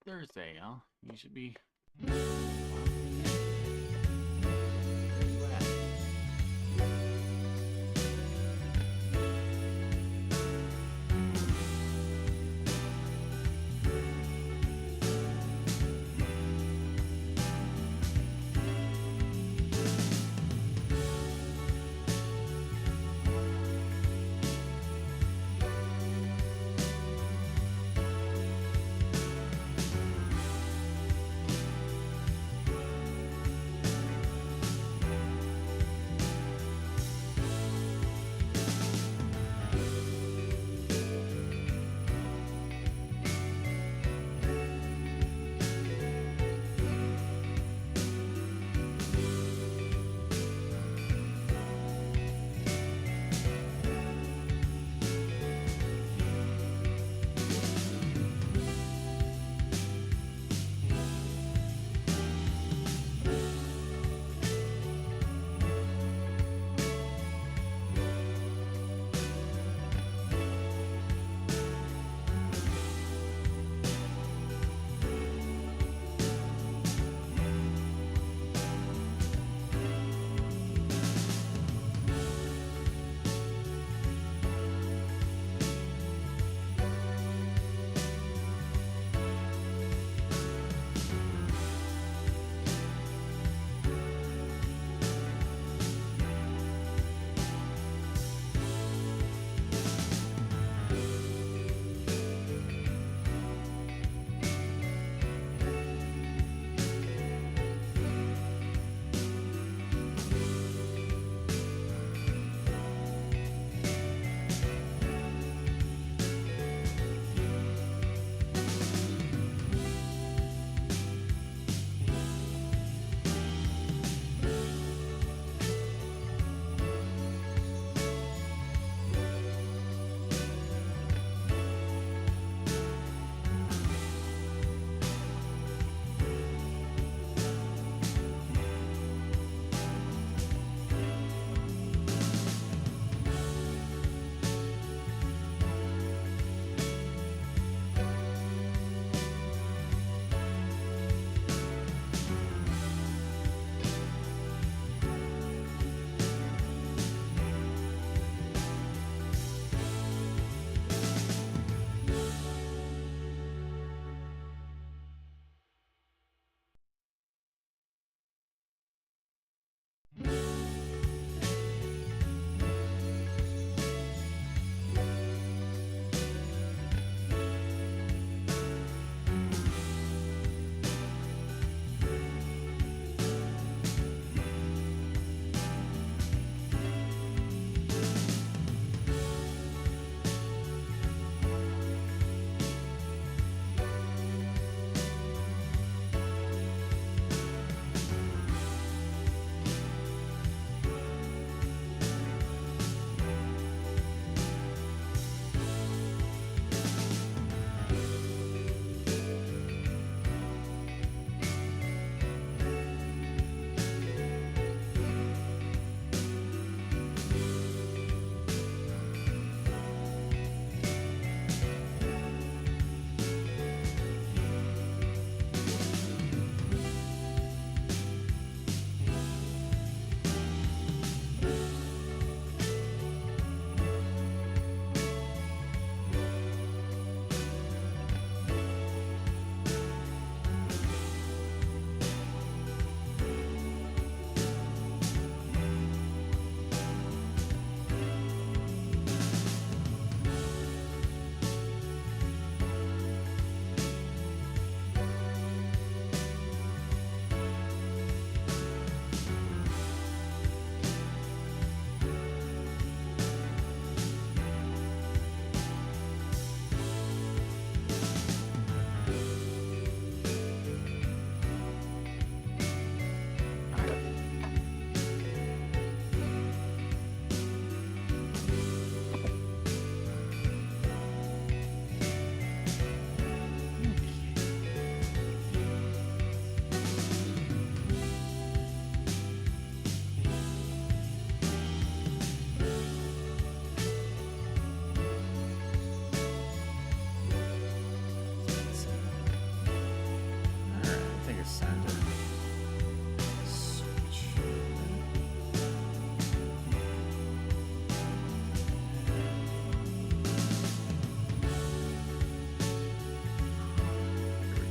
Thursday, huh? You should be.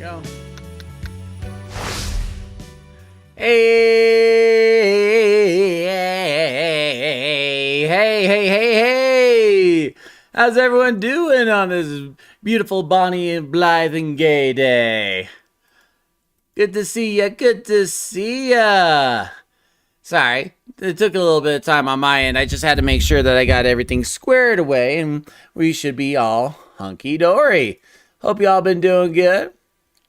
go. Hey. How's everyone doing on this beautiful, bonny, and blithe and gay day? Good to see ya. Good to see ya. Sorry, it took a little bit of time on my end. I just had to make sure that I got everything squared away, and we should be all hunky-dory. Hope y'all been doing good.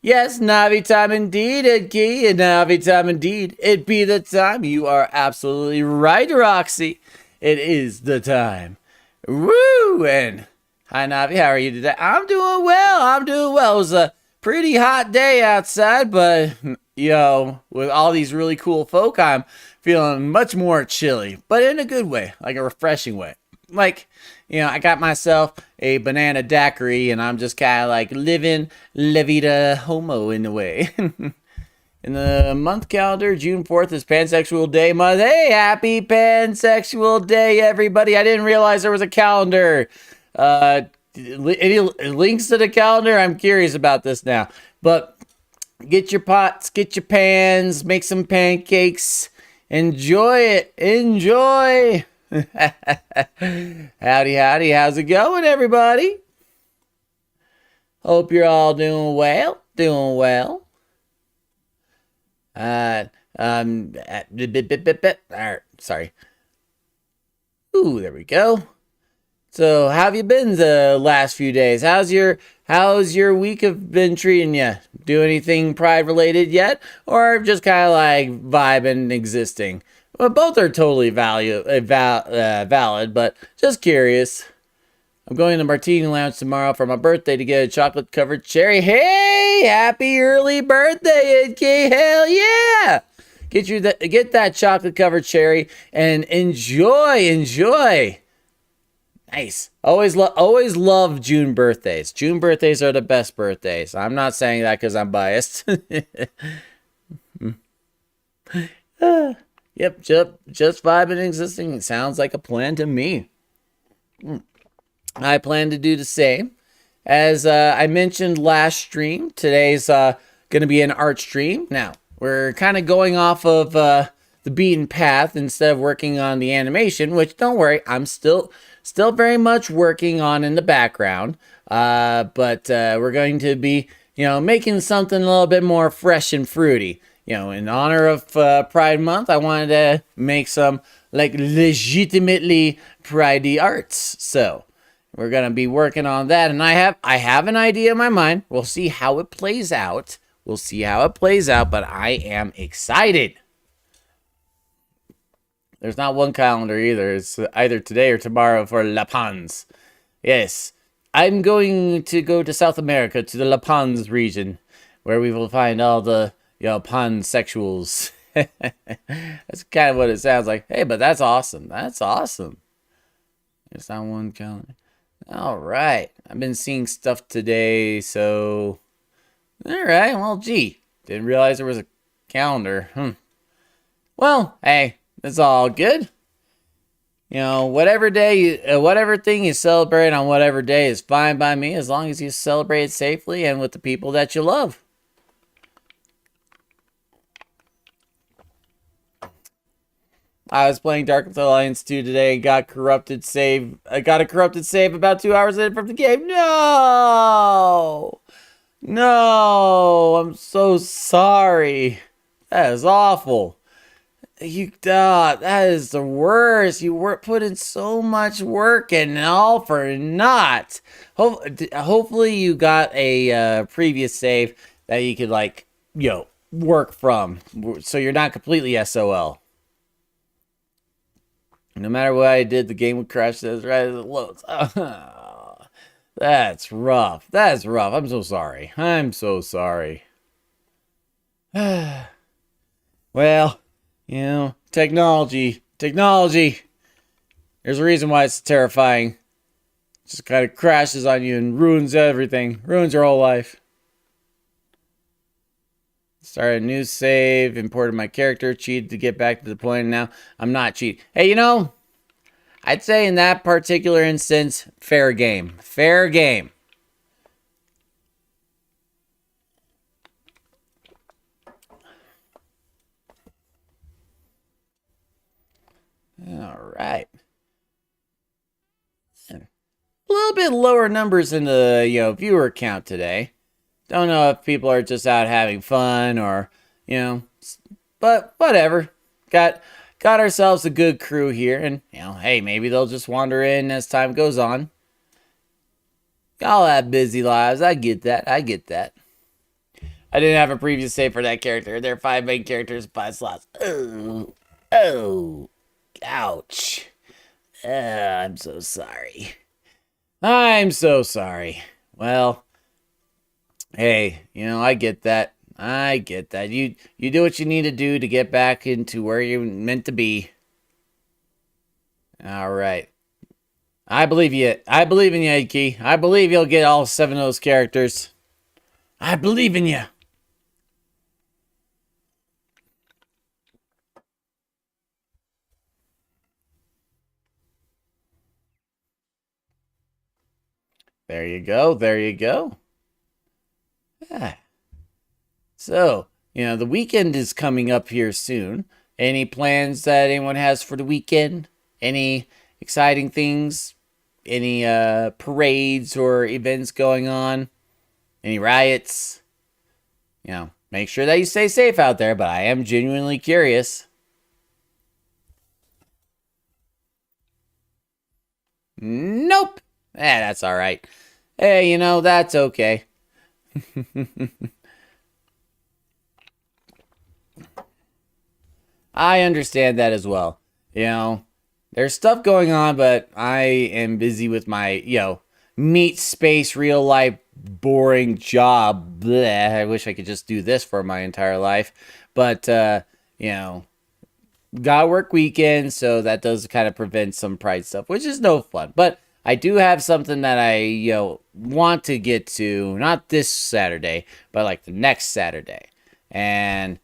Yes, Navi time indeed, Edkey, and Navi time indeed. It be the time. You are absolutely right, Roxy. It is the time. Woo! And hi, Navi. How are you today? I'm doing well. It was a pretty hot day outside, but with all these really cool folk, I'm feeling much more chilly, but in a good way, like a refreshing way. Like, I got myself a banana daiquiri, and I'm just kind of like living la vida homo in a way. In the month calendar, June 4th is Pansexual Day month. Hey, happy Pansexual Day, everybody. I didn't realize there was a calendar. Any links to the calendar? I'm curious about this now. But get your pots, get your pans, make some pancakes. Enjoy it. Enjoy. Howdy. How's it going, everybody? Hope you're all doing well. Sorry. Ooh, there we go. So, how have you been the last few days? How's your week have been treating you? Do anything pride related yet, or just kind of like vibing, existing? Well, both are totally valid, but just curious. I'm going to Martini Lounge tomorrow for my birthday to get a chocolate-covered cherry. Hey, happy early birthday, Edkey! Hell yeah! Get that chocolate-covered cherry and enjoy. Nice. Always love June birthdays. June birthdays are the best birthdays. I'm not saying that because I'm biased. Yep, just vibing, existing. It sounds like a plan to me. I plan to do the same. As I mentioned last stream, today's going to be an art stream. Now, we're kind of going off of the beaten path instead of working on the animation, which, don't worry, I'm still very much working on in the background. But we're going to be, making something a little bit more fresh and fruity. In honor of Pride Month, I wanted to make some legitimately pridey arts. So we're gonna be working on that, and I have an idea in my mind. We'll see how it plays out. But I am excited. There's not one calendar either. It's either today or tomorrow for La Paz. Yes, I'm going to go to South America, to the La Paz region, where we will find all the pansexuals. That's kind of what it sounds like. Hey, but that's awesome. There's not one calendar. All right. I've been seeing stuff today, so... All right. Well, gee. Didn't realize there was a calendar. Well, hey, it's all good. Whatever thing you celebrate on whatever day is fine by me, as long as you celebrate it safely and with the people that you love. I was playing Dark Alliance 2 today and got a corrupted save about 2 hours in from the game. No, I'm so sorry. That is awful. That is the worst. You put in so much work and all for naught. Hopefully you got a previous save that you could work from, so you're not completely SOL. No matter what I did, the game would crash right as it loads. That's rough. I'm so sorry. Well, technology. There's a reason why it's terrifying. It just kind of crashes on you and ruins everything. Ruins your whole life. Started a new save, imported my character, cheated to get back to the point, and now I'm not cheating. Hey, I'd say in that particular instance, fair game. All right. A little bit lower numbers in the viewer count today. Don't know if people are just out having fun or but whatever. Got ourselves a good crew here, and hey, maybe they'll just wander in as time goes on. All have busy lives. I get that. I get that. I didn't have a previous save for that character. There are 5 main characters, 5 slots. Oh, ouch. I'm so sorry. I'm so sorry. Well, hey, I get that. I get that. You do what you need to do to get back into where you're meant to be. All right. I believe you. I believe in you, Ike. I believe you'll get all 7 of those characters. I believe in you. There you go. There you go. Yeah. So, the weekend is coming up here soon. Any plans that anyone has for the weekend? Any exciting things? Any parades or events going on? Any riots? Make sure that you stay safe out there, but I am genuinely curious. Nope. That's all right. Hey, that's okay. I understand that as well. There's stuff going on, but I am busy with my, meat space, real life, boring job. Blech, I wish I could just do this for my entire life. But, gotta work weekends, so that does kind of prevent some pride stuff, which is no fun. But I do have something that I, want to get to, not this Saturday, but like the next Saturday. And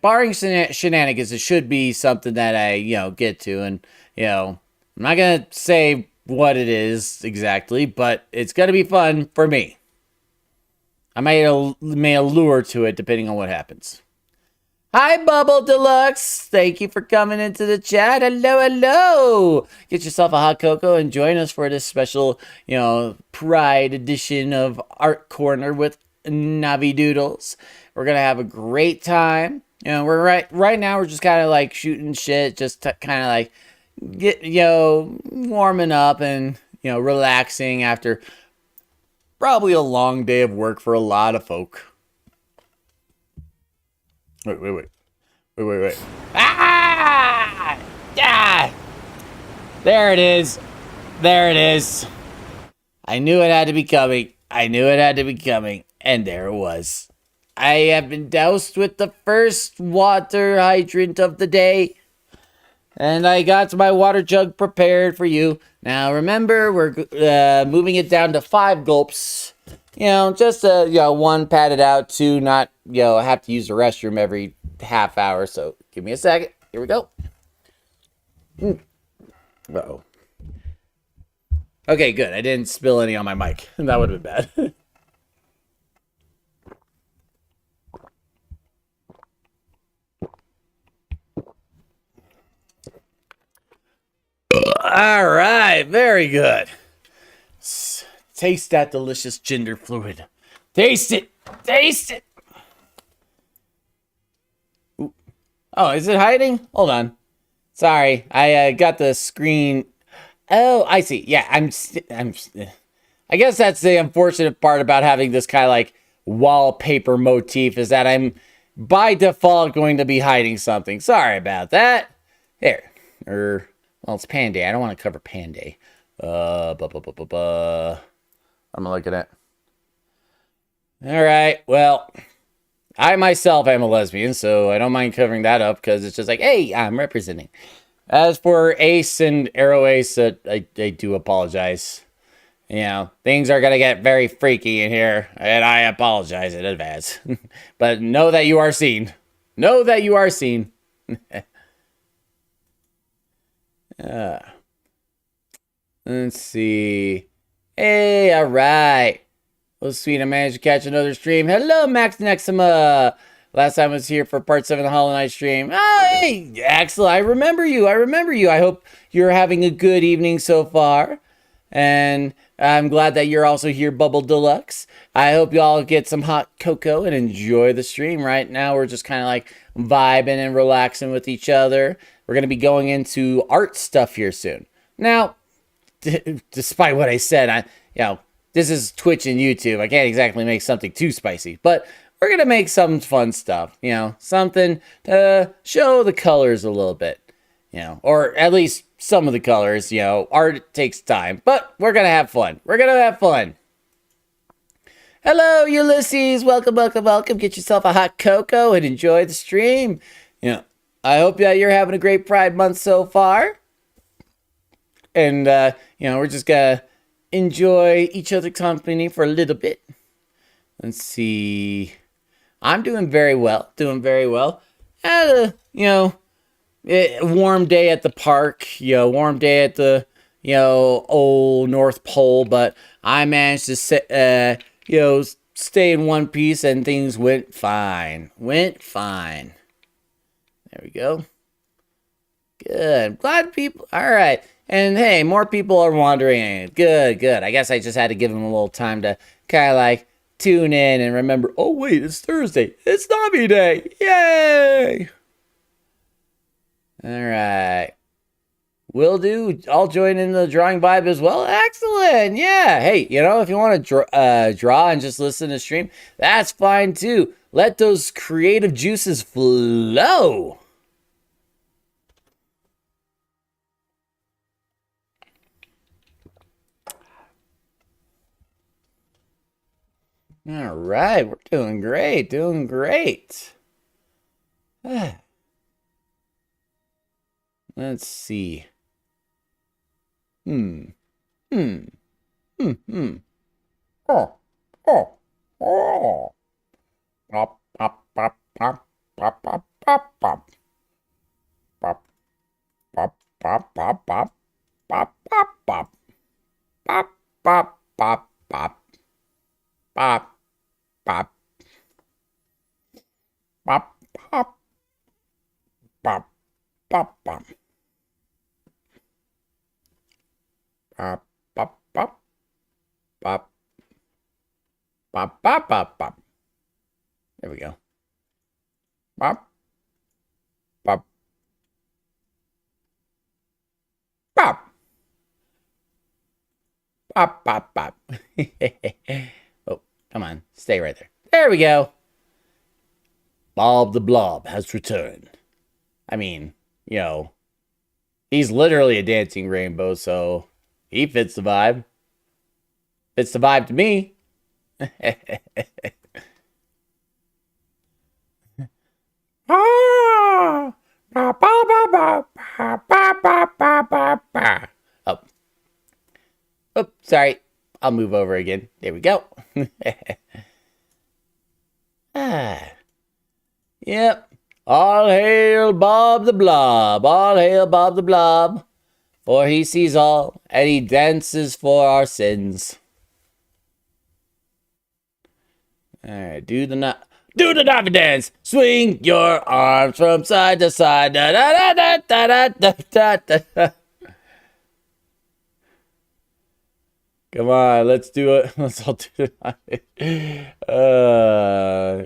barring shenanigans, it should be something that I, get to. And, I'm not going to say what it is exactly, but it's going to be fun for me. I may allure to it depending on what happens. Hi, Bubble Deluxe. Thank you for coming into the chat. Hello, hello. Get yourself a hot cocoa and join us for this special, Pride edition of Art Corner with Navi Doodles. We're gonna have a great time. We're right now. We're just kind of like shooting shit, just kind of like get warming up and relaxing after probably a long day of work for a lot of folk. Wait. Ah! Yeah! There it is. There it is. I knew it had to be coming. And there it was. I have been doused with the first water hydrant of the day. And I got my water jug prepared for you. Now remember, we're moving it down to 5 gulps. Just 1 padded out, 2 not, have to use the restroom every half hour. So give me a second. Here we go. Uh-oh. Okay, good. I didn't spill any on my mic. That would have been bad. All right, very good. Taste that delicious gender fluid. Taste it. Ooh. Oh, is it hiding? Hold on. Sorry, I got the screen. Oh, I see. Yeah, I guess that's the unfortunate part about having this kind of like wallpaper motif is that I'm by default going to be hiding something. Sorry about that. Here. Well, it's Pan Day. I don't want to cover Pan Day. I'm looking at. All right. Well, I myself am a lesbian, so I don't mind covering that up because it's just like, hey, I'm representing. As for Ace and Arrow Ace, I do apologize. Things are going to get very freaky in here, and I apologize in advance. But know that you are seen. Know that you are seen. Let's see. Hey, all right. Oh, sweet, I managed to catch another stream. Hello, Max Nexima. Last time I was here for part 7 of the Hollow Knight stream. Oh, hey, Axel, I remember you. I hope you're having a good evening so far. And I'm glad that you're also here, Bubble Deluxe. I hope you all get some hot cocoa and enjoy the stream. Right now, we're just kind of like vibing and relaxing with each other. We're going to be going into art stuff here soon. Now, despite what I said, this is Twitch and YouTube. I can't exactly make something too spicy, but we're going to make some fun stuff, something to show the colors a little bit, or at least some of the colors. Art takes time, but we're going to have fun. Hello, Ulysses. Welcome. Get yourself a hot cocoa and enjoy the stream. I hope that you're having a great Pride Month so far. And, we're just going to enjoy each other's company for a little bit. Let's see. I'm doing very well. Had a, warm day at the park, warm day at the, old North Pole, but I managed to stay in one piece and things went fine. There we go. Good. Glad people, all right. And hey, more people are wandering. Good. I guess I just had to give them a little time to kind of like tune in and remember, oh wait, it's Thursday. It's Navi Day. Yay! All right. Will do. I'll join in the drawing vibe as well. Excellent. Yeah. Hey, if you want to draw and just listen to stream, that's fine too. Let those creative juices flow. All right, we're doing great. Let's see. Oh. Pop, pop, pop, pop, pop, pop, pop, pop. Pop, pop, pop, pop, pop, pop, pop, pop. Pop, pop, pop, pop. Pop, pop. Pop, pop. Pop, pop, pop. Pop, pop, pop. Pop. Pop, pop, pop, pop. There we go. Pop. Pop. Pop. Pop, pop, pop. Oh, come on. Stay right there. There we go. Bob the Blob has returned. I mean, he's literally a dancing rainbow, so he fits the vibe. Fits the vibe to me. Oh. Oh, sorry. I'll move over again. There we go. Yep. All hail Bob the Blob. All hail Bob the Blob. For he sees all, and he dances for our sins. Alright, do the Navi dance. Swing your arms from side to side. Da, da, da, da, da, da, da, da, da. Come on, let's do it. Let's all do it.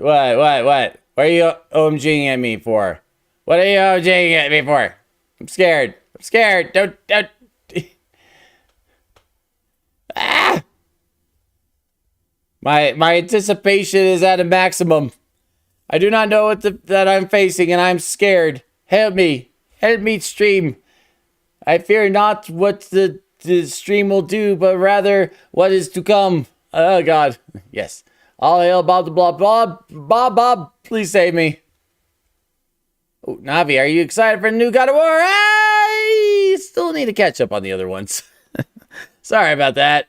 What? What are you OMGing at me for? What are you OMGing at me for? I'm scared. Don't. Ah! My anticipation is at a maximum. I do not know that I'm facing, and I'm scared. Help me, stream. I fear not what the stream will do, but rather what is to come. Oh God, yes. All hail Bob the Blob. Bob, please save me. Oh, Navi, are you excited for the new God of War? I still need to catch up on the other ones. Sorry about that,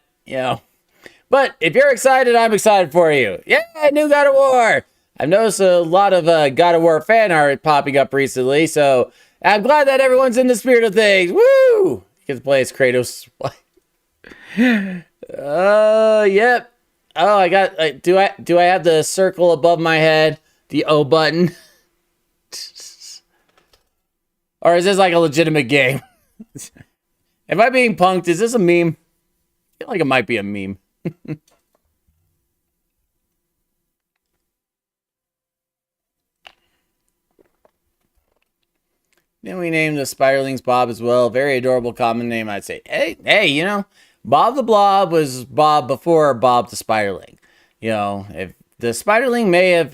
But if you're excited, I'm excited for you. Yeah, new God of War. I've noticed a lot of God of War fan art popping up recently, so I'm glad that everyone's in the spirit of things. Woo! You get to play as Kratos. Yep. Oh, I got. Do I have the circle above my head? The O button. Or is this like a legitimate game? Am I being punked? Is this a meme? I feel like it might be a meme. Then we named the spiderlings Bob as well. Very adorable common name, I'd say. Hey, you know, Bob the Blob was Bob before Bob the Spiderling. You know, if the spiderling may have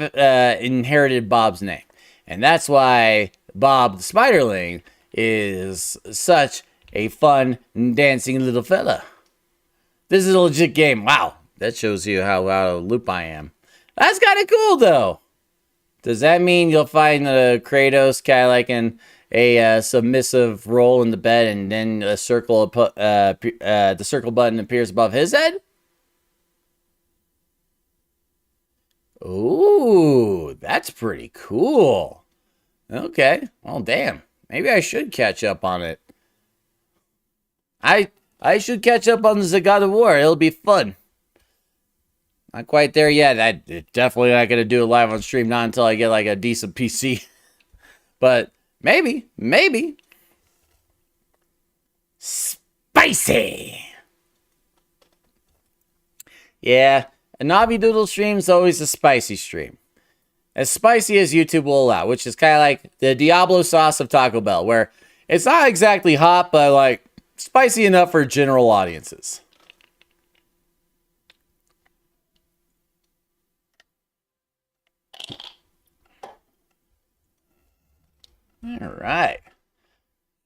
inherited Bob's name. And that's why Bob the Spiderling is such a fun dancing little fella. This is a legit game. Wow. That shows you how out of loop I am. That's kind of cool, though. Does that mean you'll find Kratos kind of like in a submissive role in the bed, and then the circle button appears above his head? Ooh, that's pretty cool. Okay, well, damn. Maybe I should catch up on it. I should catch up on the God of War. It'll be fun. Not quite there yet. I'm definitely not going to do it live on stream. Not until I get like a decent PC. But maybe. Spicy. Yeah, a Navi Doodle stream is always a spicy stream. As spicy as YouTube will allow, which is kind of like the Diablo sauce of Taco Bell, where it's not exactly hot, but like spicy enough for general audiences. All right.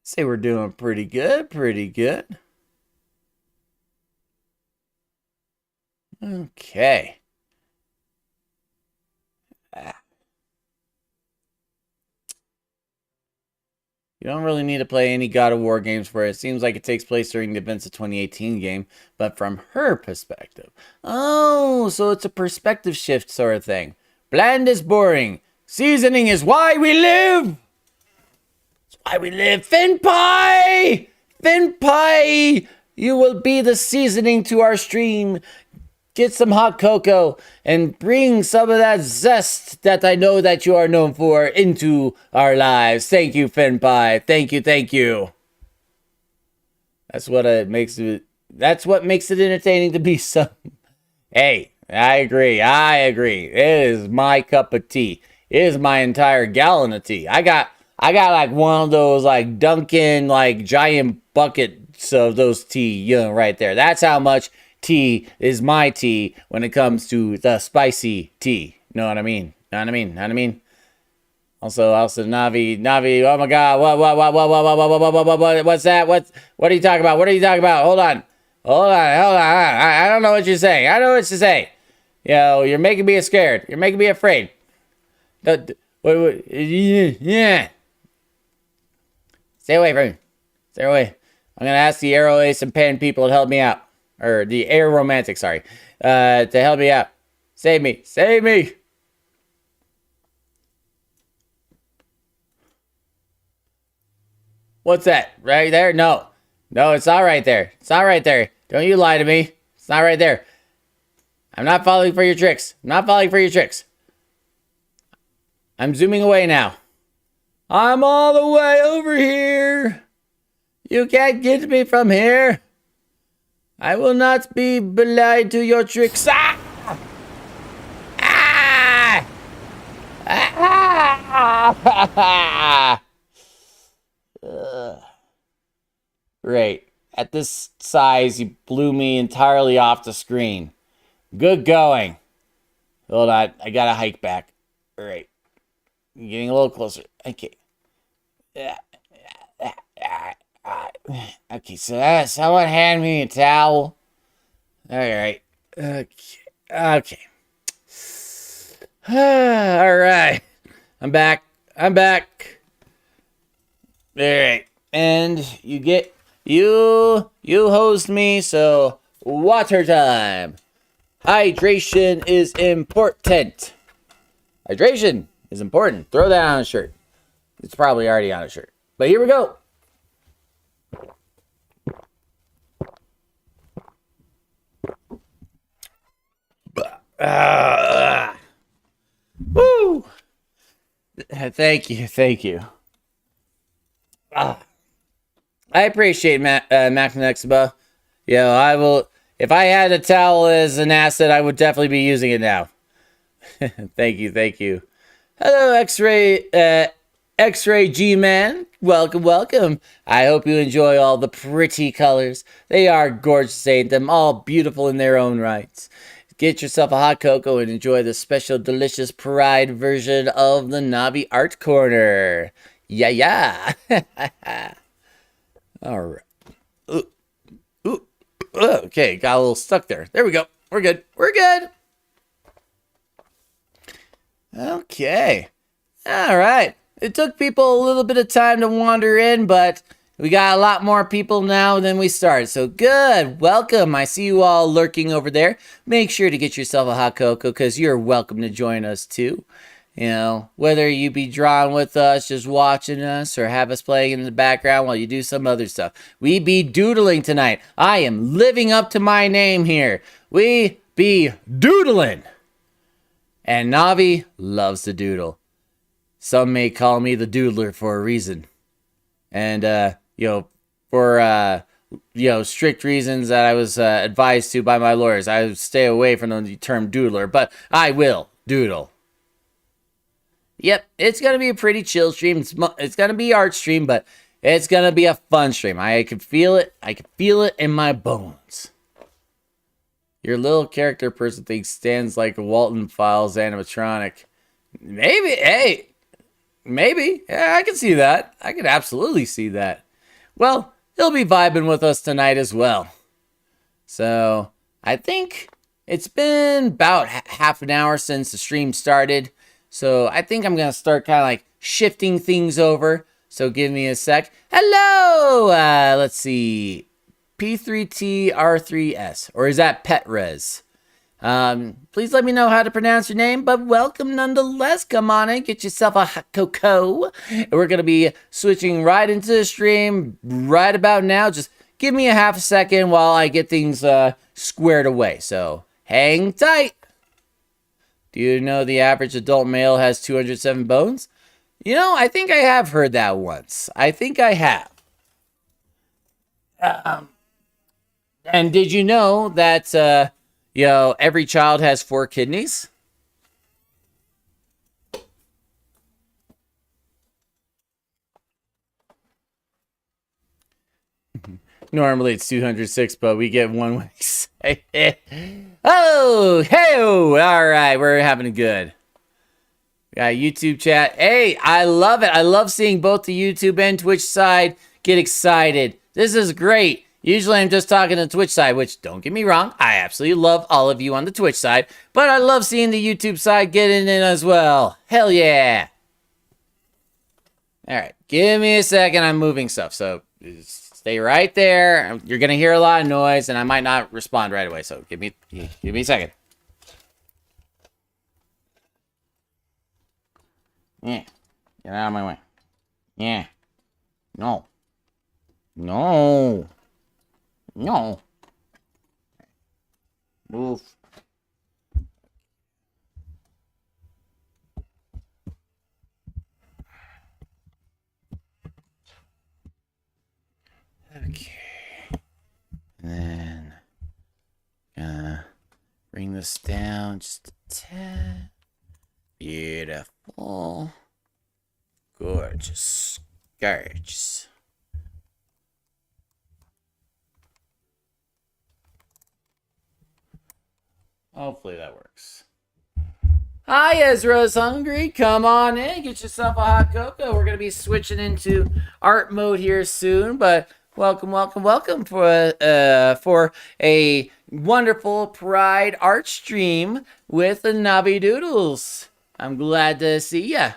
Say we're doing pretty good. Okay. You don't really need to play any God of War games for it. It seems like it takes place during the events of 2018 game, but from her perspective. Oh, so it's a perspective shift sort of thing. Bland is boring. Seasoning is why we live. It's why we live. Fin Pie! Fin Pie! You will be the seasoning to our stream. Get some hot cocoa and bring some of that zest that I know that you are known for into our lives. Thank you, Fin Pie. Thank you. That's what makes it entertaining to be some. Hey, I agree. It is my cup of tea. It is my entire gallon of tea. I got like one of those like Dunkin' like giant buckets of those tea, you know, right there. That's how much tea is my tea when it comes to the spicy tea. Know what I mean? Also, Navi. Oh my God! What? What's that? What are you talking about? Hold on. I don't know what you're saying. I don't know what to say. You know, you're making me scared. You're making me afraid. Yeah. Stay away from me. Stay away. I'm gonna ask the Aero Ace and Pen people to help me out. Or the Air Romantic, sorry. To help me out. Save me. What's that? Right there? No, it's not right there. Don't you lie to me. It's not right there. I'm not falling for your tricks. I'm zooming away now. I'm all the way over here. You can't get me from here. I will not be blind to your tricks. Ah! Great. At this size, you blew me entirely off the screen. Good going. Hold on. I gotta hike back. All right. I'm getting a little closer. Okay. Okay, so someone hand me a towel. All right. Okay. All right. I'm back. All right. And you host me, so water time. Hydration is important. Throw that on a shirt. It's probably already on a shirt. But here we go. Woo! Thank you, thank you. Ah, I appreciate Makin. I will. If I had a towel as an asset, I would definitely be using it now. Thank you, thank you. Hello, X-Ray G-Man. Welcome, welcome. I hope you enjoy all the pretty colors. They are gorgeous, ain't them? All beautiful in their own rights. Get yourself a hot cocoa and enjoy the special, delicious Pride version of the Navi Art Corner. Yeah, yeah. All right. Ooh, ooh. Okay, got a little stuck there. There we go. We're good. We're good. Okay. All right. It took people a little bit of time to wander in, but we got a lot more people now than we started. So good. Welcome. I see you all lurking over there. Make sure to get yourself a hot cocoa because you're welcome to join us too. You know, whether you be drawn with us, just watching us, or have us playing in the background while you do some other stuff. We be doodling tonight. I am living up to my name here. We be doodling. And Navi loves to doodle. Some may call me the doodler for a reason. And, for strict reasons that I was advised to by my lawyers, I stay away from the term doodler, but I will doodle. Yep, it's going to be a pretty chill stream. It's going to be art stream, but it's going to be a fun stream. I can feel it. I can feel it in my bones. Your little character person thing stands like a Walton Files animatronic. Maybe, hey, maybe. Yeah, I can see that. I can absolutely see that. Well, he'll be vibing with us tonight as well. So, I think it's been about half an hour since the stream started. So, I think I'm going to start kind of like shifting things over. So, give me a sec. Hello! Let's see. P3TR3S, or is that Petrez? Please let me know how to pronounce your name, but welcome nonetheless. Come on in, get yourself a hot cocoa. And we're going to be switching right into the stream right about now. Just give me a half a second while I get things squared away. So hang tight. Do you know the average adult male has 207 bones? You know, I think I have heard that once. I think I have. And did you know that, every child has 4 kidneys? Normally it's 206, but we get one when we say it. Oh, hey, all right, we're having a good. We got YouTube chat. Hey, I love it. I love seeing both the YouTube and Twitch side get excited. This is great. Usually I'm just talking to the Twitch side, which, don't get me wrong, I absolutely love all of you on the Twitch side, but I love seeing the YouTube side get in as well. Hell yeah. All right, give me a second. I'm moving stuff, so stay right there. You're going to hear a lot of noise, and I might not respond right away, so give me a second. Yeah, get out of my way. Yeah. No. No. No. Move. Okay. And then bring this down just a tad. Beautiful. Gorgeous. Gorgeous. Hopefully that works. Hi, Ezra's hungry. Come on in. Get yourself a hot cocoa. We're going to be switching into art mode here soon, but welcome, welcome, welcome for a wonderful Pride art stream with the Navi Doodles. I'm glad to see ya.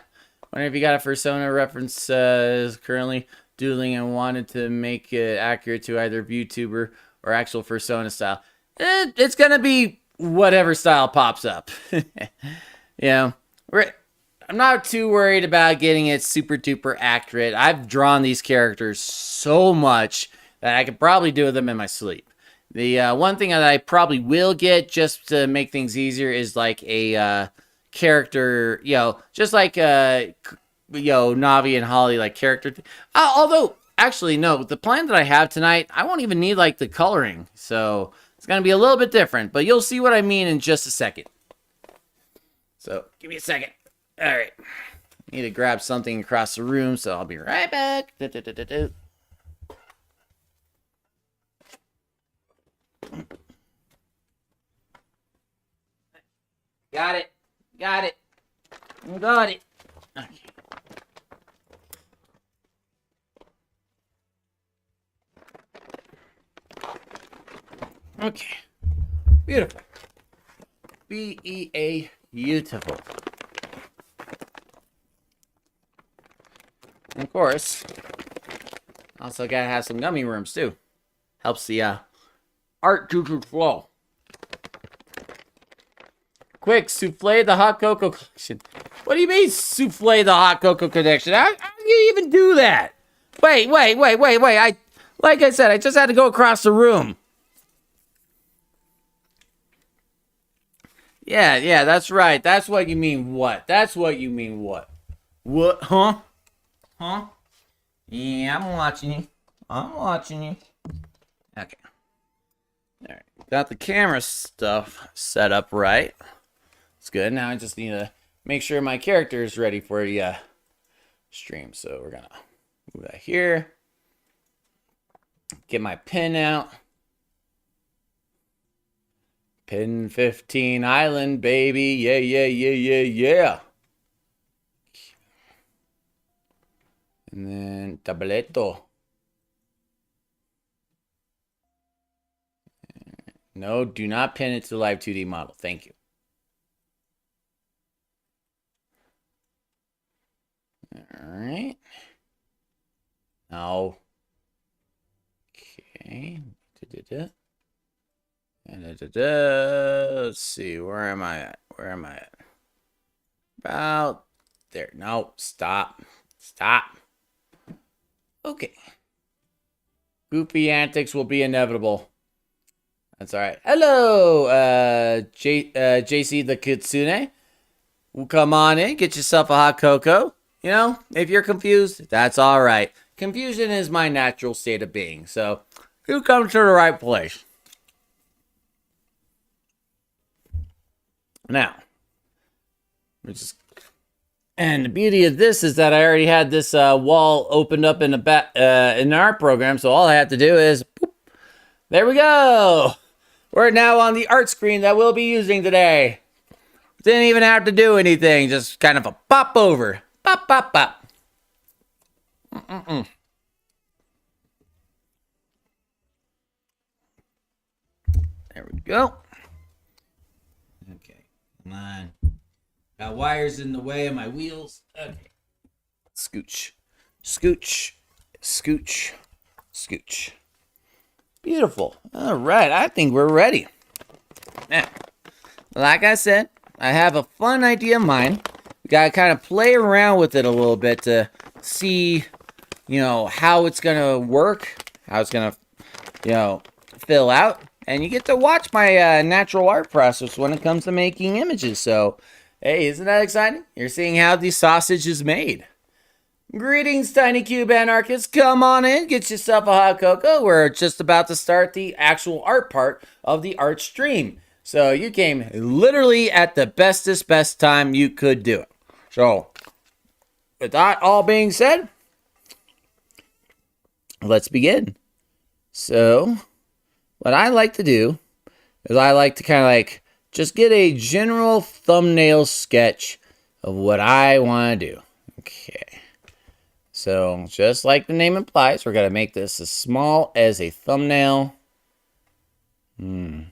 Wonder if you got a persona reference is currently doodling and wanted to make it accurate to either VTuber or actual persona style. It's going to be whatever style pops up. I'm not too worried about getting it super duper accurate. I've drawn these characters so much that I could probably do them in my sleep. The one thing that I probably will get just to make things easier is like a character, just like Navi and Holly like character. Although, actually, no, the plan that I have tonight, I won't even need like the coloring, so it's gonna be a little bit different. But you'll see what I mean in just a second. So give me a second. All right, need to grab something across the room, so I'll be right back. Got it. Got it. Got it. Okay. Okay. Beautiful. B-E-A, beautiful. And of course, also gotta have some gummy worms too. Helps the art to flow. Quick, souffle the hot cocoa collection. What do you mean, souffle the hot cocoa collection? How do you even do that? Wait. Like I said, I just had to go across the room. Yeah, that's right. That's what you mean what? That's what you mean what? What? Huh? Huh? Yeah, I'm watching you. I'm watching you. Okay. Alright. Got the camera stuff set up right. It's good. Now I just need to make sure my character is ready for the stream. So we're gonna move that here. Get my pin out. Pin 15 Island, baby. Yeah. And then tableto. No, do not pin it to the live 2D model. Thank you. All right. Now. Okay. Let's see. Where am I at? About there. No, stop. Okay. Goofy antics will be inevitable. That's all right. Hello, JC the Kitsune. Well, come on in. Get yourself a hot cocoa. If you're confused, that's all right. Confusion is my natural state of being. So you come to the right place. Now, and the beauty of this is that I already had this wall opened up in in our program, so all I have to do is, boop, there we go. We're now on the art screen that we'll be using today. Didn't even have to do anything, just kind of a pop over, pop. There we go. Okay, come on. Got wires in the way of my wheels. Okay. Scooch. Beautiful. All right, I think we're ready. Now, like I said, I have a fun idea in mind. We gotta kind of play around with it a little bit to see, how it's gonna work, how it's gonna, fill out. And you get to watch my natural art process when it comes to making images. So, hey, isn't that exciting? You're seeing how the sausage is made. Greetings, Tiny Cube Anarchists. Come on in, get yourself a hot cocoa. We're just about to start the actual art part of the art stream. So you came literally at the best time you could do it. So, with that all being said, let's begin. So, what I like to do is I like to kind of just get a general thumbnail sketch of what I want to do. Okay. So, just like the name implies, we're going to make this as small as a thumbnail. I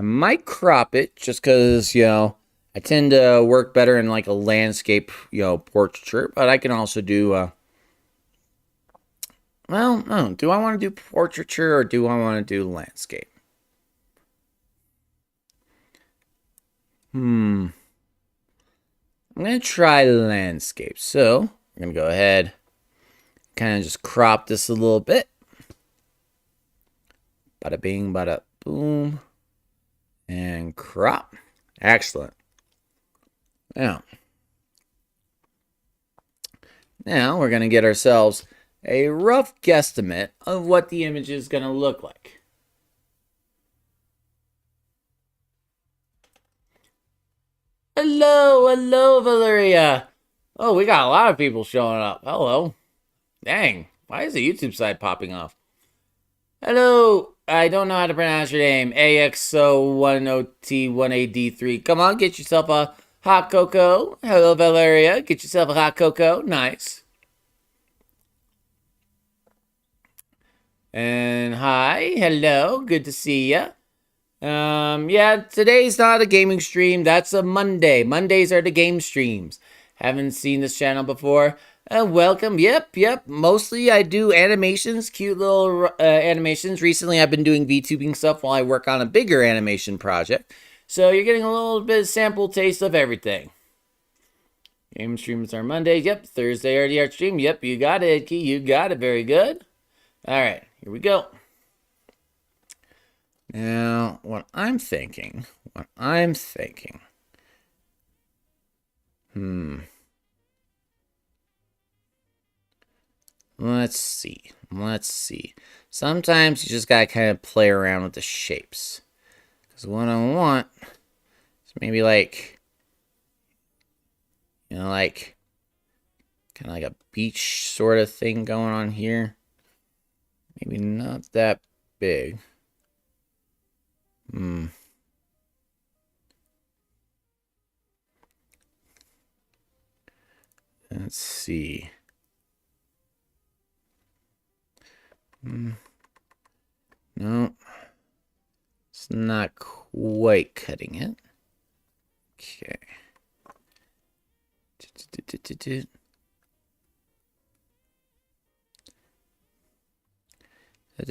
might crop it just because, I tend to work better in a landscape, portraiture. But I can also do, no. Do I want to do portraiture or do I want to do landscape? I'm going to try landscape. So, I'm going to go ahead, kind of just crop this a little bit. Bada bing, bada boom. And crop. Excellent. Now, we're going to get ourselves a rough guesstimate of what the image is going to look like. Hello, Valeria. Oh, we got a lot of people showing up. Hello. Dang, why is the YouTube side popping off? Hello, I don't know how to pronounce your name. AXO10T1AD3. Come on, get yourself a hot cocoa. Hello, Valeria. Get yourself a hot cocoa. Nice. And hi, hello, good to see ya. Yeah, today's not a gaming stream. That's a Monday. Mondays are the game streams. Haven't seen this channel before? Welcome. Yep. Mostly I do animations, cute little animations. Recently I've been doing VTubing stuff while I work on a bigger animation project. So you're getting a little bit of sample taste of everything. Game streams are Monday. Yep. Thursday are the art stream. Yep, you got it, Edkey. You got it. Very good. All right, here we go. Now, what I'm thinking. Let's see. Sometimes you just gotta kind of play around with the shapes. Because what I want is maybe like, like, kind of like a beach sort of thing going on here. Maybe not that big. Let's see. No. It's not quite cutting it. Okay. And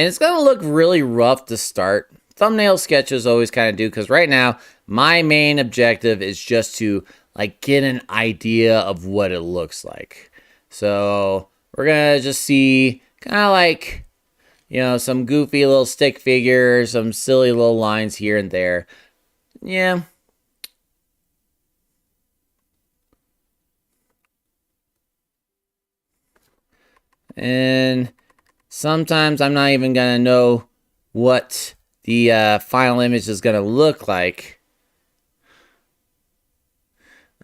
it's going to look really rough to start. Thumbnail sketches always kind of do, because right now my main objective is just to like get an idea of what it looks like. So we're going to just see kind of like, some goofy little stick figures, some silly little lines here and there. Yeah. And sometimes I'm not even going to know what the final image is going to look like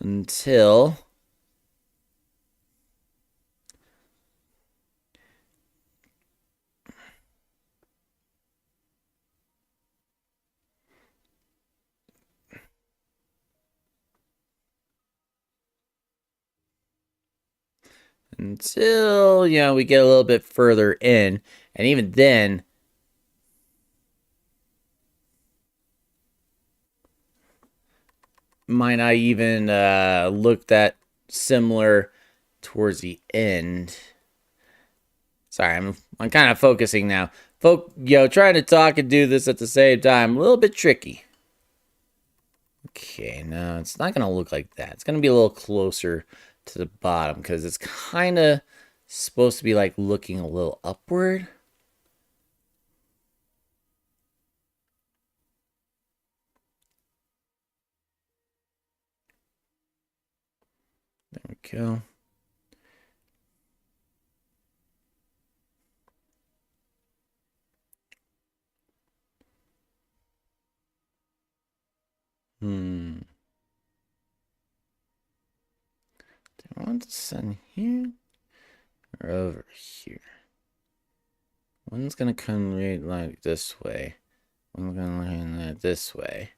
until we get a little bit further in. And even then, might not even look that similar towards the end. Sorry, I'm kind of focusing now. Trying to talk and do this at the same time, a little bit tricky. Okay, no, it's not gonna look like that. It's gonna be a little closer to the bottom because it's kind of supposed to be like looking a little upward. There we go. Do I want to send here or over here? One's gonna come right like this way. One's gonna land this way.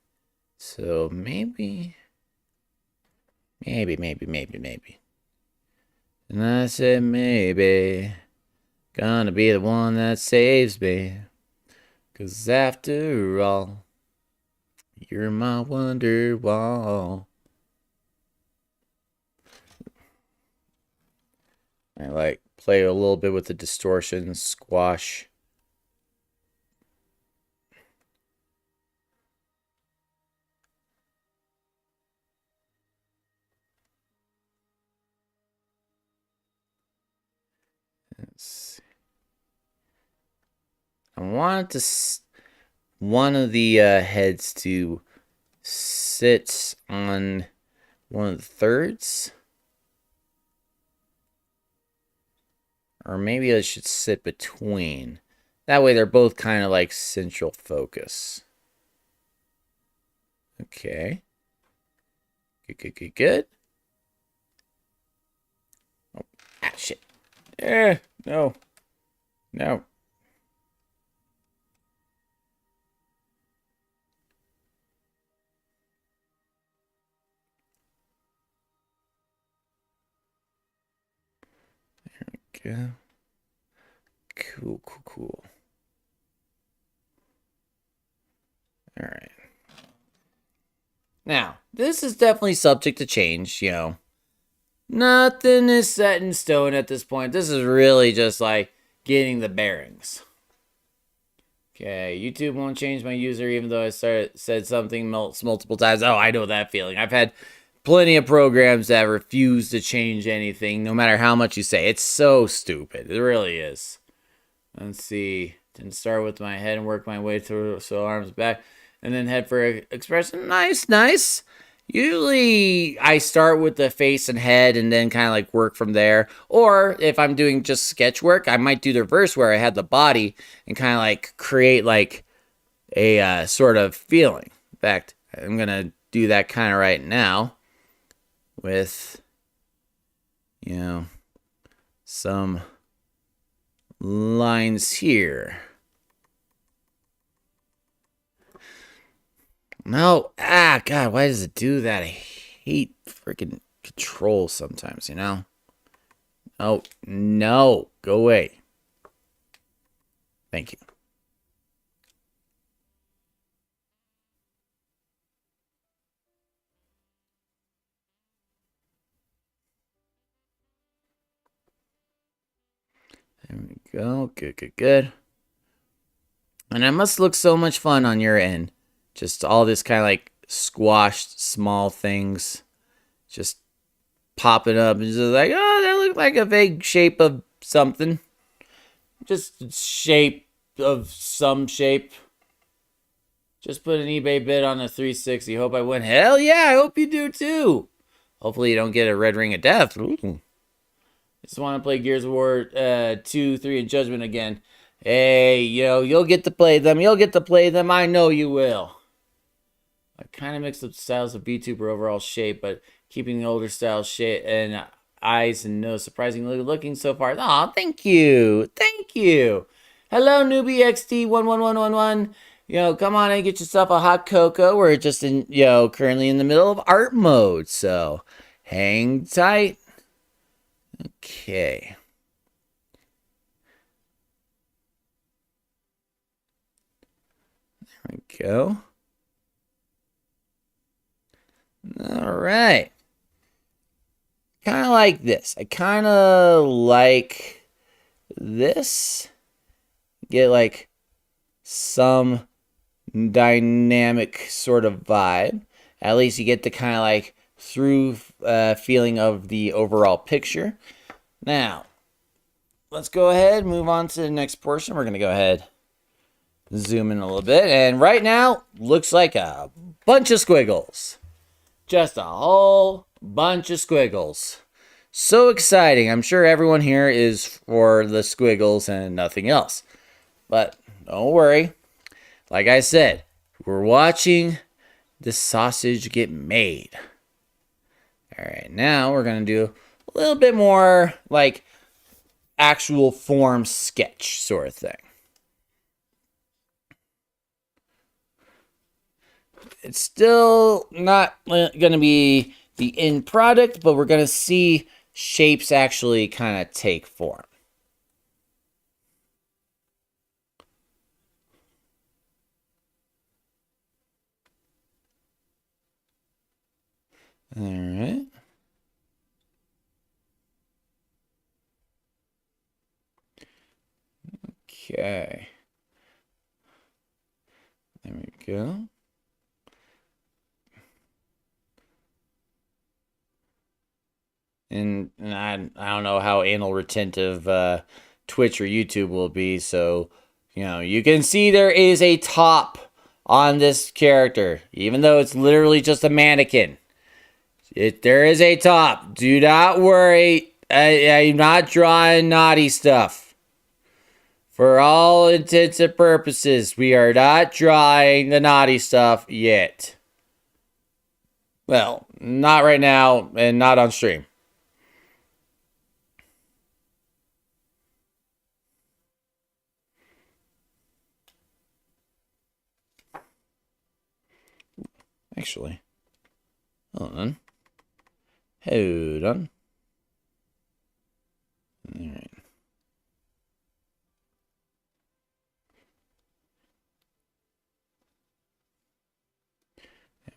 So maybe. And I said maybe. Gonna be the one that saves me. 'Cause after all, you're my wonder wall. I like play a little bit with the distortion, squash. I want one of the heads to sit on one of the thirds. Or maybe I should sit between. That way they're both kind of like central focus. Okay. Good. Oh, shit. No. No. There we go. Cool. All right. Now, this is definitely subject to change, you know. Nothing is set in stone at this point. This is really just like getting the bearings. Okay, YouTube won't change my user even though I said something multiple times. Oh, I know that feeling. I've had plenty of programs that refuse to change anything no matter how much you say. It's so stupid. It really is. Let's see. Didn't start with my head and work my way through, so arms back. And then head for expression. Nice. Usually I start with the face and head and then kind of like work from there. Or if I'm doing just sketch work, I might do the reverse where I had the body and kind of like create like a sort of feeling. In fact, I'm going to do that kind of right now with, you know, some lines here. No, God, why does it do that? I hate freaking control sometimes, you know? Oh, no, go away. Thank you. There we go, good. And it must look so much fun on your end. Just all this kind of like squashed small things just popping up and just like, oh, that looked like a vague shape of something. Just shape of some shape. Just put an eBay bid on a 360. Hope I win. Hell yeah, I hope you do too. Hopefully you don't get a red ring of death. Ooh. Just want to play Gears of War 2, 3, and Judgment again. Hey, you'll get to play them. I know you will. I kind of mixed up styles of VTuber overall shape, but keeping the older style shape and eyes and nose surprisingly looking so far. Aw, thank you. Hello, newbie XD11111. Come on and get yourself a hot cocoa. We're just currently in the middle of art mode, so hang tight. Okay. There we go. All right. Kind of like this. I kind of like this. Get like some dynamic sort of vibe. At least you get the kind of like through feeling of the overall picture. Now, let's go ahead, move on to the next portion. We're going to go ahead, zoom in a little bit. And right now, looks like a bunch of squiggles. Just a whole bunch of squiggles. So exciting. I'm sure everyone here is for the squiggles and nothing else. But don't worry. Like I said, we're watching the sausage get made. All right, now we're going to do a little bit more like actual form sketch sort of thing. It's still not going to be the end product, but we're going to see shapes actually kind of take form. All right. Okay. There we go. And I don't know how anal retentive Twitch or YouTube will be, so you can see there is a top on this character, even though it's literally just a mannequin. There is a top. Do not worry. I'm not drawing naughty stuff. For all intents and purposes, we are not drawing the naughty stuff yet. Well, not right now and not on stream. Actually, hold on. Hold on. All right.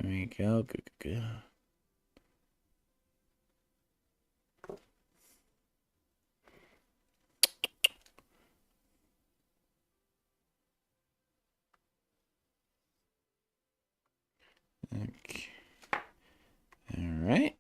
There we go. Good. Okay. All right.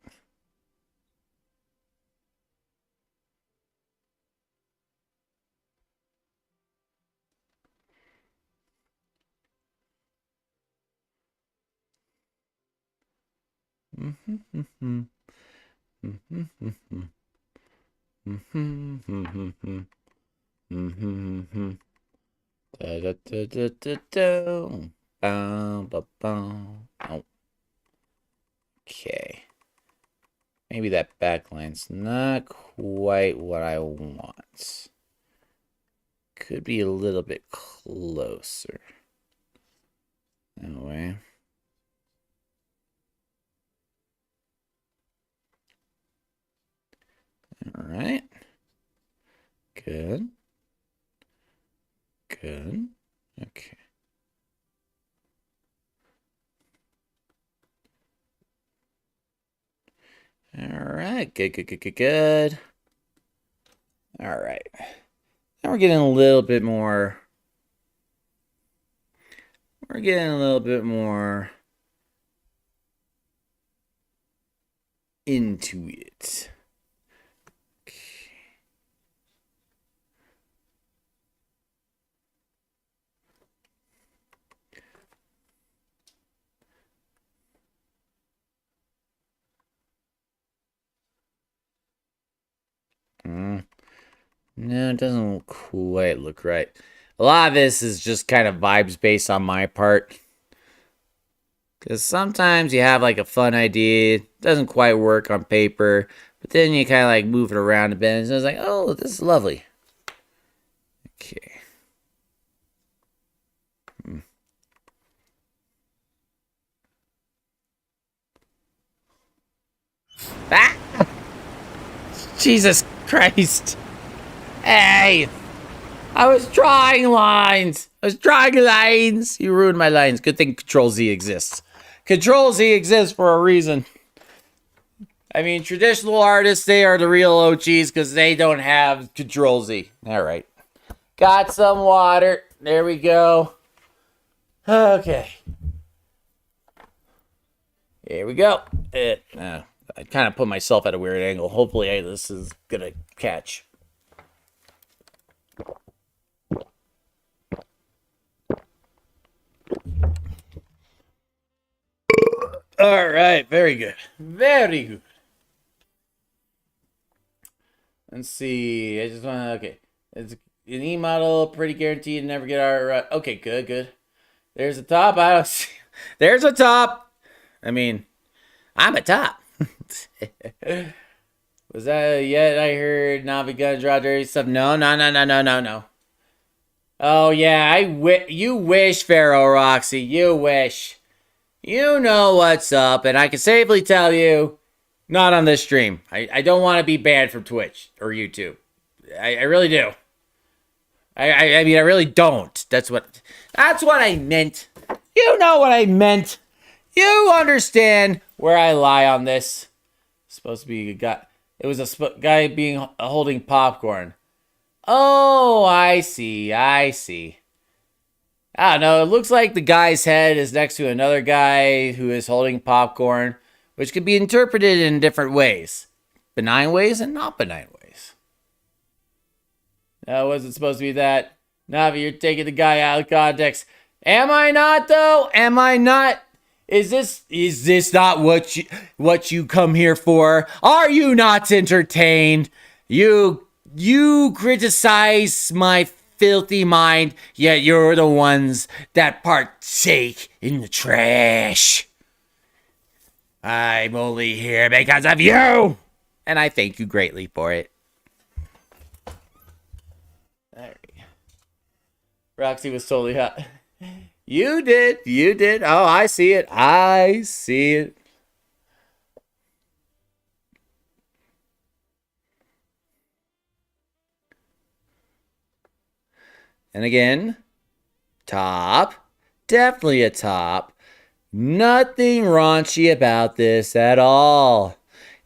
Okay. Maybe that backline's not quite what I want. Could be a little bit closer. That way. All right. Good. Good. Okay. All right. Good. All right. Now we're getting a little bit more. We're getting a little bit more into it. No, it doesn't quite look right. A lot of this is just kind of vibes based on my part. Because sometimes you have like a fun idea, it doesn't quite work on paper, but then you kind of like move it around a bit, and it's like, oh, this is lovely. Okay. Ah! Jesus Christ. Hey! I was drawing lines! You ruined my lines. Good thing Control Z exists. Control Z exists for a reason. I mean, traditional artists, they are the real OGs because they don't have Control Z. Alright. Got some water. There we go. Okay. Here we go. I kind of put myself at a weird angle. Hopefully this is going to catch. All right. Very good. Very good. Let's see. I just want to... Okay. It's an E model. Pretty guaranteed to never get our... okay, good. There's a top. I don't see... There's a top. I mean, I'm a top. Was that yet? I heard Navi gonna draw dirty stuff. No. Oh yeah, you wish, Pharaoh Roxy. You wish. You know what's up, and I can safely tell you, not on this stream. I don't want to be banned from Twitch or YouTube. I really do. I mean, I really don't. That's what I meant. You know what I meant. You understand where I lie on this. Supposed to be a guy. It was a guy holding popcorn. Oh, I see. I don't know. It looks like the guy's head is next to another guy who is holding popcorn, which could be interpreted in different ways. Benign ways and not benign ways. That wasn't supposed to be that. Navi, you're taking the guy out of context. Am I not though? Am I not? Is this not what you come here for? Are you not entertained? You criticize my filthy mind, yet you're the ones that partake in the trash. I'm only here because of you, and I thank you greatly for it. Roxy was totally hot. You did. Oh, I see it. I see it. And again, top. Definitely a top. Nothing raunchy about this at all.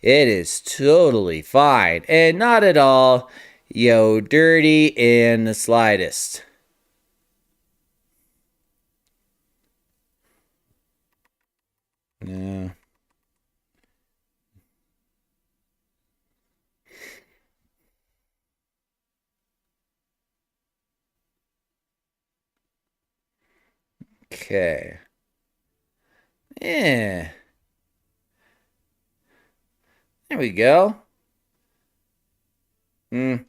It is totally fine and not at all, dirty in the slightest. Yeah. Okay. Yeah. There we go. Okay,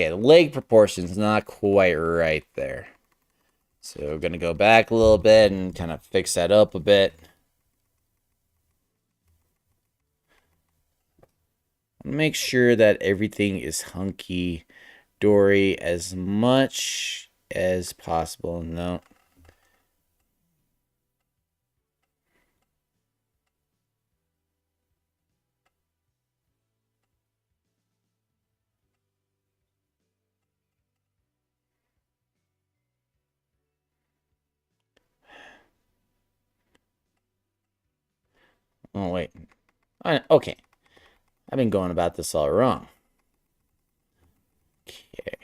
the leg proportion's not quite right there. So we're going to go back a little bit and kind of fix that up a bit. Make sure that everything is hunky-dory as much as possible. No. Oh, wait. Okay. I've been going about this all wrong. Okay.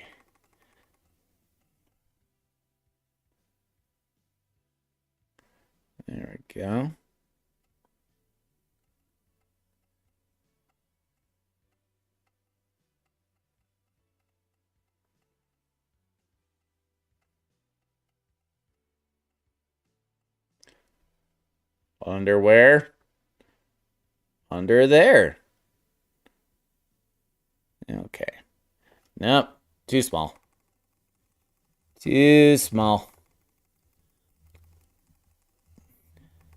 There we go. Underwear. Under there. Okay. Nope. Too small. Too small.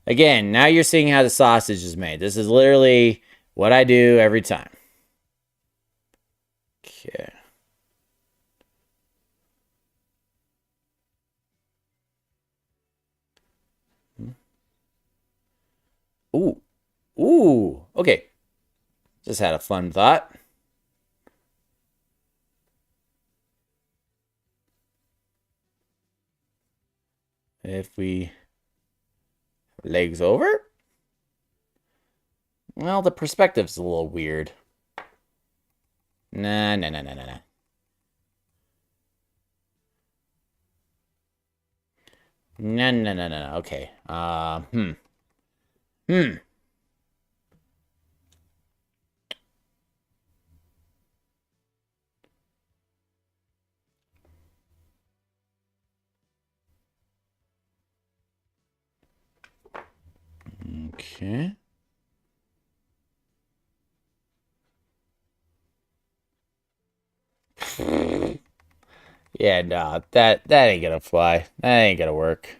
Again, now you're seeing how the sausage is made. This is literally what I do every time. Okay. Ooh. Ooh. Okay. Just had a fun thought. If we legs over? Well, the perspective's a little weird. Nah. No. Okay. Okay. Yeah, no, that ain't gonna fly. That ain't gonna work.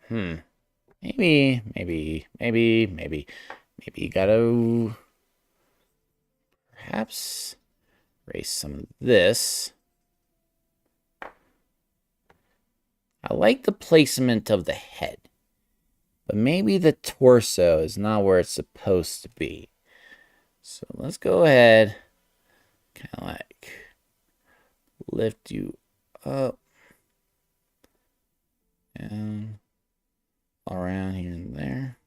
Maybe you gotta perhaps erase some of this. I like the placement of the head, but maybe the torso is not where it's supposed to be. So let's go ahead, kind of like lift you up and around here and there.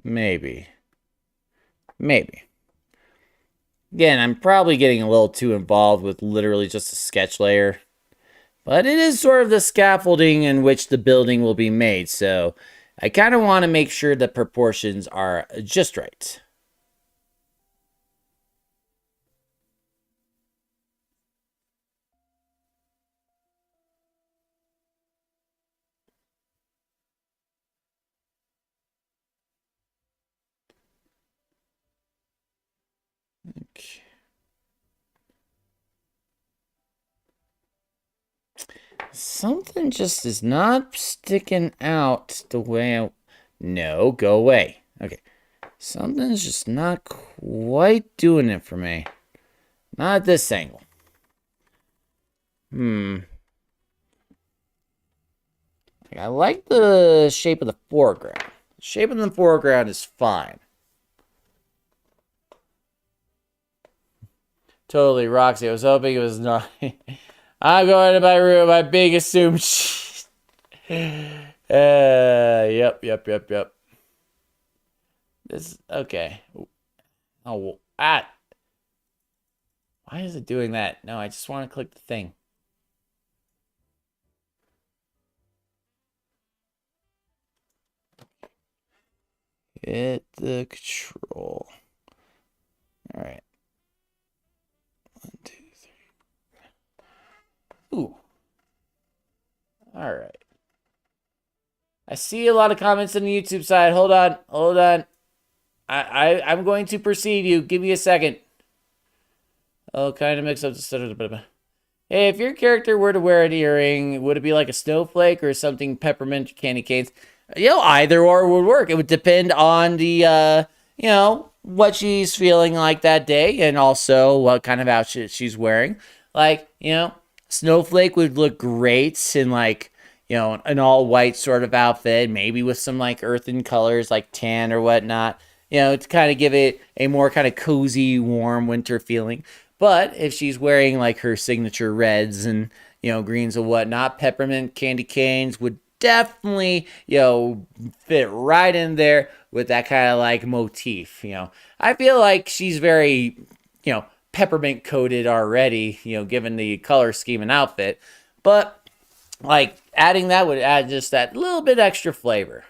Maybe. Again, I'm probably getting a little too involved with literally just a sketch layer. But it is sort of the scaffolding in which the building will be made, so I kind of want to make sure the proportions are just right. Something just is not sticking out the way I... No, go away. Okay. Something's just not quite doing it for me. Not at this angle. I like the shape of the foreground. The shape of the foreground is fine. Totally, Roxy. I was hoping it was not. I'm going to my room. My big assumed. Yep. This okay. Oh, ah. Why is it doing that? No, I just want to click the thing. Hit the control. All right. 1, 2, 3. Ooh. All right. I see a lot of comments on the YouTube side. Hold on. I'm going to perceive you. Give me a second. Oh, kind of mix up the... Hey, if your character were to wear an earring, would it be like a snowflake or something peppermint candy canes? Either or would work. It would depend on the, what she's feeling like that day and also what kind of outfit she's wearing. Like, snowflake would look great in like, an all white sort of outfit, maybe with some like earthen colors like tan or whatnot, to kind of give it a more kind of cozy, warm winter feeling. But if she's wearing like her signature reds and, greens and whatnot, peppermint candy canes would definitely, fit right in there with that kind of like motif. I feel like she's very, peppermint coated already, given the color scheme and outfit. But like adding that would add just that little bit extra flavor.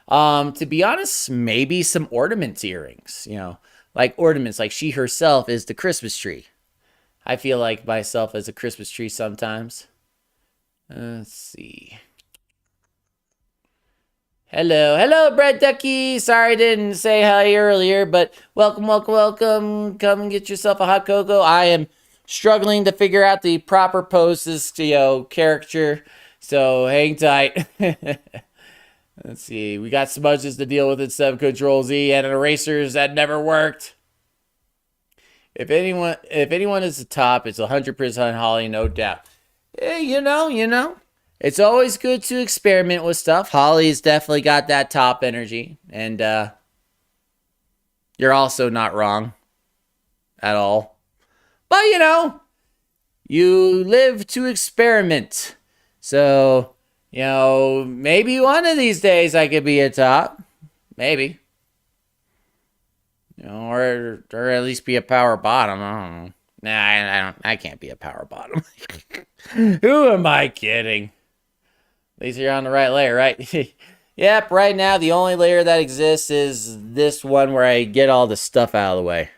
To be honest, maybe some ornament earrings, like ornaments, like she herself is the Christmas tree. I feel like myself as a Christmas tree sometimes. Let's see. Hello, Bread Ducky. Sorry I didn't say hi earlier, but welcome. Come and get yourself a hot cocoa. I am struggling to figure out the proper poses to, caricature, so hang tight. Let's see. We got smudges to deal with instead of Control Z and erasers that never worked. If anyone is the top, it's 100% Holly, no doubt. It's always good to experiment with stuff. Holly's definitely got that top energy, and you're also not wrong at all. But you live to experiment. So, maybe one of these days I could be a top. Maybe. Or at least be a power bottom. I don't know. Nah, I can't be a power bottom. Who am I kidding? At least you're on the right layer, right? Yep, right now the only layer that exists is this one where I get all the stuff out of the way.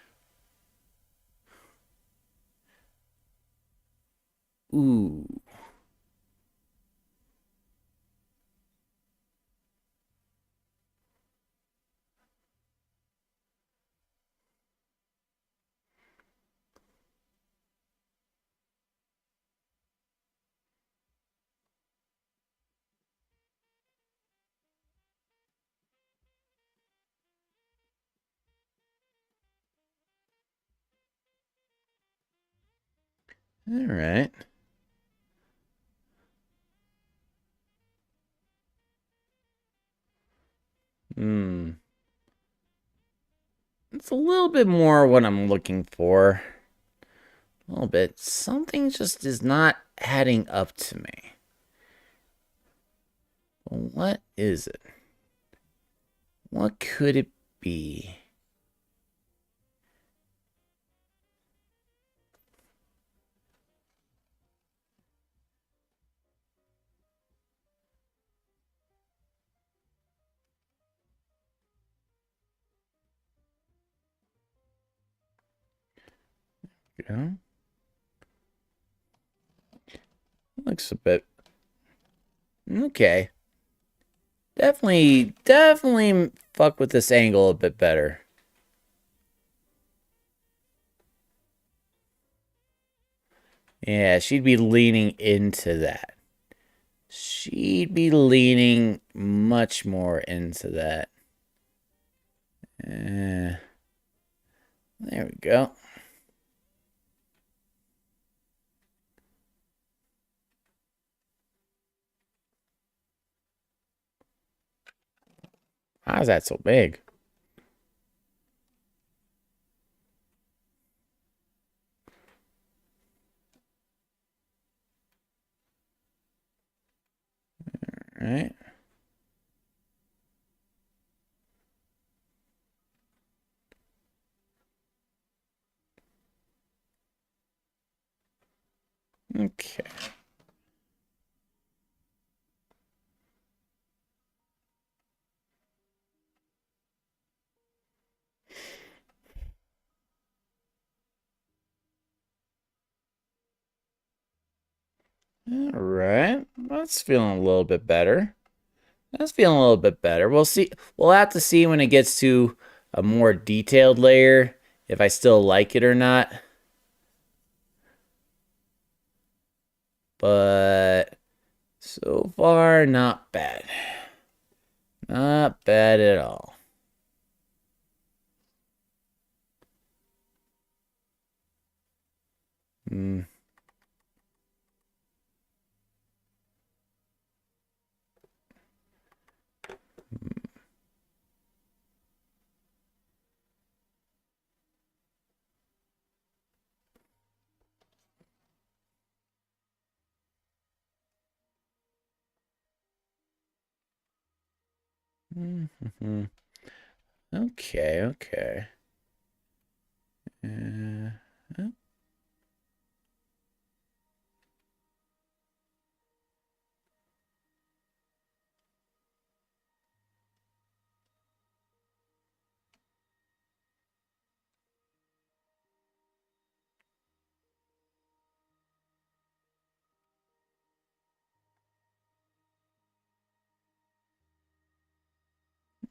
Ooh. All right. It's a little bit more what I'm looking for. A little bit. Something just is not adding up to me. What is it? What could it be? Yeah. Looks a bit okay. Definitely fuck with this angle a bit better. Yeah, she'd be leaning into that. she'd be leaning much more into that. There we go. How is that so big? All right. Okay. All right. That's feeling a little bit better. That's feeling a little bit better. We'll see. We'll have to see when it gets to a more detailed layer if I still like it or not. But so far, not bad. Not bad at all. Mm. Mm-hmm. Okay, okay. Uh,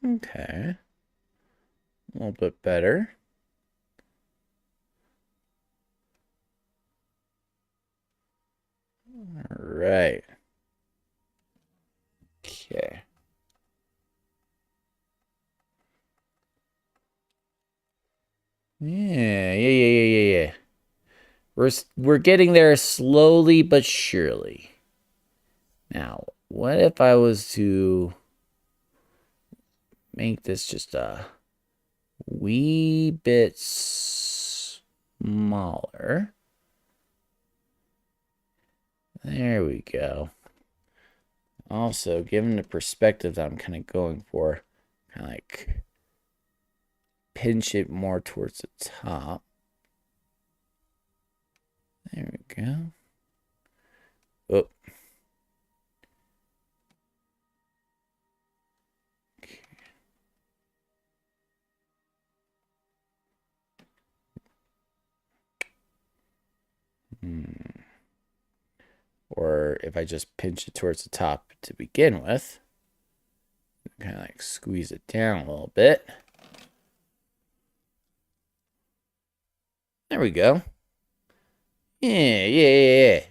okay. A little bit better. All right. Okay. Yeah. We're getting there slowly but surely. Now, what if I was to make this just a wee bit smaller? There we go. Also, given the perspective that I'm kind of going for, kind of like pinch it more towards the top. There we go. Oh. Okay. Or if I just pinch it towards the top to begin with, kind of like squeeze it down a little bit. There we go. Yeah. Yeah.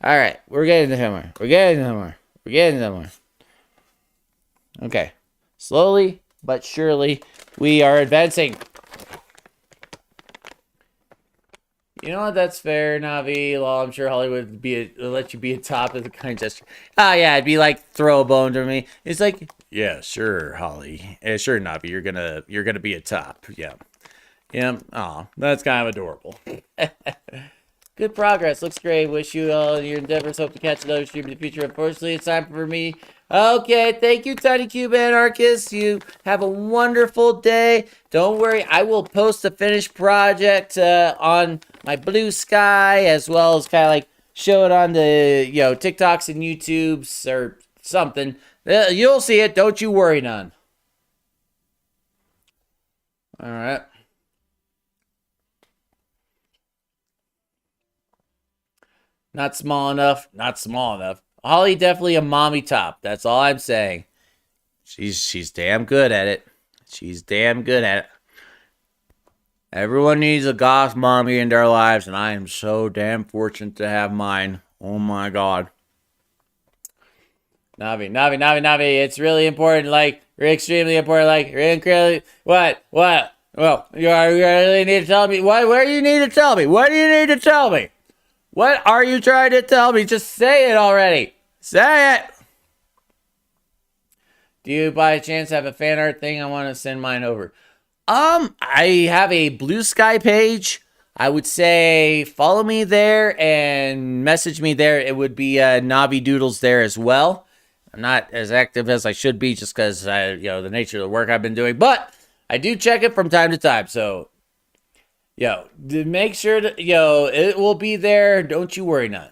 All right, we're getting somewhere. We're getting somewhere. Okay, slowly but surely, we are advancing. You know what? That's fair, Navi. Well, I'm sure Hollywood would let you be a top as a kind gesture. Oh yeah, it'd be like throw a bone to me. It's like, yeah, sure, Holly. Sure, Navi. You're gonna be a top. Yeah. Yeah. Oh, that's kind of adorable. Good progress. Looks great. Wish you all in your endeavors. Hope to catch another stream in the future. Unfortunately, it's time for me. Okay, thank you, Tiny Cube Anarchist. You have a wonderful day. Don't worry, I will post the finished project on my Blue Sky, as well as kind of like show it on the TikToks and YouTubes or something. You'll see it. Don't you worry none. All right. Not small enough. Not small enough. Holly definitely a mommy top. That's all I'm saying. She's damn good at it. She's damn good at it. Everyone needs a goth mommy in their lives, and I am so damn fortunate to have mine. Oh my god. Navi. It's really important. Like, extremely important. Like, incredibly. What? Well, you really need to tell me. What do you need to tell me? What do you need to tell me? What are you trying to tell me? Just say it already. Say it. Do you by chance have a fan art thing? I want to send mine over. I have a Blue Sky page. I would say follow me there and message me there. It would be Navi Doodles there as well. I'm not as active as I should be just because the nature of the work I've been doing, but I do check it from time to time. So, make sure that it will be there. Don't you worry none.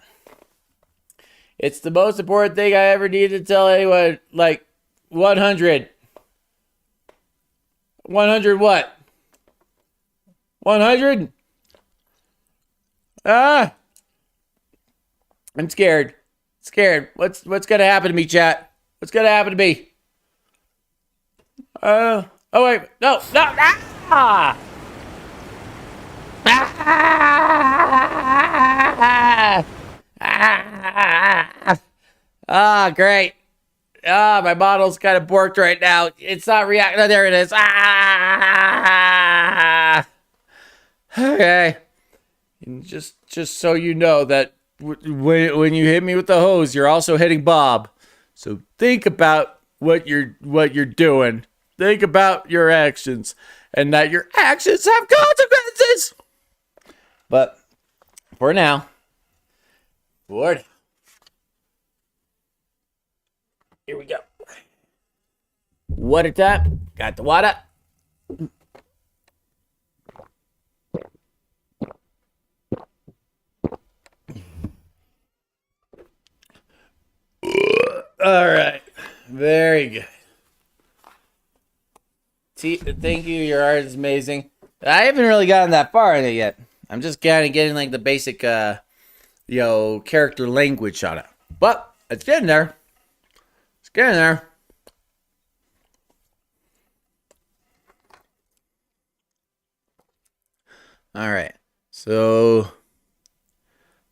It's the most important thing I ever needed to tell anyone. Like 100. 100 what? 100? I'm scared. What's gonna happen to me, chat? What's gonna happen to me? Oh wait, no. Ah! Ah, great. Ah, my model's kind of borked right now. It's not reacting. Oh, there it is. Ah! Okay. And just so you know that when you hit me with the hose, you're also hitting Bob. So think about what you're doing. Think about your actions, and that your actions have consequences. But for now, here we go. Water time. Got the water. All right. Very good. Thank you. Your art is amazing. I haven't really gotten that far in it yet. I'm just kind of getting like the basic, character language on it. But it's getting there. It's getting there. All right. So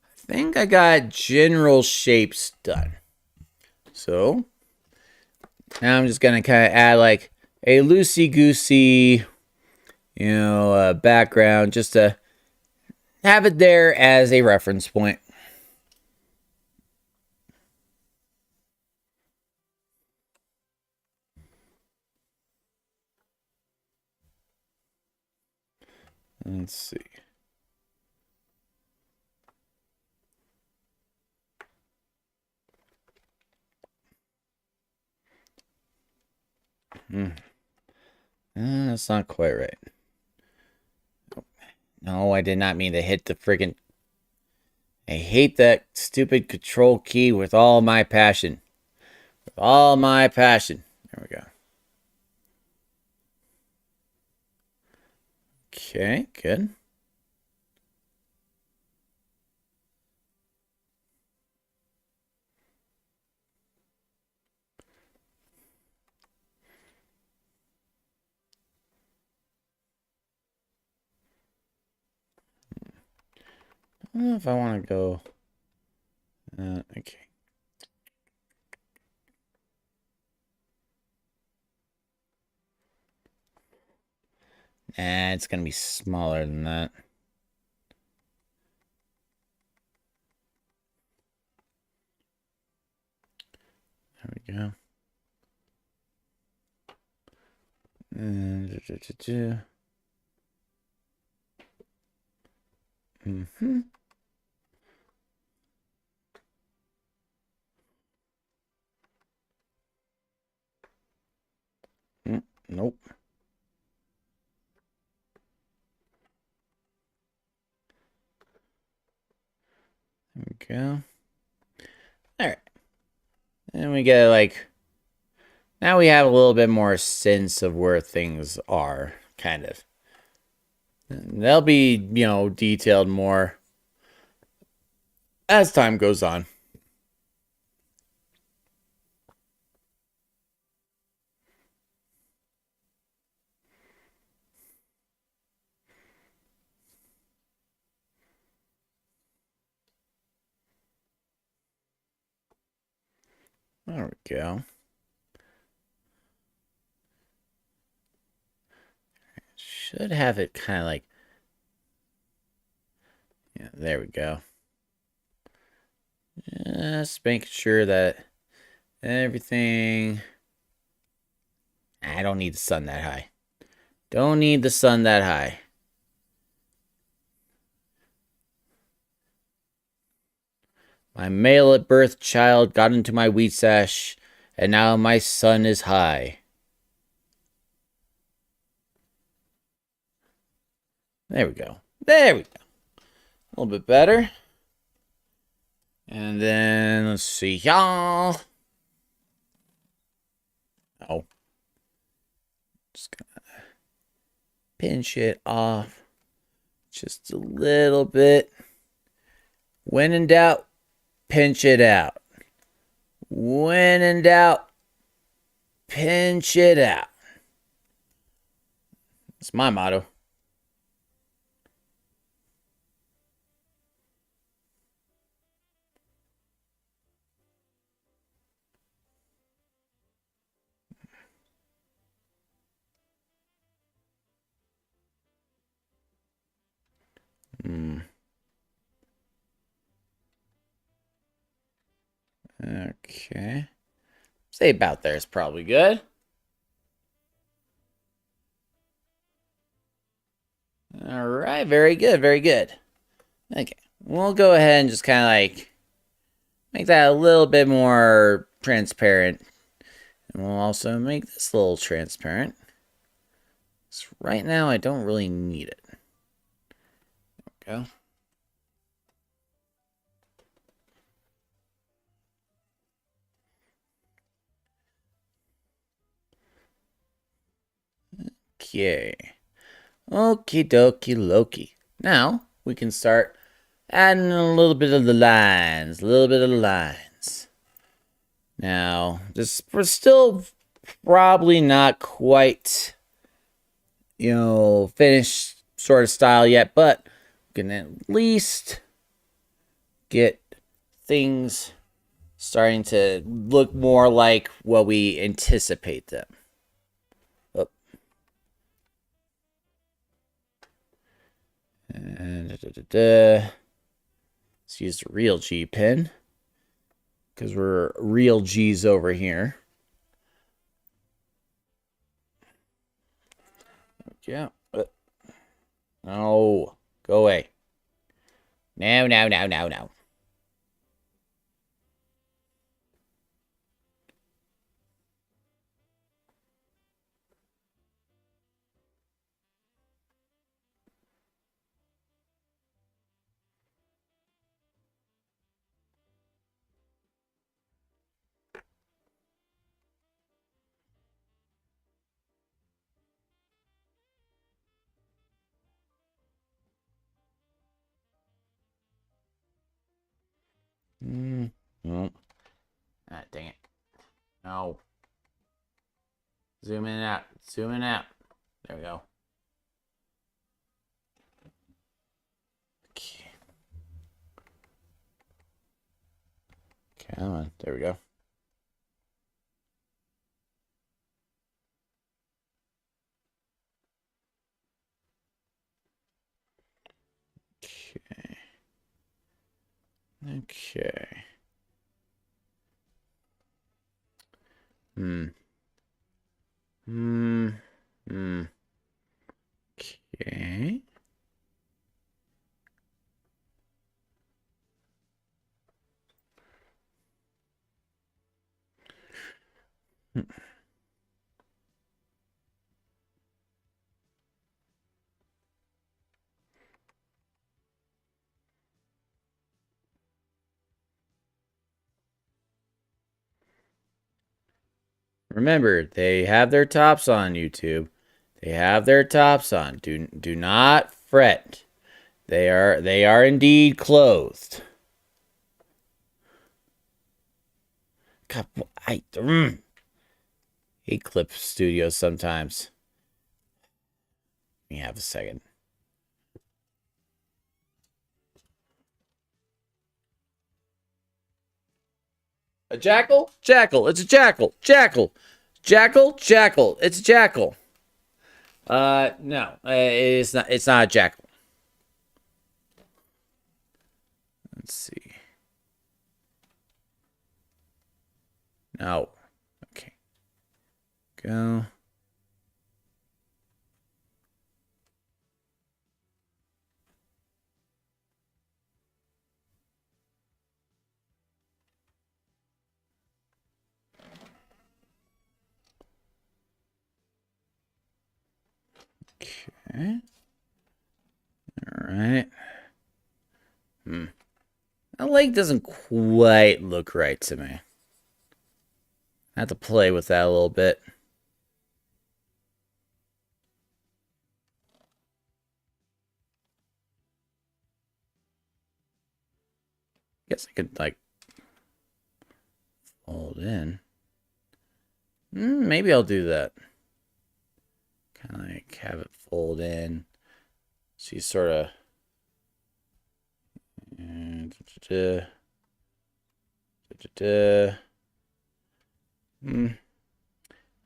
I think I got general shapes done. So now I'm just gonna kind of add like a loosey-goosey, background just to have it there as a reference point. Let's see. That's not quite right. No, I did not mean to hit the friggin'... I hate that stupid control key with all my passion. With all my passion. There we go. Okay, good. I don't know if I want to go... okay. Nah, it's going to be smaller than that. There we go. Mm-hmm. Nope. There we go. All right. And we get like... Now we have a little bit more sense of where things are, kind of. They'll be, detailed more as time goes on. There we go. Should have it kind of like, yeah, there we go. Just making sure that everything, I don't need the sun that high. Don't need the sun that high. My male at birth child got into my wheat sash, and now my sun is high. There we go. There we go. A little bit better. And then, let's see, y'all. Oh. Just gonna pinch it off just a little bit. When in doubt, pinch it out. When in doubt, pinch it out. It's my motto. Okay. Say about there is probably good. All right, very good, very good. Okay, we'll go ahead and just kind of like make that a little bit more transparent. And we'll also make this a little transparent. So right now, I don't really need it. There we go. Okay. Okie dokie Loki. Now, we can start adding a little bit of the lines. A little bit of the lines. Now, we're still probably not quite, finished sort of style yet, but we can at least get things starting to look more like what we anticipate them. Oh. And let's use the real G pen because we're real G's over here. Yeah. No. Go away. No, no, no, no, no. No. Ah, dang it. No. Zoom in out. Zoom in out. There we go. Okay. Come on. There we go. Okay. Okay. Hmm. Hmm. Hmm. Okay. Remember, they have their tops on, YouTube. They have their tops on. Do not fret. They are indeed clothed. God, I hate Clip Studios sometimes. Let me have a second. A jackal? Jackal. It's a jackal. Jackal. Jackal. Jackal. It's a jackal. No. It's not. It's not a jackal. Let's see. No. Okay. Go. Okay. All right. That leg doesn't quite look right to me. I have to play with that a little bit. Guess I could, like, fold in. Maybe I'll do that. Kind of like have it fold in. So you sort of. I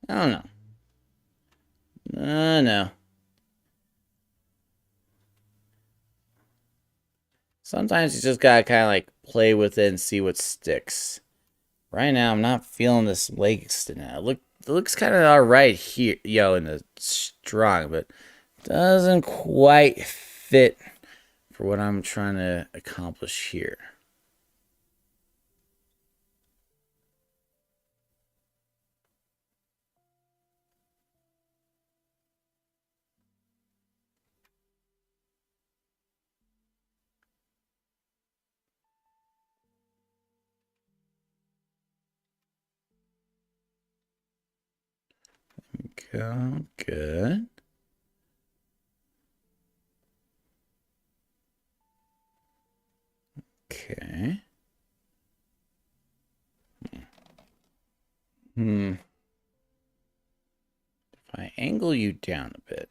don't know. No. Sometimes you just gotta kind of like play with it and see what sticks. Right now, I'm not feeling this leg extend. It looks kind of alright here, in the strong, but doesn't quite fit for what I'm trying to accomplish here. Go good. Okay. If I angle you down a bit.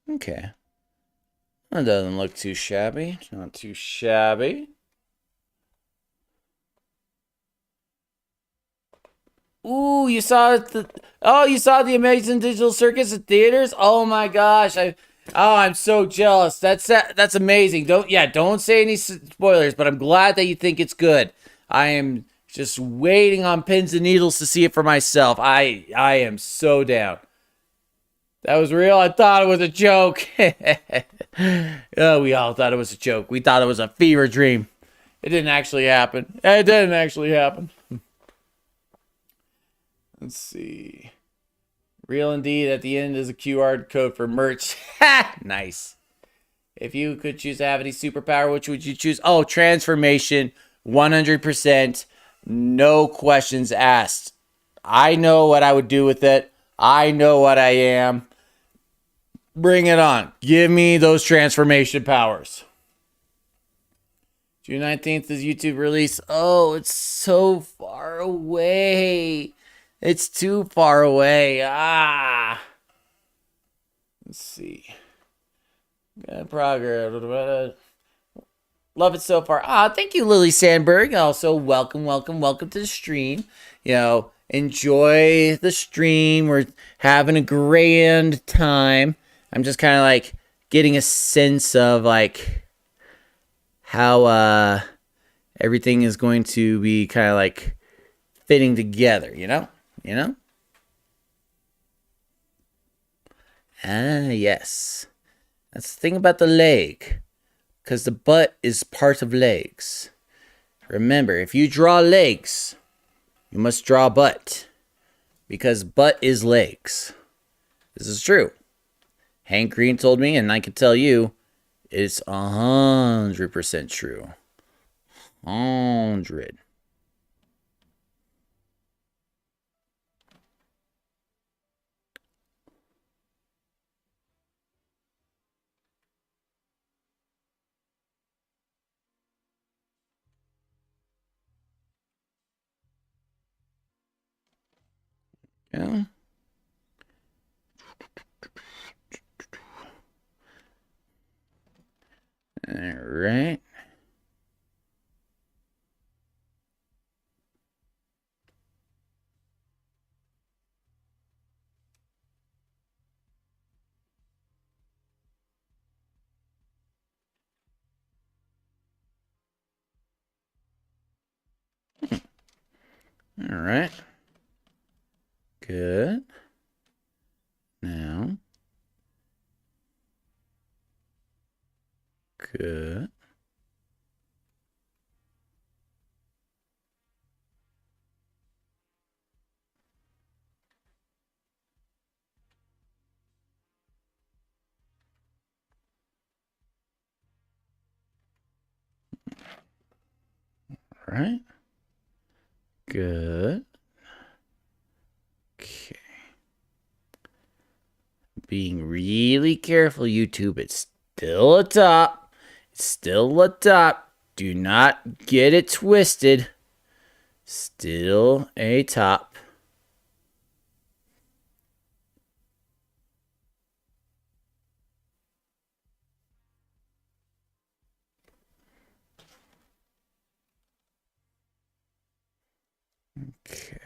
Okay. That doesn't look too shabby. Not too shabby. Ooh, you saw you saw the Amazing Digital Circus at theaters? Oh my gosh. I'm so jealous. That's amazing. Don't say any spoilers, but I'm glad that you think it's good. I am just waiting on pins and needles to see it for myself. I am so down. That was real. I thought it was a joke. Oh, we all thought it was a joke. We thought it was a fever dream. It didn't actually happen. It didn't actually happen. Let's see. Real indeed. At the end is a QR code for merch. Nice. If you could choose to have any superpower, which would you choose? Oh, transformation. 100%. No questions asked. I know what I would do with it. I know what I am. Bring it on. Give me those transformation powers. June 19th is YouTube release. Oh, it's so far away. It's too far away. Let's see. Good progress. Love it so far. Thank you, Lily Sandberg. Also, welcome to the stream. Enjoy the stream. We're having a grand time. I'm just kind of like getting a sense of like how everything is going to be kind of like fitting together, you know? Yes. That's the thing about the leg. Because the butt is part of legs. Remember, if you draw legs, you must draw butt. Because butt is legs. This is true. Hank Green told me, and I can tell you, it's 100% true. 100. Yeah. All right. All right. Good. Now. Good. All right. Good. Okay. Being really careful, YouTube. It's still a top. It's still a top. Do not get it twisted. Still a top. Okay.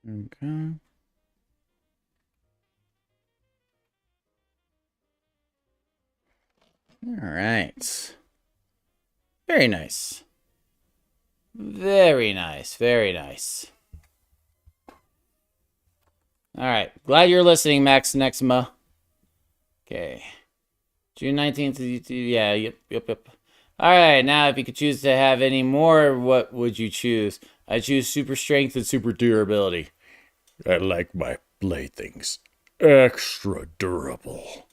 Okay. All right. Very nice. Very nice. Very nice. All right. Glad you're listening, Max Nexma. Okay. June 19th. Yeah, yep. All right. Now, if you could choose to have any more, what would you choose? I choose super strength and super durability. I like my playthings extra durable.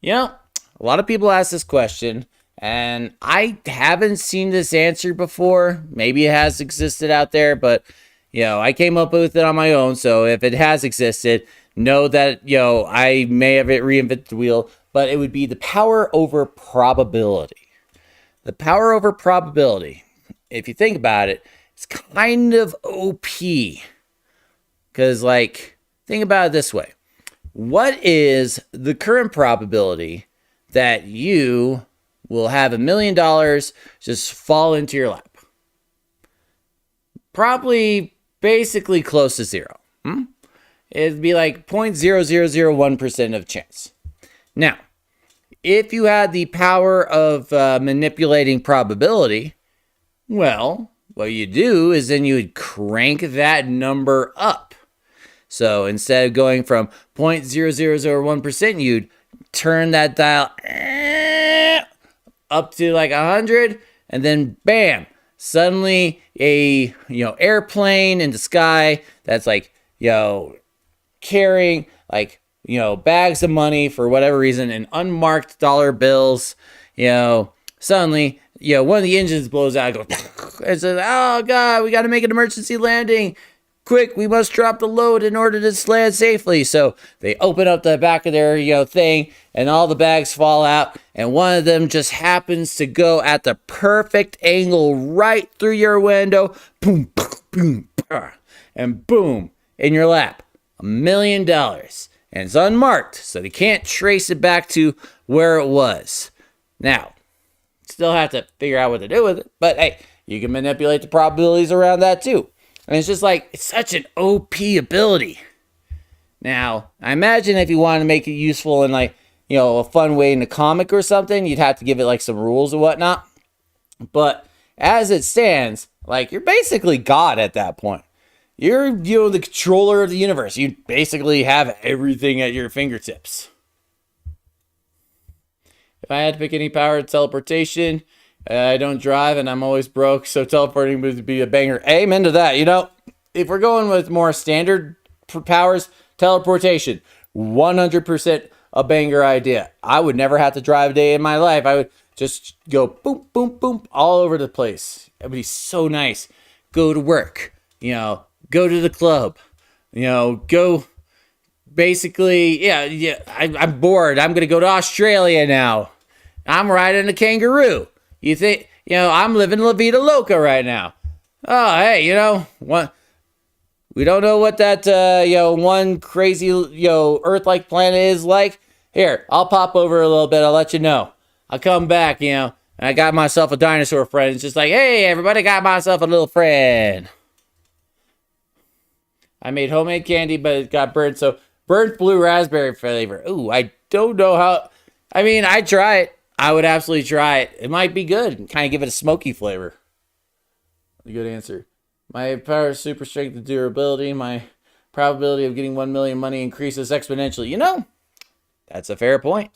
You know, a lot of people ask this question, and I haven't seen this answer before. Maybe it has existed out there, but, I came up with it on my own. So if it has existed, know that, I may have reinvented the wheel, but it would be the power over probability. The power over probability, if you think about it, it's kind of OP. Because, think about it this way. What is the current probability that you will have $1 million just fall into your lap? Probably basically close to zero. It'd be like 0.0001% of chance. Now, if you had the power of manipulating probability, well, what you do is then you would crank that number up. So instead of going from 0.0001%, you'd turn that dial up to like 100, and then bam, suddenly a airplane in the sky that's carrying bags of money for whatever reason and unmarked dollar bills. Suddenly one of the engines blows out. Goes and says, "Oh God, we got to make an emergency landing. Quick, we must drop the load in order to land safely." So they open up the back of their thing, and all the bags fall out, and one of them just happens to go at the perfect angle right through your window. Boom, boom, and boom, in your lap. $1 million. And it's unmarked, so they can't trace it back to where it was. Now, still have to figure out what to do with it, but hey, you can manipulate the probabilities around that too. And it's just it's such an OP ability. Now, I imagine if you wanted to make it useful in a fun way in a comic or something, you'd have to give it some rules and whatnot. But as it stands, you're basically God at that point. You're, the controller of the universe. You basically have everything at your fingertips. If I had to pick any power, teleportation. I don't drive and I'm always broke, so teleporting would be a banger. Amen to that. You know, if we're going with more standard powers, teleportation, 100% a banger idea. I would never have to drive a day in my life. I would just go boom, boom, boom, all over the place. It would be so nice. Go to work, you know, go to the club, you know, go basically, I'm bored. I'm going to go to Australia now. I'm riding a kangaroo. You think, you know, I'm living La Vida Loca right now. Oh, hey, you know, what? We don't know what that, one crazy, Earth-like planet is like. Here, I'll pop over a little bit. I'll let you know. I'll come back, you know, and I got myself a dinosaur friend. It's just like, hey, everybody, got myself a little friend. I made homemade candy, but it got burnt, so burnt blue raspberry flavor. Ooh, I don't know how. I mean, I'd try it. I would absolutely try it. It might be good. Kind of give it a smoky flavor. A good answer. My power is super strength and durability. My probability of getting 1 million money increases exponentially. You know, that's a fair point.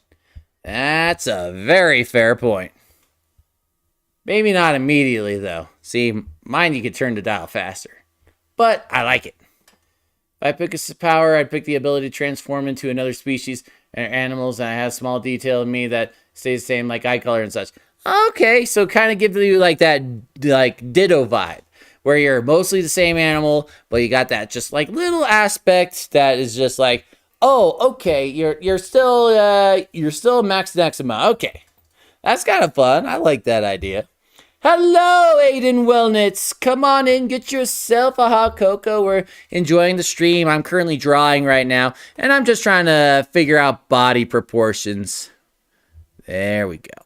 That's a very fair point. Maybe not immediately, though. See, mine you could turn the dial faster. But I like it. If I pick a power, I'd pick the ability to transform into another species and animals, and I have small detail in me that stays the same, like eye color and such. Okay, so kind of give you like that like Ditto vibe, where you're mostly the same animal, but you got that just like little aspect that is just like, oh, okay, you're still Max Nexima. Okay, that's kind of fun. I like that idea. Hello, Aiden Wellnitz. Come on in, get yourself a hot cocoa. We're enjoying the stream. I'm currently drawing right now, and I'm just trying to figure out body proportions. There we go.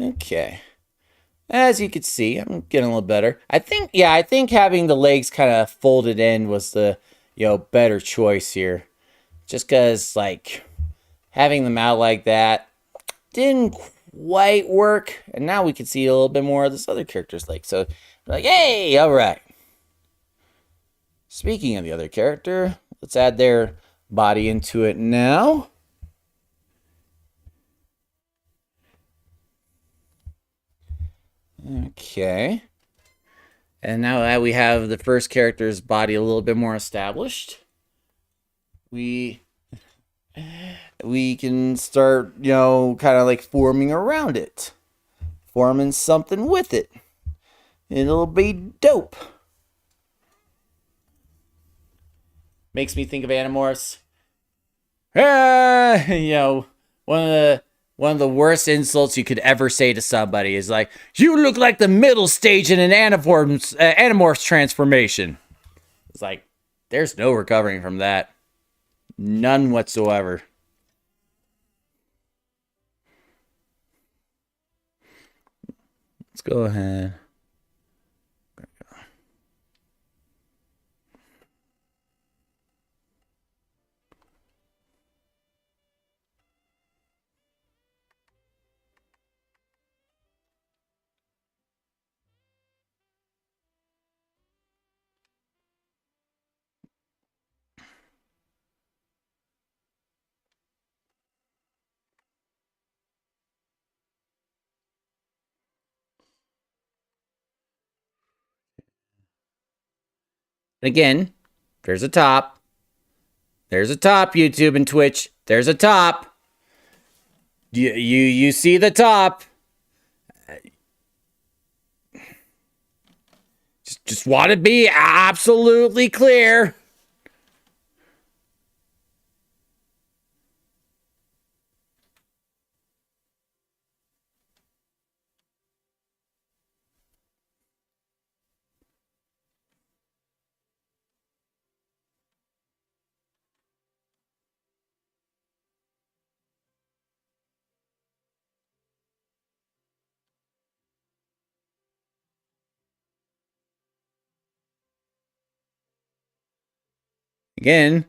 Okay. As you can see, I'm getting a little better. I think having the legs kind of folded in was the, better choice here. Just because, like, having them out like that didn't quite work. And now we can see a little bit more of this other character's leg. So, like, hey, all right. Speaking of the other character, let's add their body into it now. Okay. And now that we have the first character's body a little bit more established, we can start, kind of like forming around it. Forming something with it. It'll be dope. Makes me think of Animorphs. One of the worst insults you could ever say to somebody is like, you look like the middle stage in an Animorphs transformation. It's like, there's no recovering from that. None whatsoever. Let's go ahead. Again, there's a top. There's a top, YouTube and Twitch. There's a top. You see the top. Just want to be absolutely clear. Again,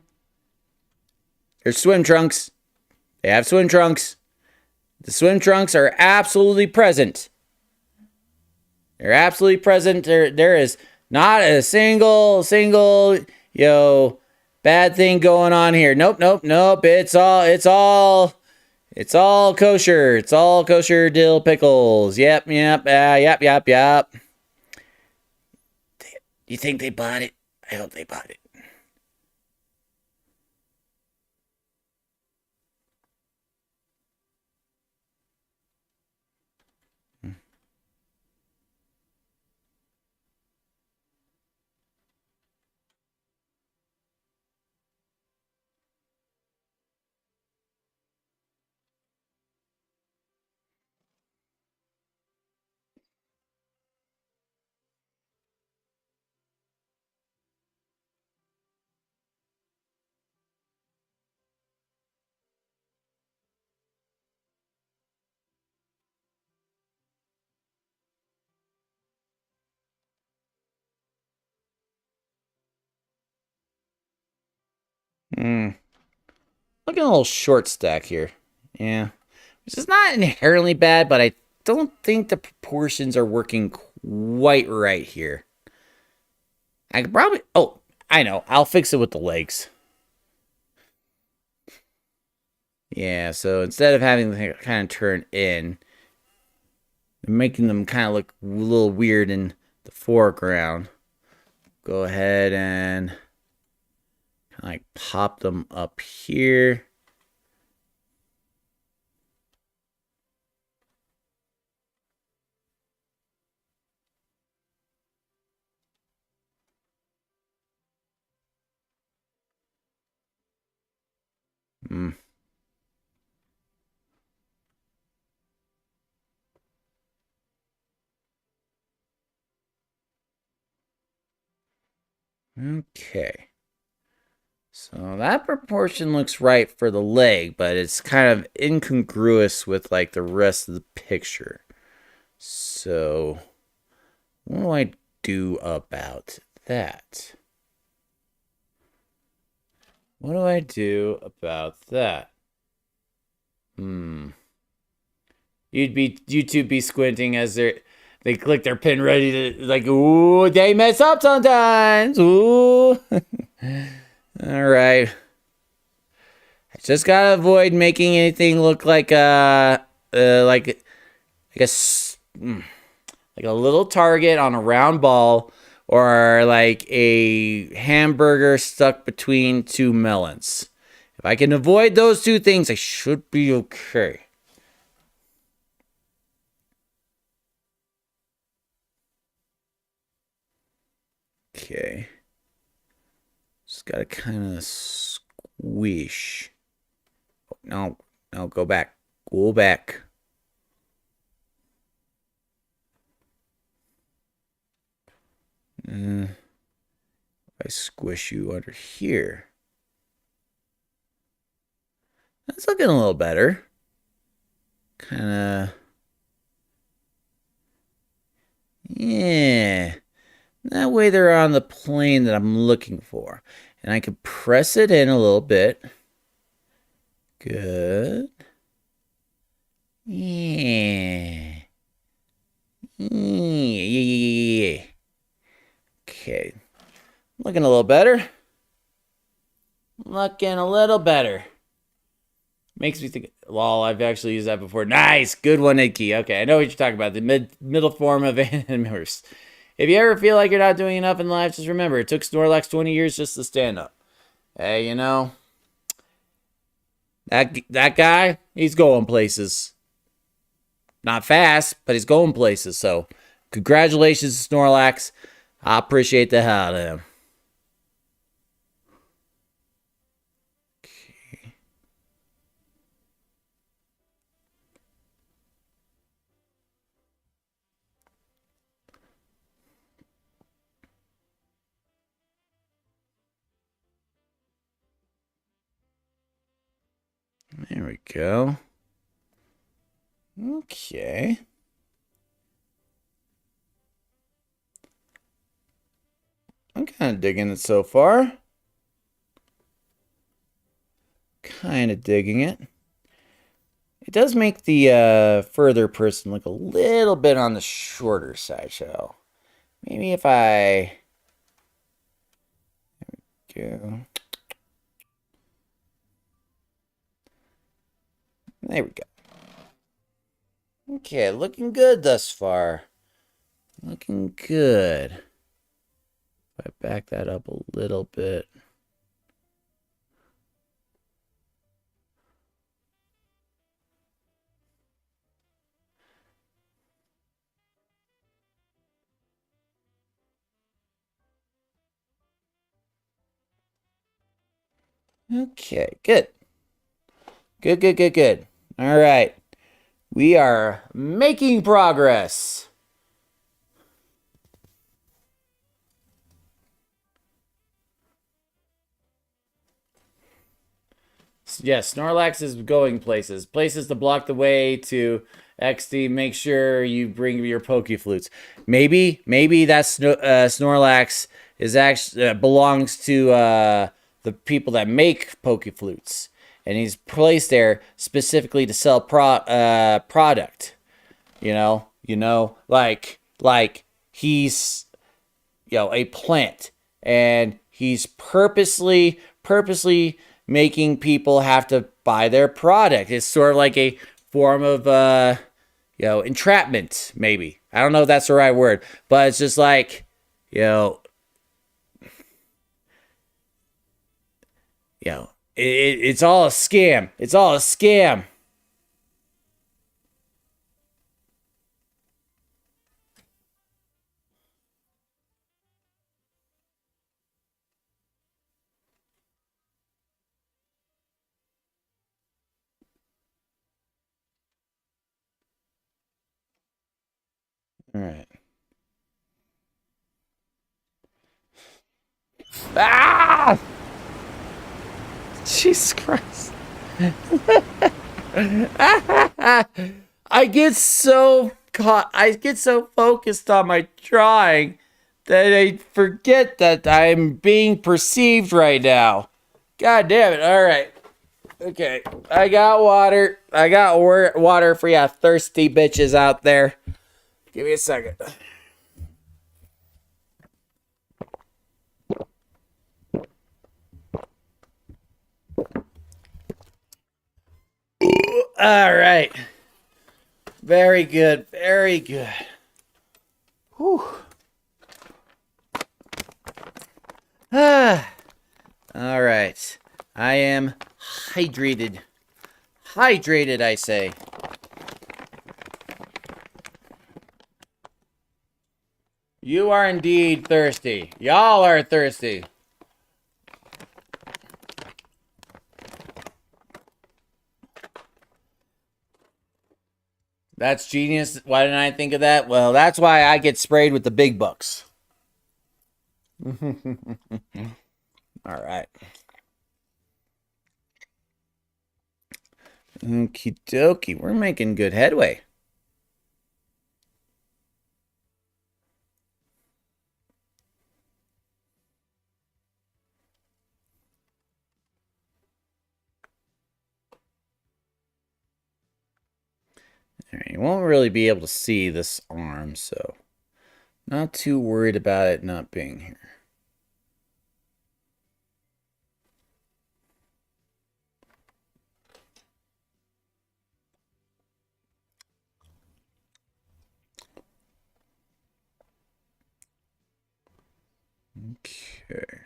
there's swim trunks. They have swim trunks. The swim trunks are absolutely present. They're absolutely present. There is not a single, bad thing going on here. Nope. It's all It's all kosher. It's all kosher dill pickles. Yep, yep. You think they bought it? I hope they bought it. Hmm. Looking a little short stack here. Yeah. Which is not inherently bad, but I don't think the proportions are working quite right here. I could probably. Oh, I know. I'll fix it with the legs. Yeah, so instead of having them kind of turn in, making them kind of look a little weird in the foreground, go ahead and kind of like pop them up here. Mm. Okay. So that proportion looks right for the leg, but it's kind of incongruous with like the rest of the picture. So what do I do about that? What do I do about that? You two be squinting as they click their pin ready to like, ooh, they mess up sometimes. Ooh. All right. I just gotta avoid making anything look like like I guess like a little target on a round ball, or like a hamburger stuck between two melons. If I can avoid those two things, I should be okay. Okay. Just gotta kind of squish. Oh, no, no, go back. Go back. If I squish you under here. That's looking a little better. Kind of. Yeah. That way they're on the plane that I'm looking for. And I can press it in a little bit. Good. Yeah. Yeah. Okay. Looking a little better. Looking a little better. Makes me think, lol, I've actually used that before. Nice. Good one, Idkey. Okay, I know what you're talking about. The middle form of animers. If you ever feel like you're not doing enough in life, just remember, it took Snorlax 20 years just to stand up. Hey, you know, that guy, he's going places. Not fast, but he's going places. So, congratulations, Snorlax. I appreciate the hell out of him. Okay. There we go. Okay. I'm kind of digging it so far. Kind of digging it. It does make the further person look a little bit on the shorter side, so maybe if I go There we go. Okay, looking good thus far. Looking good. If I back that up a little bit. Okay, good. Good. All right. We are making progress. Yes, Snorlax is going places. Places to block the way to XD. Make sure you bring your Pokeflutes. Maybe that Snorlax is actually belongs to the people that make Pokeflutes, and he's placed there specifically to sell product. Like he's a plant, and he's purposely making people have to buy their product. It's sort of like a form of entrapment, maybe. I don't know if that's the right word, but it's just like, it's all a scam. It's all a scam. All right. Ah! Jesus Christ. I get so focused on my drawing that I forget that I'm being perceived right now. God damn it. All right. Okay. I got water. I got water for you thirsty bitches out there. Give me a second. All right. Very good. Very good. Whew. Ah. All right. I am hydrated. Hydrated, I say. You are indeed thirsty. Y'all are thirsty. That's genius. Why didn't I think of that? Well, that's why I get sprayed with the big bucks. All right. Okie dokie. We're making good headway. All right, you won't really be able to see this arm, so not too worried about it not being here. Okay.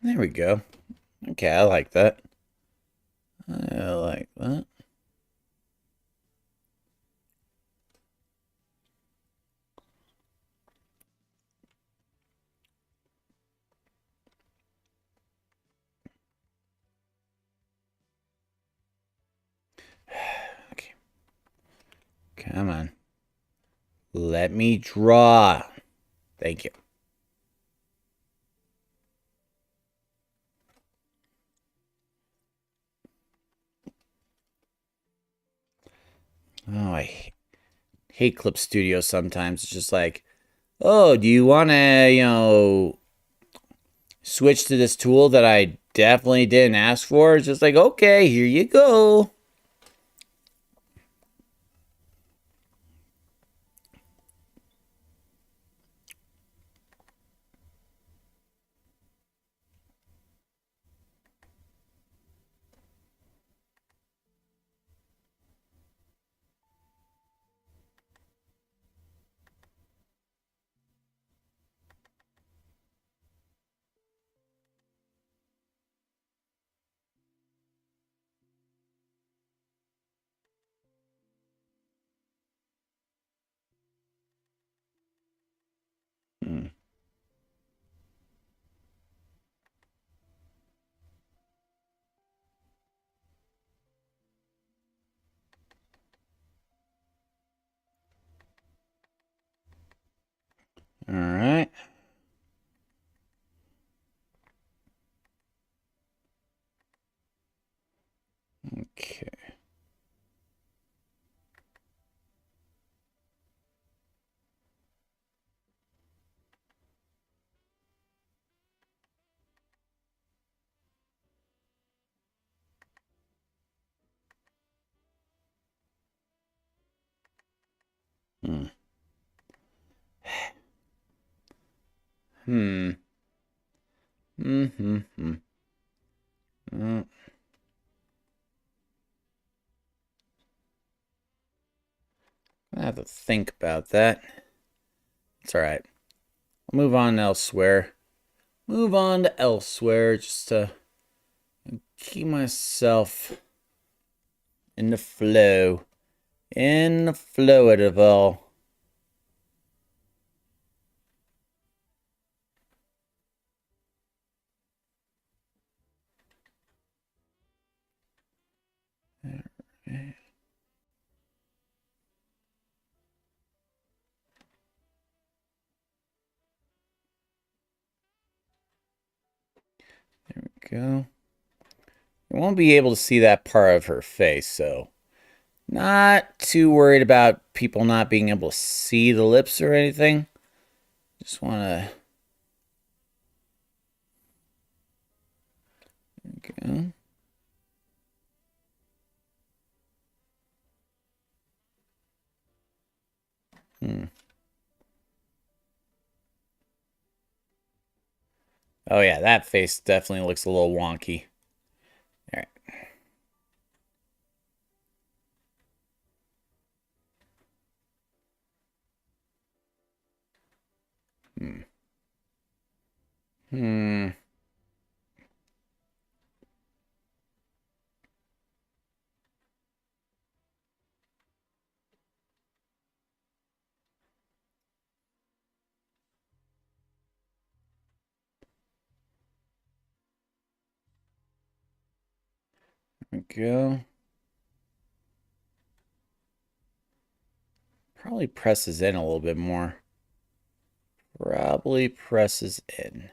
There we go. Okay, I like that. I like that. Okay. Come on. Let me draw. Thank you. Oh, I hate Clip Studio sometimes. It's just like, oh, do you want to, switch to this tool that I definitely didn't ask for? It's just like, okay, here you go. Okay. Hmm. Hmm. Mm-hmm. Mm. I have to think about that. It's all right. I'll move on elsewhere. Move on to elsewhere just to keep myself in the flow. In the flow of it all. There we go. You won't be able to see that part of her face, so not too worried about people not being able to see the lips or anything. Just want to go. Hmm. Oh yeah, that face definitely looks a little wonky. All right. Hmm. Hmm. There we go. Probably presses in a little bit more. Probably presses in.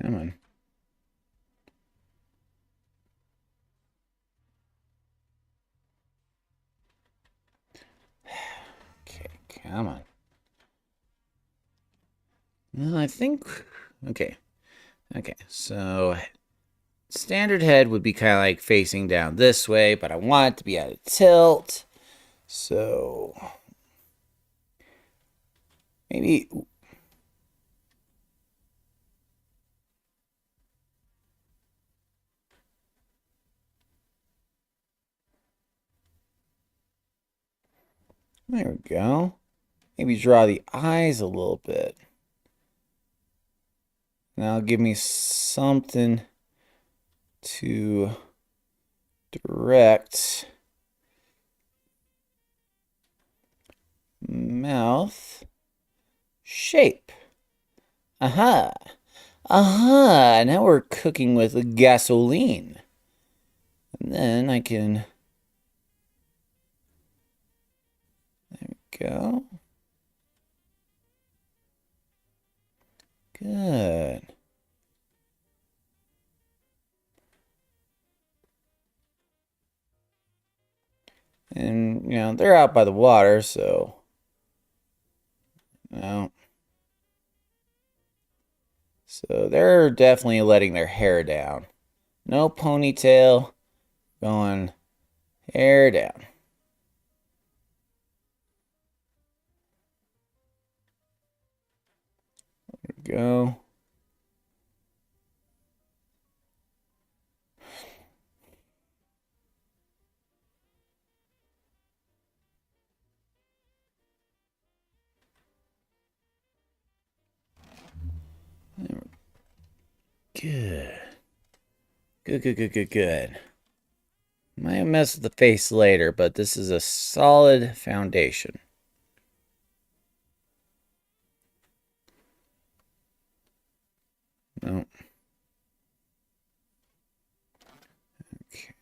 Come on. Okay, come on. Well, I think. Okay. Okay, so standard head would be kind of like facing down this way, but I want it to be at a tilt. So maybe. There we go. Maybe draw the eyes a little bit. Now give me something to direct mouth shape. Aha. Aha. Now we're cooking with gasoline. And then I can. There we go. Good. And, they're out by the water, so. No. So they're definitely letting their hair down. No ponytail. Going hair down. There we go. Good. Good. Might mess with the face later, but this is a solid foundation. No. Okay.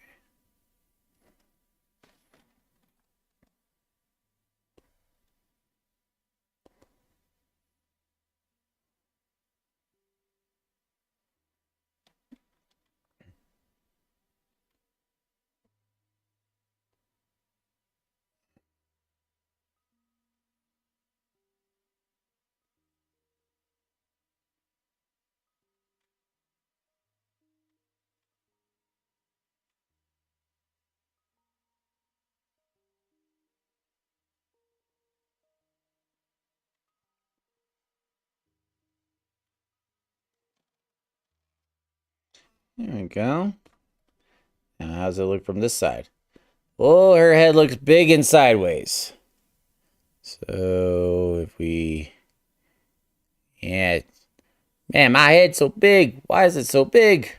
There we go. Now, how's it look from this side? Oh, her head looks big and sideways. So if we... Yeah. Man, my head's so big. Why is it so big?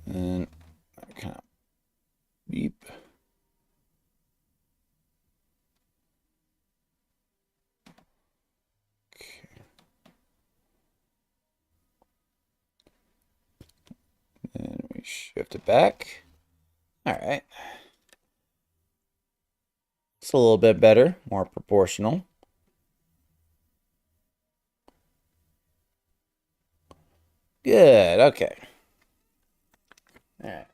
And I kind of beep. Okay. And we shift it back. All right. It's a little bit better, more proportional. Good, okay. All right.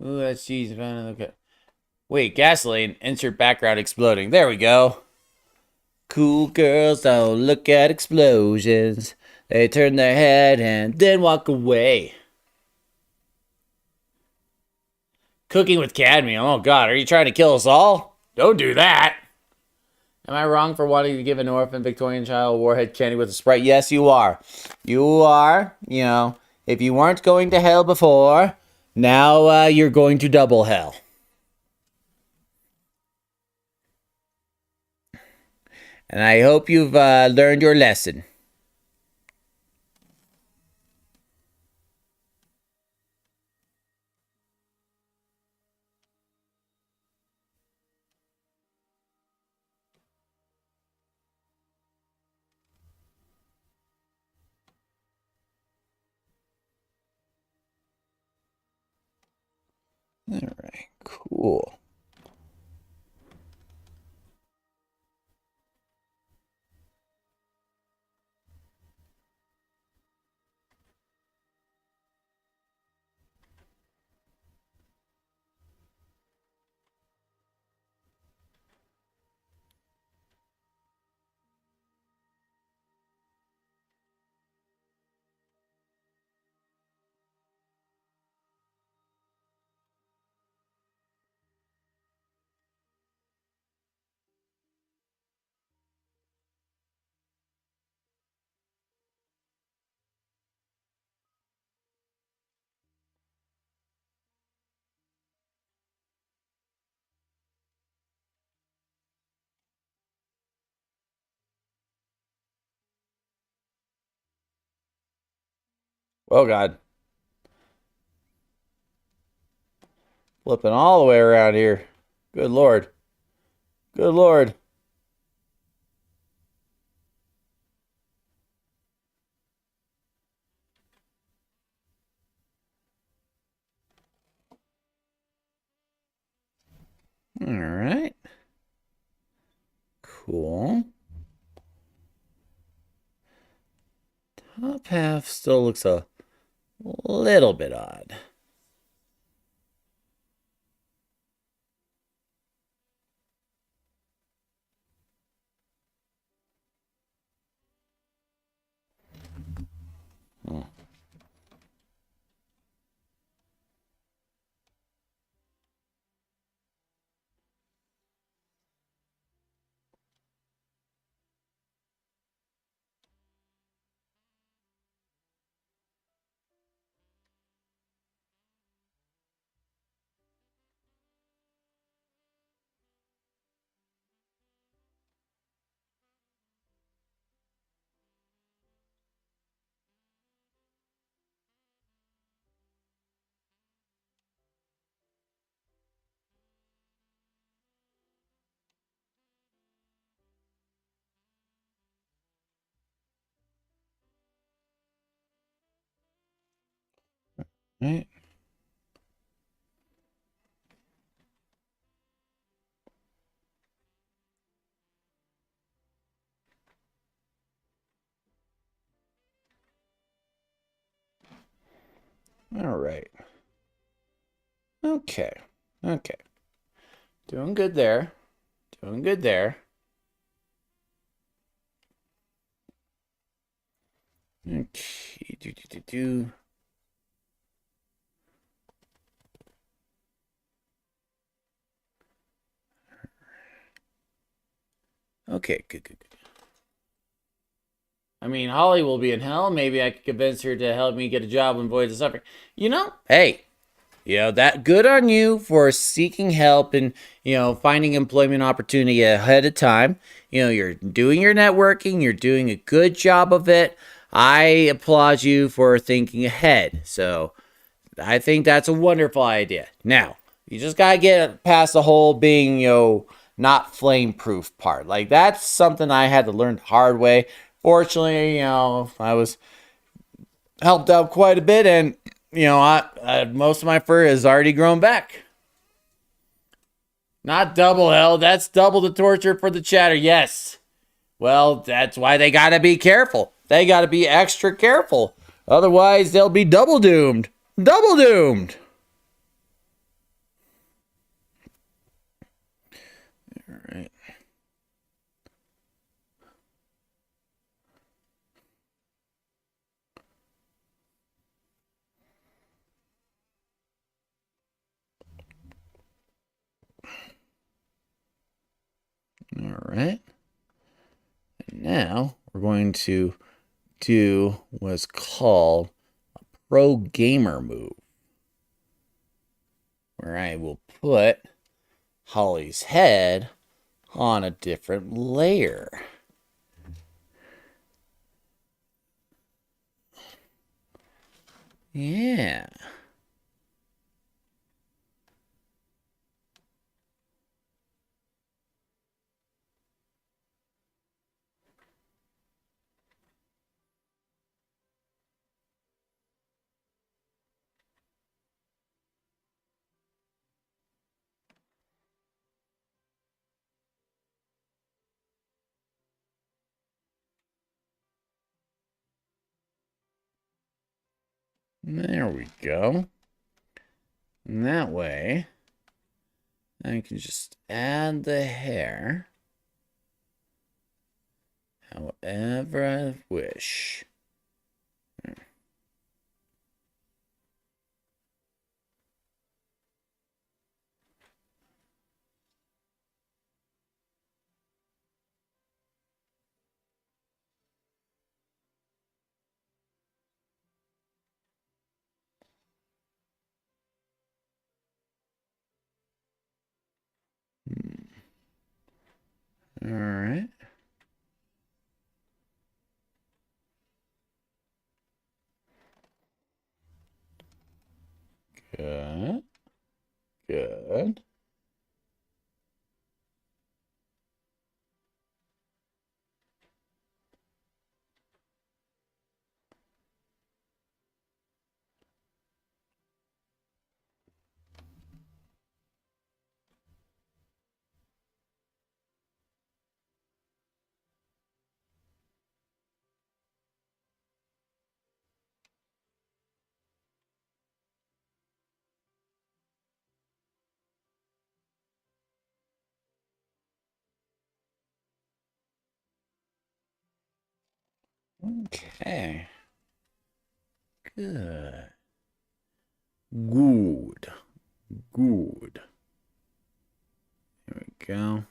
Ooh, that cheese finally look at. Wait, gasoline. Insert background exploding. There we go. Cool girls don't look at explosions. They turn their head and then walk away. Cooking with cadmium. Oh God, are you trying to kill us all? Don't do that. Am I wrong for wanting to give an orphan Victorian child warhead candy with a Sprite? Yes, you are. You are. You know, if you weren't going to hell before, now you're going to double hell. And I hope you've learned your lesson. All right, cool. Oh God. Flipping all the way around here. Good Lord. Good Lord. All right. Cool. Top half still looks a little bit odd. Hmm. Right. All right. Okay. Okay. Doing good there. Doing good there. Okay. Do. Okay. Good. Good. Good. I mean, Holly will be in hell. Maybe I could convince her to help me get a job and avoid the suffering. Hey, that good on you for seeking help and, finding employment opportunity ahead of time. You're doing your networking, you're doing a good job of it. I applaud you for thinking ahead. So I think that's a wonderful idea. Now, you just got to get past the whole being, not flame proof part. Like, that's something I had to learn the hard way. Fortunately, I was helped out quite a bit, and most of my fur has already grown back. Not double hell. That's double the torture for the chatter. Yes. Well, that's why they gotta be careful. They gotta be extra careful. Otherwise, they'll be double doomed. Double doomed. All right. All right. And now we're going to do what's called a pro gamer move, where I will put Holly's head on a different layer. Yeah. There we go. And that way, I can just add the hair however I wish. All right. Good. Good. Okay. Good. Good. Good. There we go.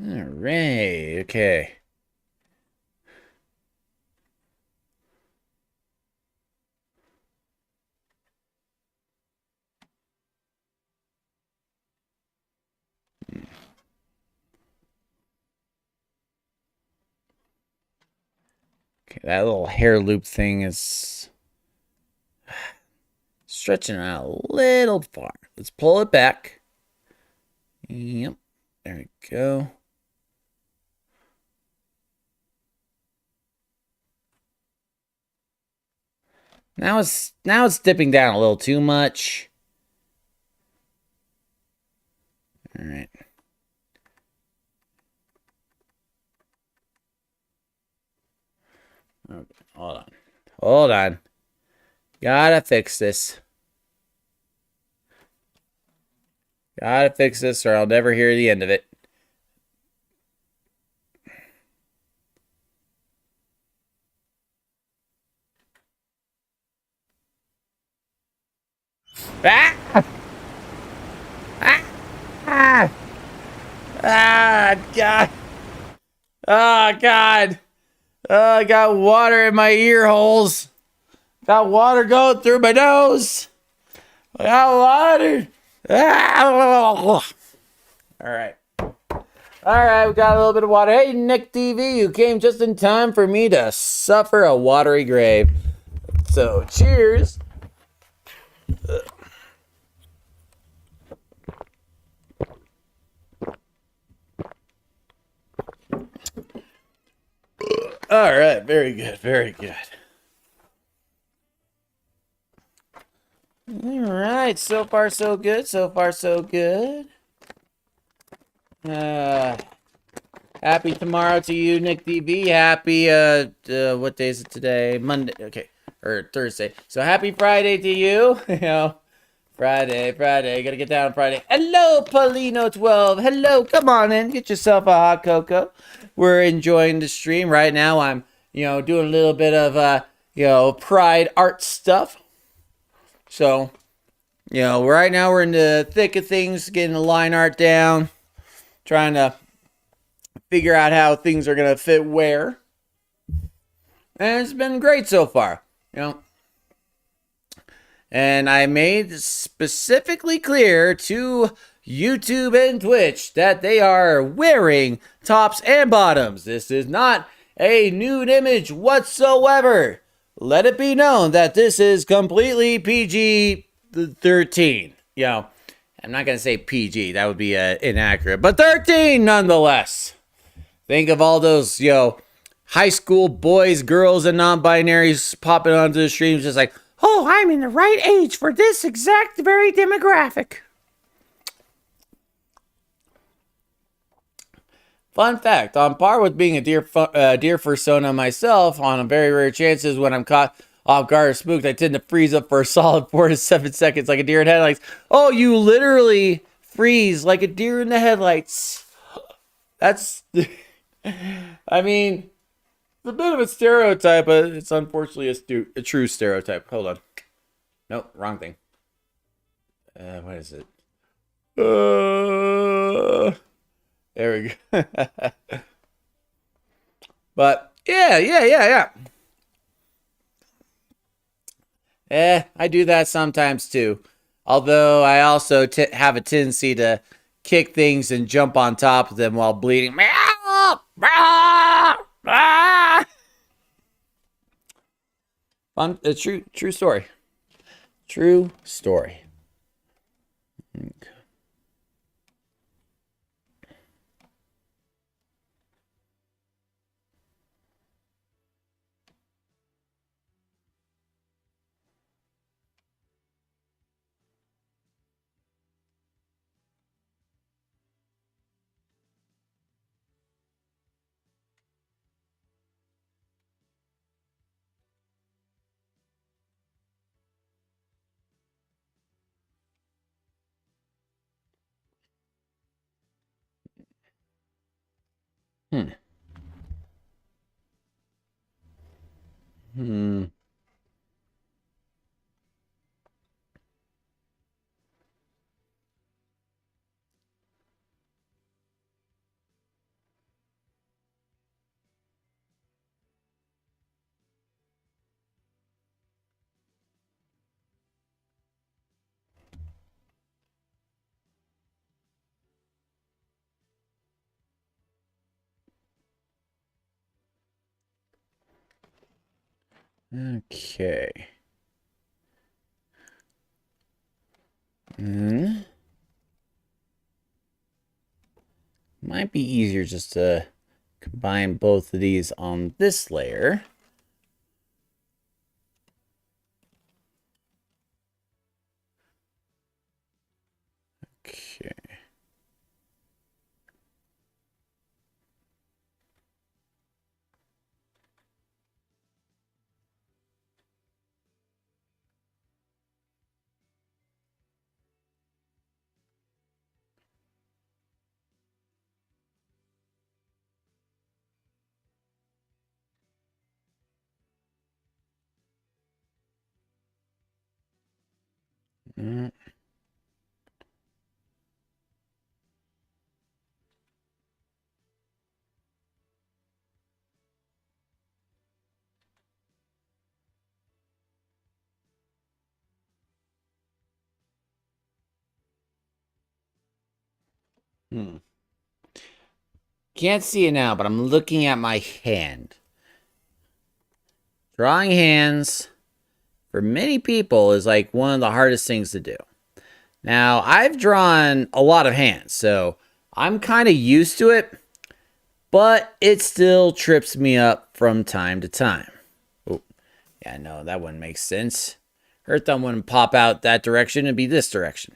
All right. Okay. Okay, that little hair loop thing is stretching out a little far. Let's pull it back. Yep. There we go. Now it's dipping down a little too much. All right. Okay, hold on. Hold on. Gotta fix this. Gotta fix this or I'll never hear the end of it. Ah! Ah! Ah! Ah! God! Oh, God! Oh, I got water in my ear holes. Got water going through my nose. I got water. Ah! All right. All right, we got a little bit of water. Hey, Nick TV, you came just in time for me to suffer a watery grave. So, cheers. All right, very good, very good. All right, so far so good, so far so good. Happy tomorrow to you, Nick DB. Happy, what day is it today? Monday, okay, or Thursday. So happy Friday to you. You know, Friday, gotta get down on Friday. Hello, Paulino12. Hello, come on in, get yourself a hot cocoa. We're enjoying the stream right now. I'm, doing a little bit of, Pride art stuff. So, right now we're in the thick of things, getting the line art down, trying to figure out how things are going to fit where. And it's been great so far, And I made specifically clear to YouTube and Twitch that they are wearing tops and bottoms. This is not a nude image whatsoever. Let it be known that this is completely PG-13. I'm not going to say PG. That would be inaccurate. But 13 nonetheless. Think of all those, high school boys, girls, and non-binaries popping onto the streams just like, oh, I'm in the right age for this exact very demographic. Fun fact, on par with being a deer fursona myself, on very rare chances when I'm caught off guard or spooked, I tend to freeze up for a solid 4 to 7 seconds like a deer in headlights. Oh, you literally freeze like a deer in the headlights. That's... I mean, it's a bit of a stereotype, but it's unfortunately a true stereotype. Hold on. Nope, wrong thing. What is it? There we go. But, yeah. I do that sometimes too. Although I also have a tendency to kick things and jump on top of them while bleeding. Fun, a true story. True story. Hmm. Hmm. Okay. Might be easier just to combine both of these on this layer. Okay. Mm. Hmm. Can't see it now, but I'm looking at my hand. Drawing hands for many people is like one of the hardest things to do. Now, I've drawn a lot of hands, so I'm kind of used to it, but it still trips me up from time to time. Oh, yeah, no, that wouldn't make sense. Her thumb wouldn't pop out that direction and be this direction.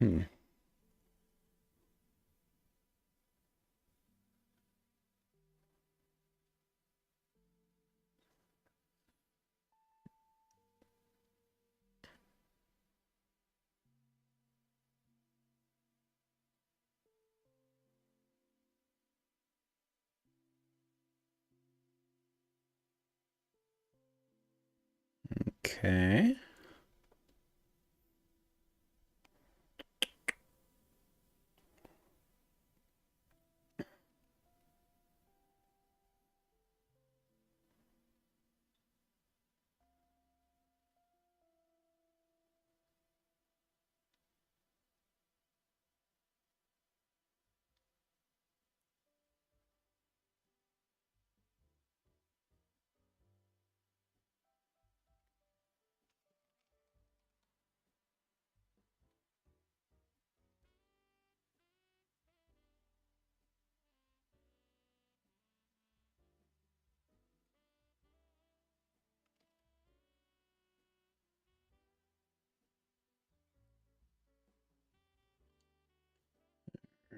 Hmm. Okay.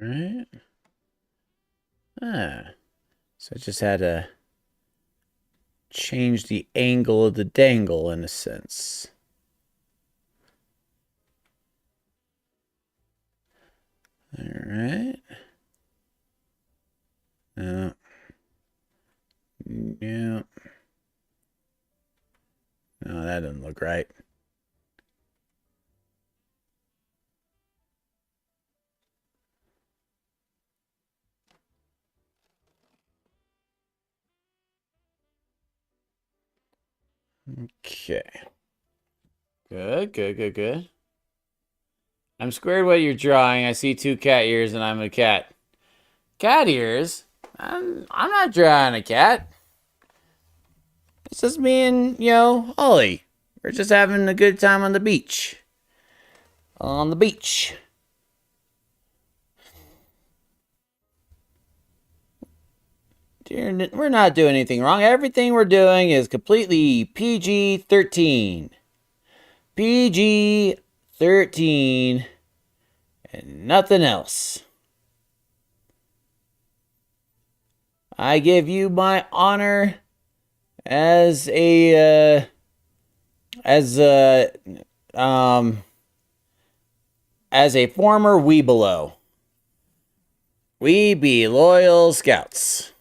Right. Ah. So I just had to change the angle of the dangle in a sense. All right. No. No. No, that doesn't look right. Okay. Good, good, good, good. I'm squared what you're drawing. I see two cat ears and I'm a cat. Cat ears? I'm not drawing a cat. It's just me and, Ollie. We're just having a good time on the beach. On the beach. We're not doing anything wrong. Everything we're doing is completely PG 13. PG 13 and nothing else. I give you my honor as as a um as a former Weebelo. We be loyal scouts.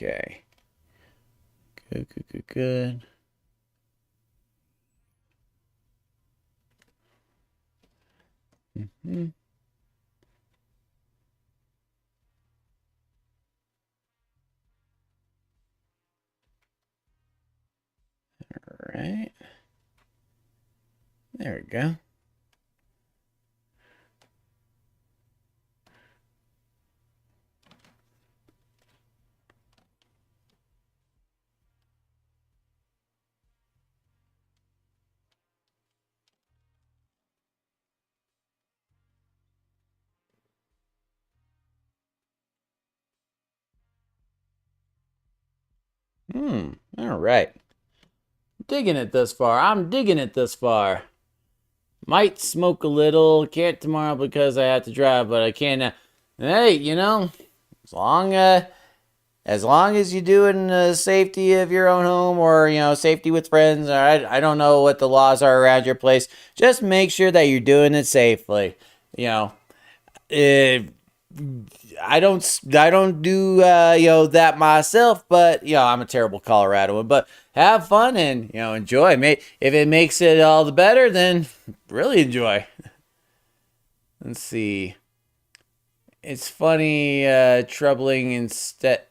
Okay. Good, good, good, good. Mm-hmm. All right. There we go. All right. Digging it thus far. I'm digging it thus far. Might smoke a little. Can't tomorrow because I have to drive, but I can now. Hey, as long as long as you do it in the safety of your own home or safety with friends. All right, I don't know what the laws are around your place. Just make sure that you're doing it safely. You know, uh, I don't do that myself, but I'm a terrible Coloradoan. But have fun and enjoy. If it makes it all the better, then really enjoy. Let's see. It's funny, troubling instead.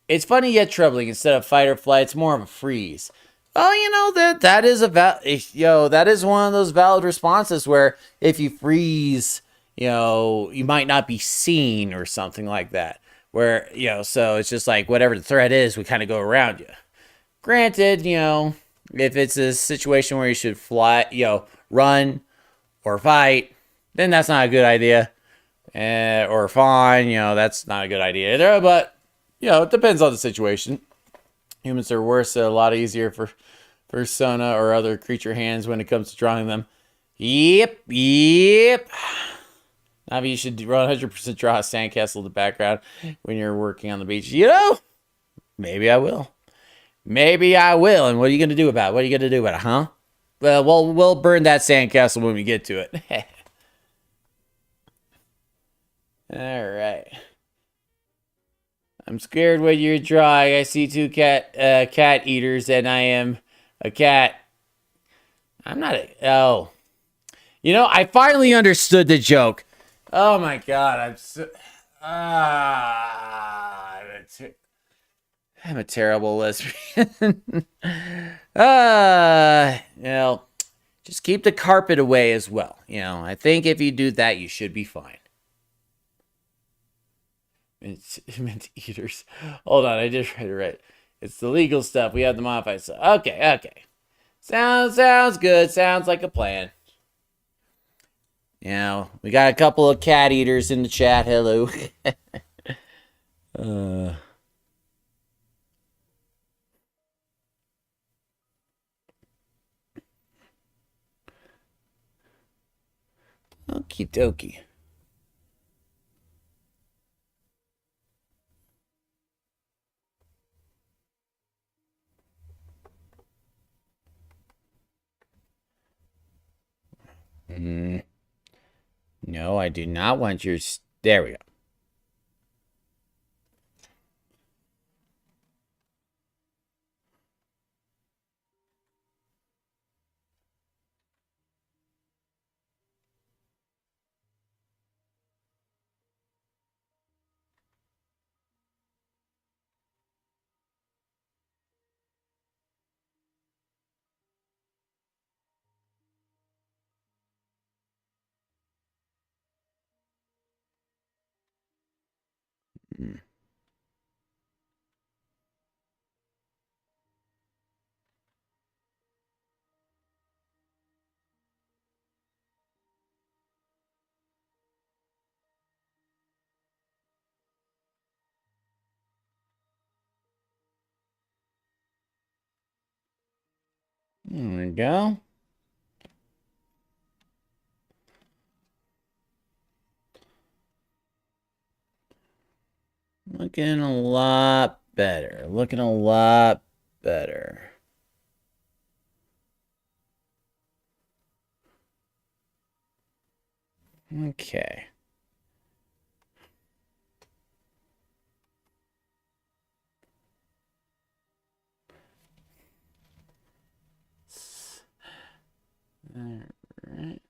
It's funny yet troubling. Instead of fight or flight, it's more of a freeze. Well, that is that is one of those valid responses where if you freeze, you might not be seen or something like that. Where so it's just like whatever the threat is, we kind of go around you. Granted, if it's a situation where you should fly, run or fight, then that's not a good idea. Or fawn, that's not a good idea either. But it depends on the situation. Humans are worse, a lot easier for Sona or other creature hands when it comes to drawing them. Yep. Navi, you should 100% draw a sandcastle in the background when you're working on the beach. Maybe I will. Maybe I will. And what are you going to do about it? What are you going to do about it, huh? Well, we'll burn that sandcastle when we get to it. All right. I'm scared when you're drawing. I see two cat eaters, and I am a cat. I'm not a. Oh. I finally understood the joke. Oh my god, I'm so. I'm a terrible lesbian. Just keep the carpet away as well. I think if you do that, you should be fine. It meant eaters. Hold on, I just read it right. It's the legal stuff. We have the modified stuff. Okay. Sounds good. Sounds like a plan. We got a couple of cat eaters in the chat. Hello. Okie dokie. No, I do not want your. There we go. There we go. Looking a lot better. Looking a lot better. Okay. Alright.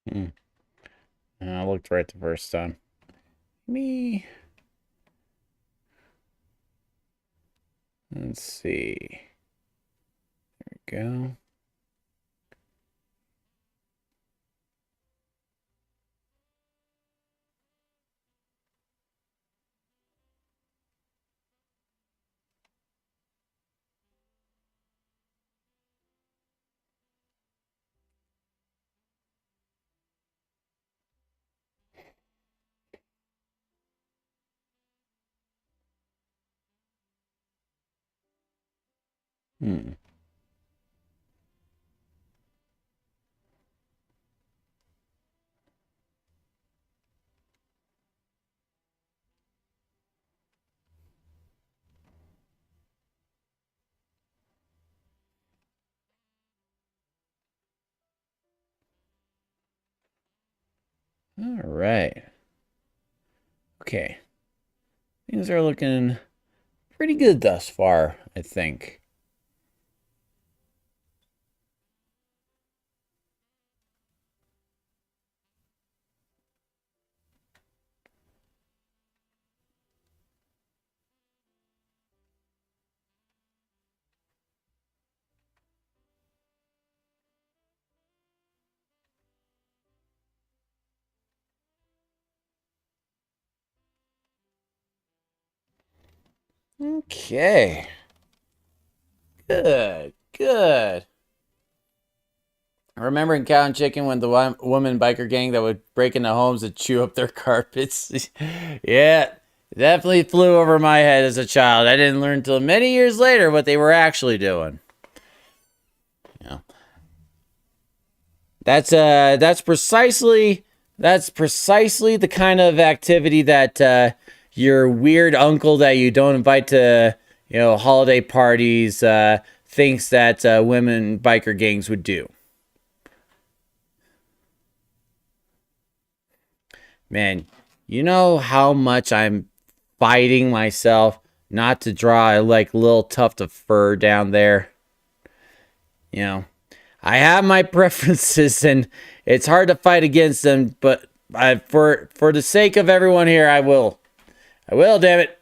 Hmm. I looked right the first time. Me. Let's see. There we go. Hmm. All right. Okay. Things are looking pretty good thus far, I think. Okay. Good. Good. I remember in Cow and Chicken when the woman biker gang that would break into homes and chew up their carpets. Yeah, definitely flew over my head as a child. I didn't learn until many years later what they were actually doing. Yeah. That's precisely the kind of activity that your weird uncle that you don't invite to holiday parties thinks that women biker gangs would do. Man, you know how much I'm fighting myself not to draw a little tuft of fur down there. You know, I have my preferences, and it's hard to fight against them. But for the sake of everyone here, I will. I will. Damn it.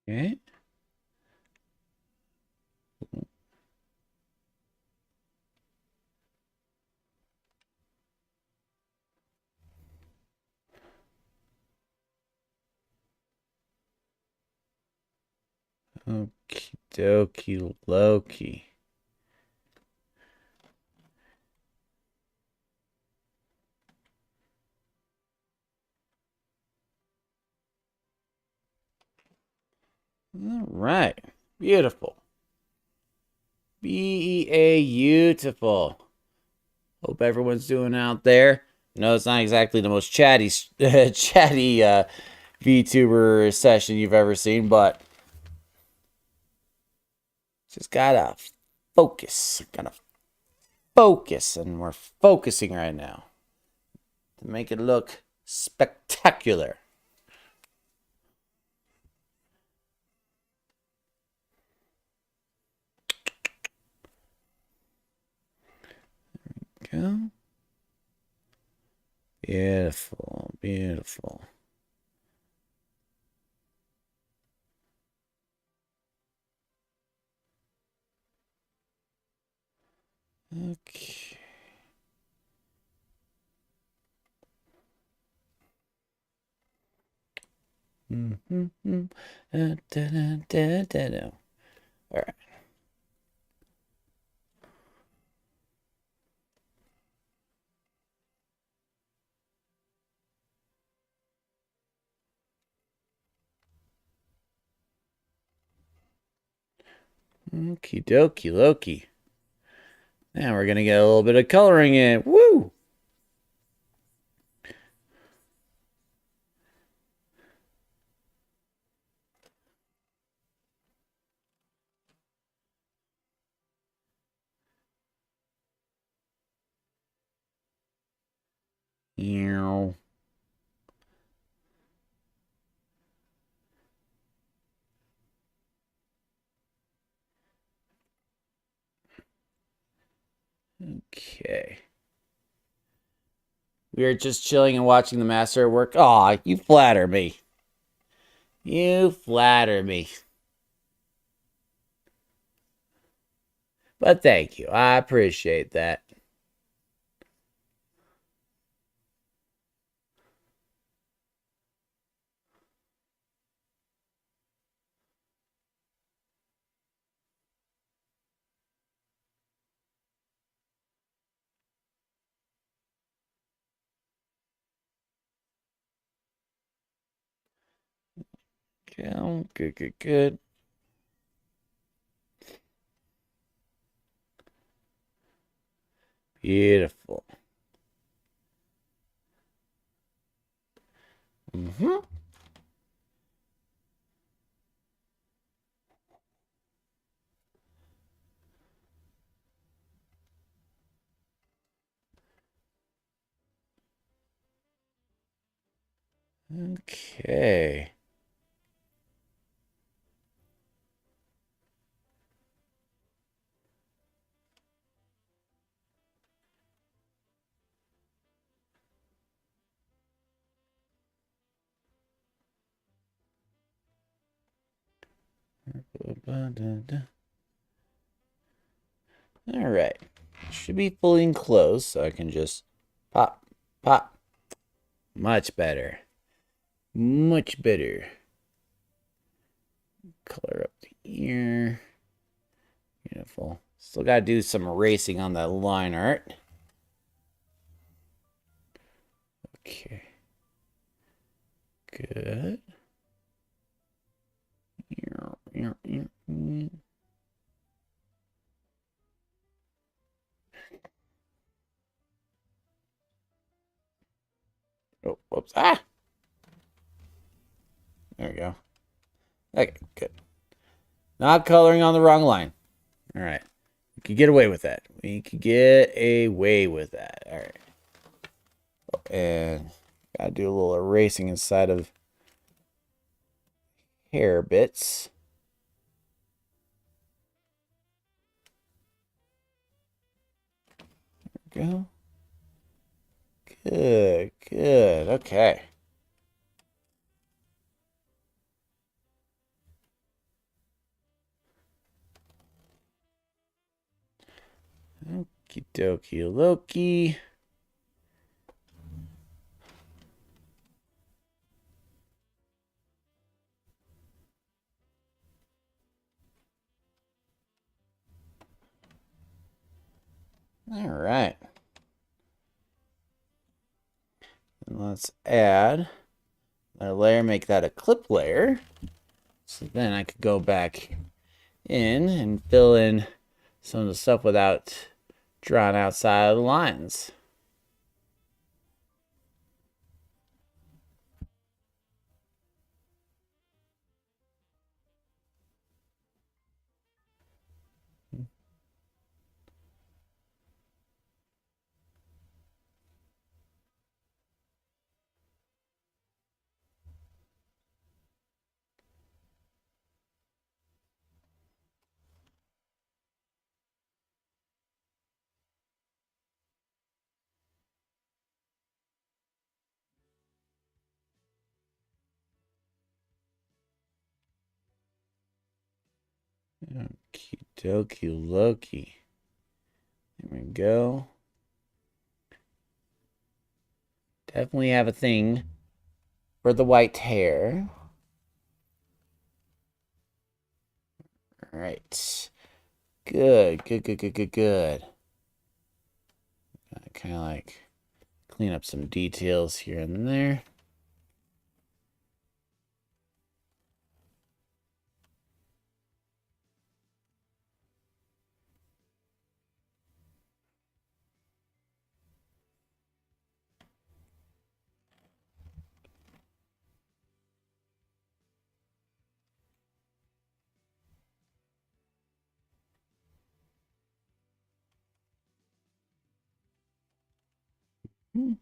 Okay. Okie dokie Loki. All right. Beautiful. Beautiful. Hope everyone's doing out there. No, it's not exactly the most chatty VTuber session you've ever seen, but just gotta focus. Gotta focus, and we're focusing right now to make it look spectacular. Go. Beautiful, beautiful. Okay. Mm-hmm. All right. Okie dokie Loki. Now we're gonna get a little bit of coloring in. Woo! Ew. Okay. We are just chilling and watching the master at work. Aw, you flatter me. You flatter me. But thank you. I appreciate that. Okay, good, good, good. Beautiful. Mm-hmm. Okay. All right. Should be fully enclosed, so I can just pop, pop. Much better. Much better. Color up the ear. Beautiful. Still got to do some erasing on that line art. Okay. Good. Oh, whoops. Ah! There we go. Okay, good. Not coloring on the wrong line. All right. We could get away with that. We could get away with that. All right. And gotta do a little erasing inside of hair bits. There we go. Good, good. Okay. Okie dokie Loki. All right. And let's add our layer, make that a clip layer. So then I could go back in and fill in some of the stuff without drawing outside of the lines. Okie dokie Loki. There we go. Definitely have a thing for the white hair. All right. Good. Kind of like clean up some details here and there. Hmm.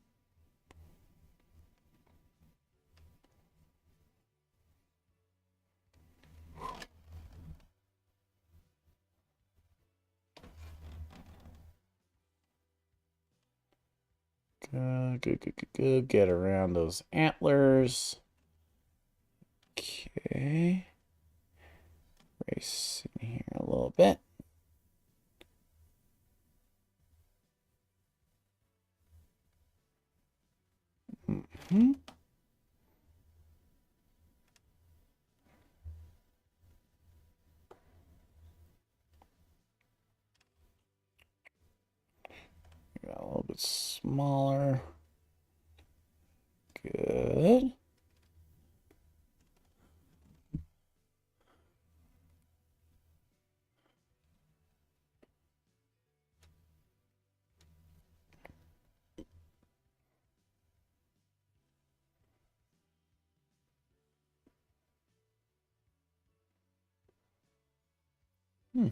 Good. Get around those antlers. Okay. Race in here a little bit. Mm-hmm. Got a little bit smaller. Good. Hmm.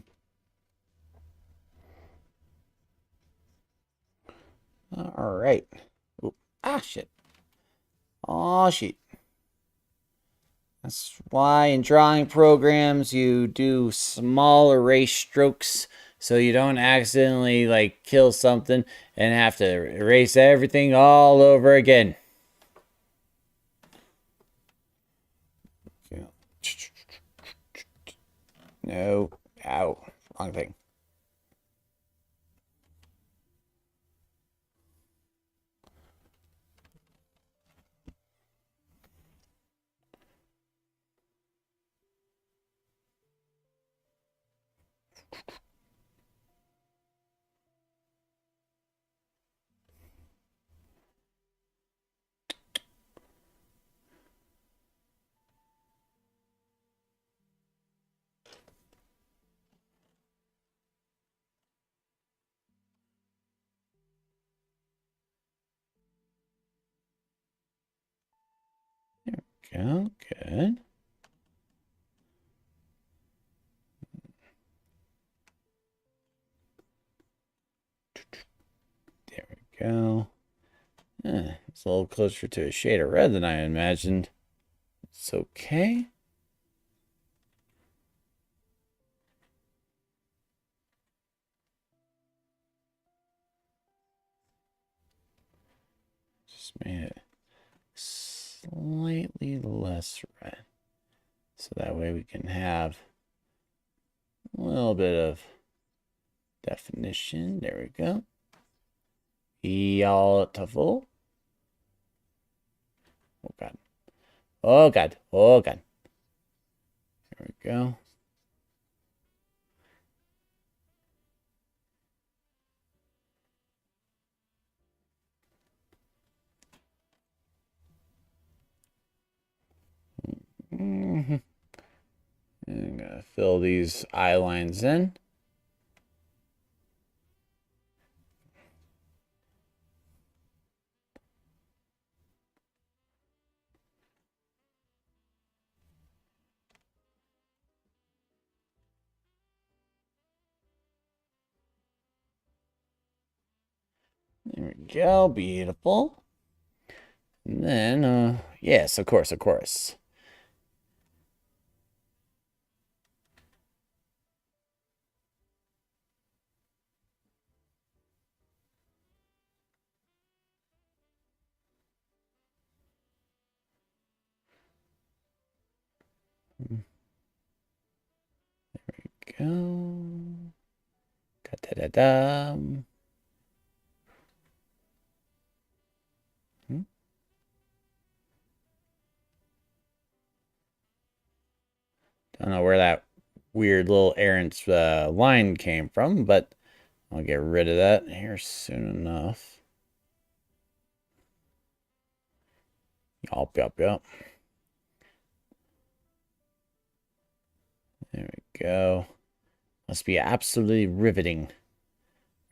All right. Oop. Ah, shit. Oh, shit. That's why in drawing programs you do small erase strokes so you don't accidentally like kill something and have to erase everything all over again. No. Ow. Wrong thing. Go. Good. There we go. It's a little closer to a shade of red than I imagined. It's okay. Just made it slightly less red. So that way we can have a little bit of Definition. There we go. Beautiful. Oh, God. Oh, God. Oh, God. There we go. I'm gonna fill these eye lines in. There we go. Beautiful. And then, yes, of course, of course. There we go. Da-da-da-da. Don't know where that weird little errant line came from, but I'll get rid of that here soon enough. Yup, yup, yup. There we go. Must be absolutely riveting.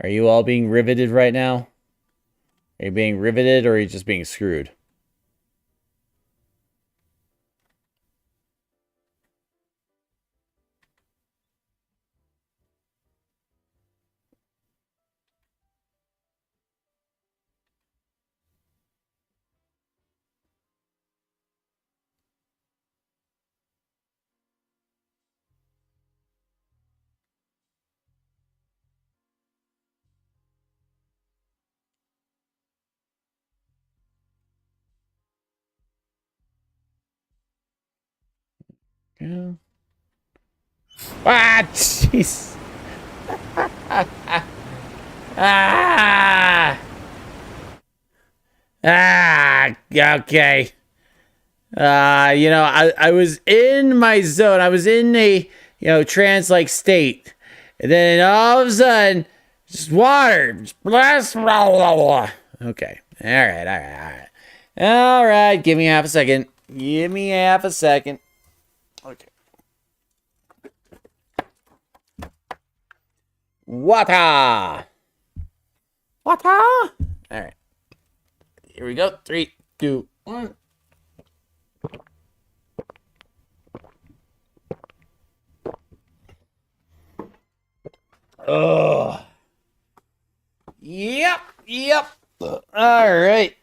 Are you all being riveted right now? Are you being riveted or are you just being screwed? Yeah. Ah, jeez. Ah. Ah. Okay. I was in my zone. I was in a, trance-like state. And then all of a sudden, just water. Just blast. Blah, blah, blah. Okay. All right. All right. All right. All right. Give me half a second. Give me half a second. Okay. Water. Water. All right. Here we go. 3, 2, 1. Oh. Yep. Yep. All right.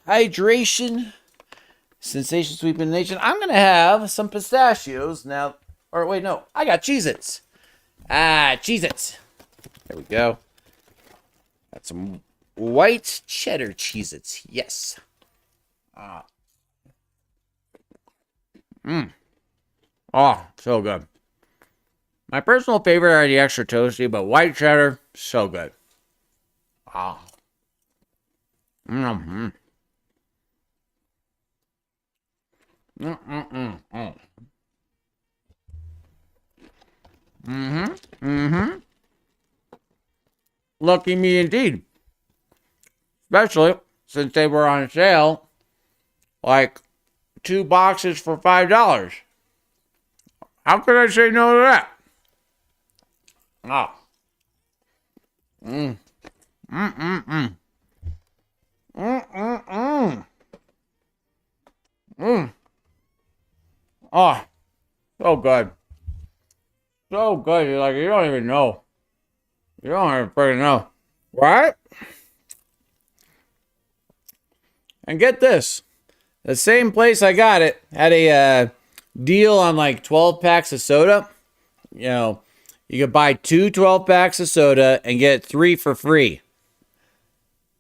Hydration. Sensation sweeping nation. I'm going to have some pistachios now. Or wait, no. I got Cheez-Its. Cheez-Its. There we go. Got some white cheddar Cheez-Its. Yes. Oh, so good. My personal favorite are the extra toasty, but white cheddar, so good. Ah. Mm-hmm. Mm-mm-mm. Mm-hmm. Mm-hmm. Lucky me indeed. Especially since they were on sale. Like 2 boxes for $5. How could I say no to that? Ah. Mm. Mm-mm-mm. Mm-mm-mm. Mm. Oh, so good. So good. You're like, you don't even know. You don't even freaking know. Right? And get this. The same place I got it had a deal on like 12 packs of soda. You know, you could buy 2 12 packs of soda and get 3 for free.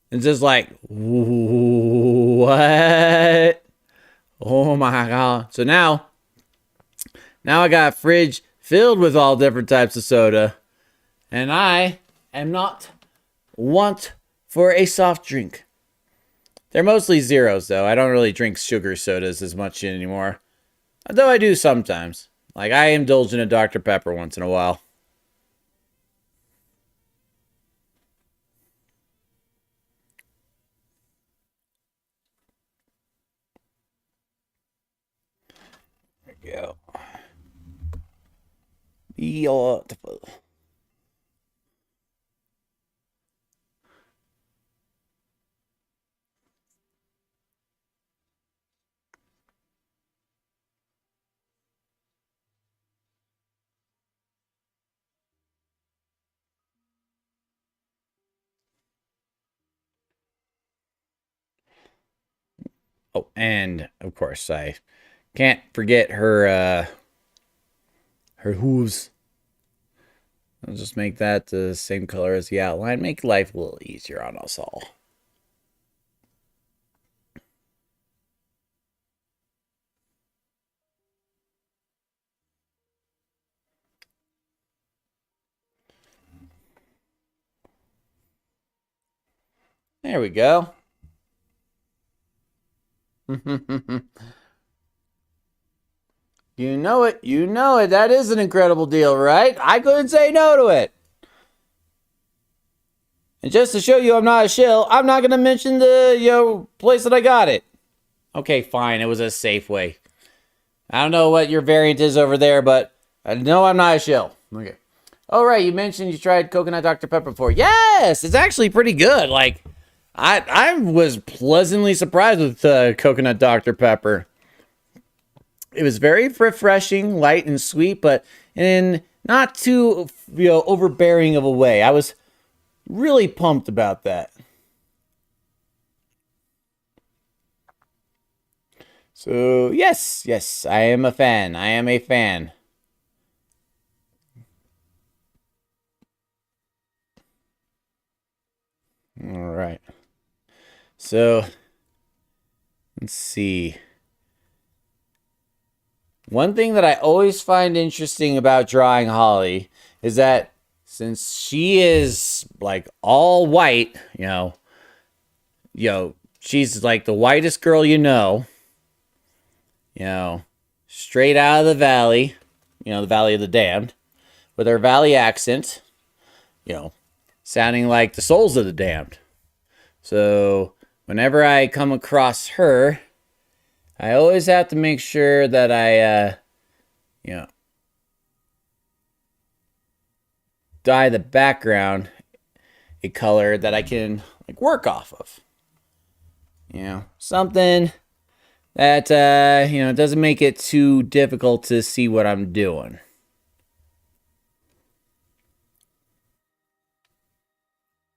It's just like, what? Oh my God. So now I got a fridge filled with all different types of soda. And I am not want for a soft drink. They're mostly zeros, though. I don't really drink sugar sodas as much anymore. Though I do sometimes. Like, I indulge in a Dr. Pepper once in a while. There we go. Beautiful. Oh, and of course, I can't forget her hooves. I'll just make that the same color as the outline. Make life a little easier on us all. There we go. You know it. You know it. That is an incredible deal, right? I couldn't say no to it. And just to show you I'm not a shill, I'm not going to mention the place that I got it. Okay, fine. It was a Safeway. I don't know what your variant is over there, but I know I'm not a shill. Okay. Oh, right. You mentioned you tried coconut Dr. Pepper before. Yes, it's actually pretty good. Like, I was pleasantly surprised with coconut Dr. Pepper. It was very refreshing, light and sweet, but in not too overbearing of a way. I was really pumped about that. So yes, I am a fan. I am a fan. All right. So let's see. One thing that I always find interesting about drawing Holly is that since she is like all white, she's like the whitest girl you know, straight out of the valley, the Valley of the Damned, with her valley accent, sounding like the souls of the damned. So whenever I come across her, I always have to make sure that I, dye the background a color that I can like work off of. Something that doesn't make it too difficult to see what I'm doing.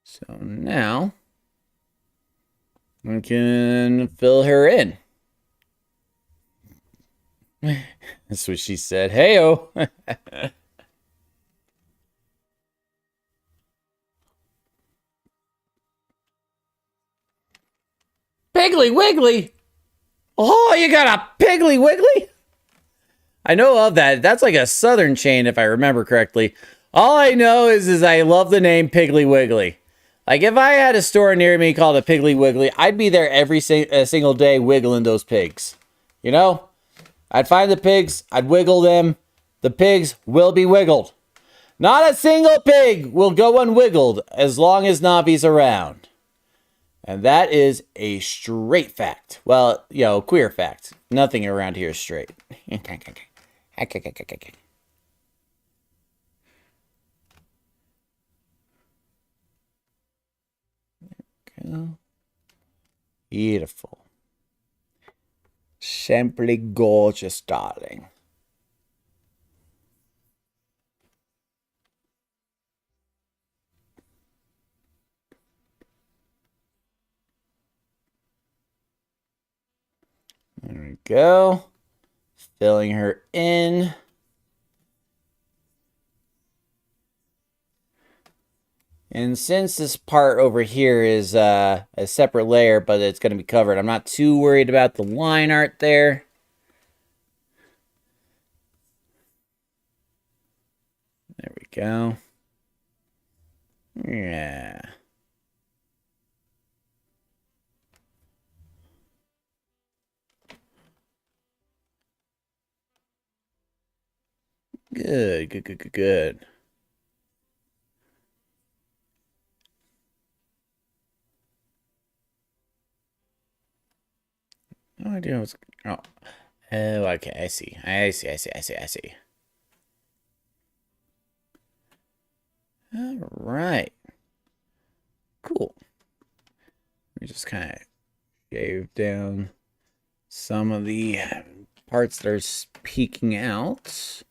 So now I can fill her in. That's what she said. Heyo. Piggly Wiggly. Oh, you got a Piggly Wiggly? I know of that. That's like a southern chain, if I remember correctly. All I know is I love the name Piggly Wiggly. Like, if I had a store near me called a Piggly Wiggly, I'd be there every single day wiggling those pigs. I'd find the pigs, I'd wiggle them. The pigs will be wiggled. Not a single pig will go unwiggled as long as Navi's around. And that is a straight fact. Well, queer fact. Nothing around here is straight. Beautiful. Simply gorgeous, darling. There we go. Filling her in. And since this part over here is a separate layer, but it's going to be covered, I'm not too worried about the line art there. There we go. Yeah. Good, good, good, good, good. No idea what's. Oh. Oh, okay. I see. I see. I see. I see. I see. All right. Cool. We just kind of shave down some of the parts that are peeking out.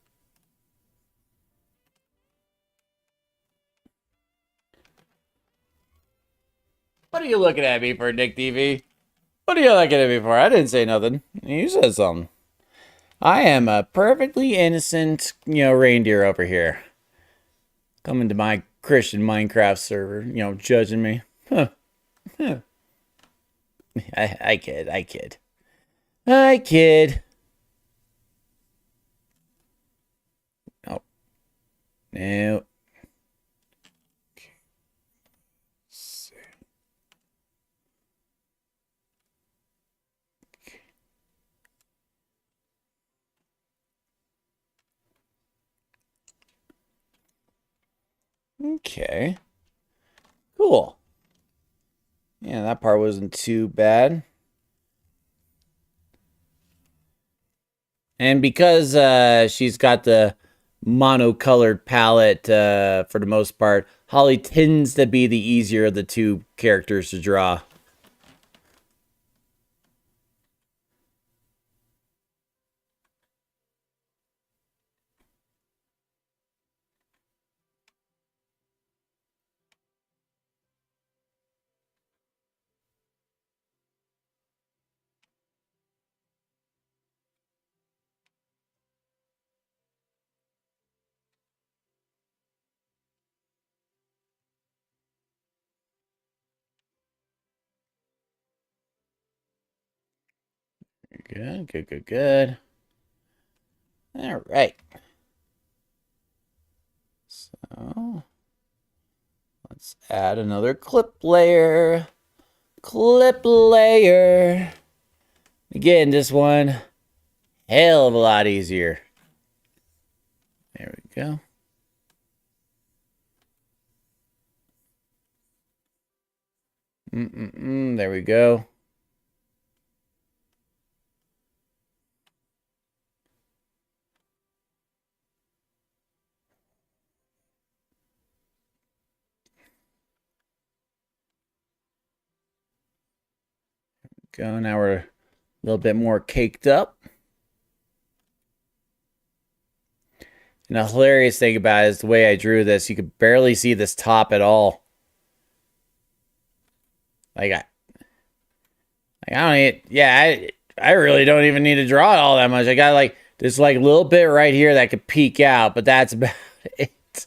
What are you looking at me for, Nick TV? What are you looking at me for? I didn't say nothing. You said something. I am a perfectly innocent, reindeer over here. Coming to my Christian Minecraft server, judging me. Huh. Huh. I kid. I kid. I kid. Oh, no. Okay. Cool. Yeah, that part wasn't too bad. And because she's got the monocolored palette for the most part, Holly tends to be the easier of the two characters to draw. Good, good, good, good. All right. So let's add another clip layer. Clip layer. Again, this one, hell of a lot easier. There we go. There we go. Go. Now we're a little bit more caked up. And the hilarious thing about it is the way I drew this, you could barely see this top at all. Like I don't need, yeah, I really don't even need to draw it all that much. I got like this like little bit right here that could peek out, but that's about it.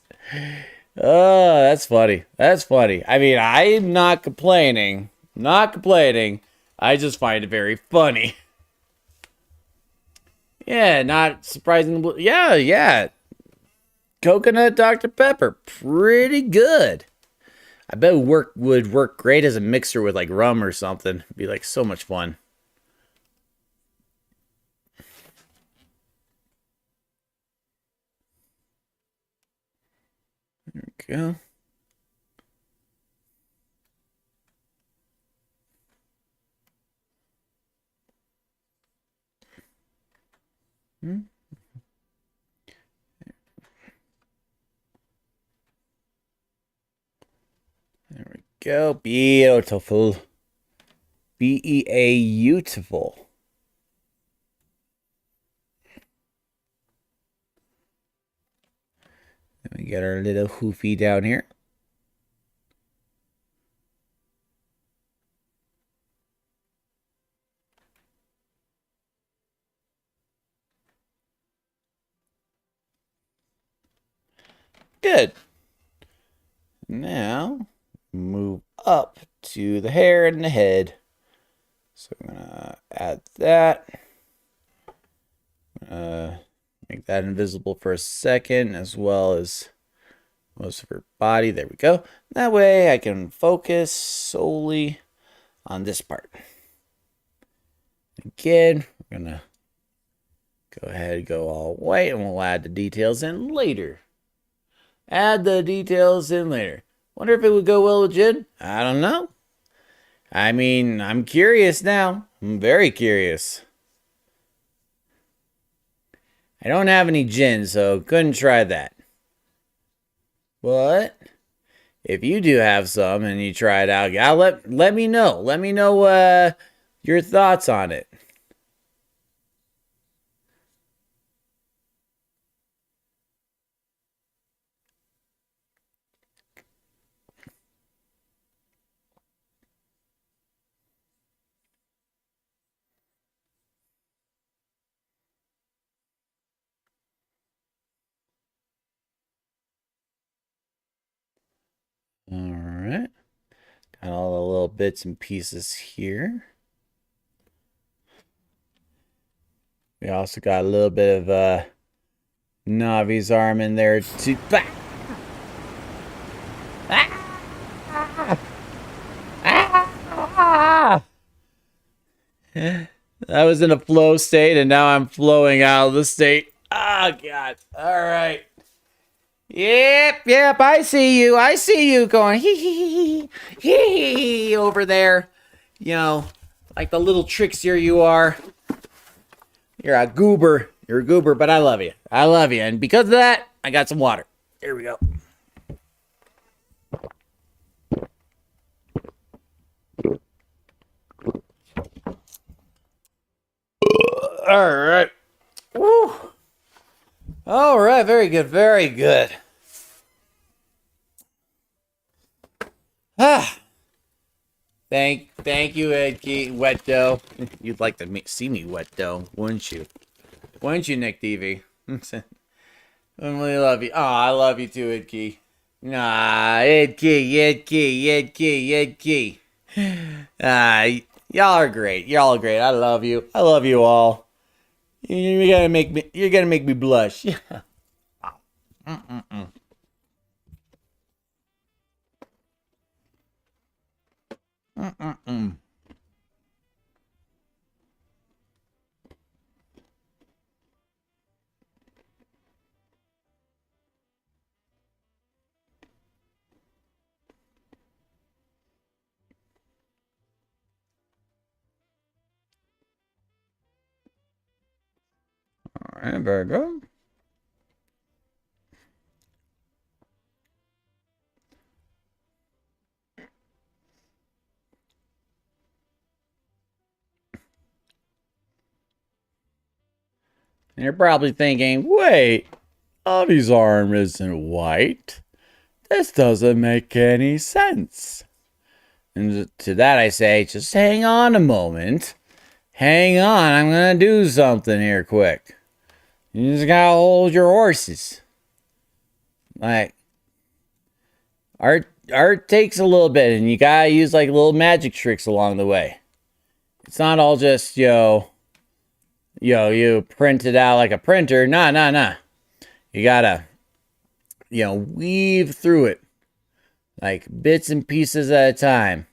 Oh, that's funny. That's funny. I mean, I'm not complaining. Not complaining. I just find it very funny. Yeah, not surprising. Yeah, yeah. Coconut Dr. Pepper, pretty good. I bet would work great as a mixer with like rum or something. It'd be like so much fun. There we go. Hmm. There we go. Beautiful. Beautiful. Then we get our little hoofy down here. Good. Now, move up to the hair and the head. So I'm gonna add that. Make that invisible for a second, as well as most of her body. There we go. That way I can focus solely on this part. Again, we're gonna go ahead and go all white, and we'll add the details in later. Add the details in later. Wonder if it would go well with gin? I don't know. I mean, I'm curious now. I'm very curious. I don't have any gin, so couldn't try that. But if you do have some and you try it out, let me know. Let me know your thoughts on it. All right. Got all the little bits and pieces here. We also got a little bit of Navi's arm in there too. That was in a flow state, and now I'm flowing out of the state. Oh, God. All right. Yep, I see you. I see you going hee over there. You know, like the little trickster you are. You're a goober. You're a goober, but I love you. I love you. And because of that, I got some water. Here we go. All right. Woo. All right, very good, very good. Ah, thank you, Ed Wet Dough. You'd like to see me wet dough, wouldn't you? Wouldn't you, Nick TV? I really love you. Oh, I love you too, Ed Key. Nah, Ed Key. Ah, y'all are great. Y'all are great. I love you. I love you all. You're gonna make me blush. Mm-mm-mm. Mm-mm-mm. All right, very good. And you're probably thinking, wait, Avi's arm isn't white. This doesn't make any sense. And to that I say, just hang on a moment. Hang on, I'm gonna do something here quick. You just gotta hold your horses. Like, art takes a little bit, and you gotta use like little magic tricks along the way. It's not all just, you print it out like a printer. Nah. You gotta, weave through it. Like bits and pieces at a time.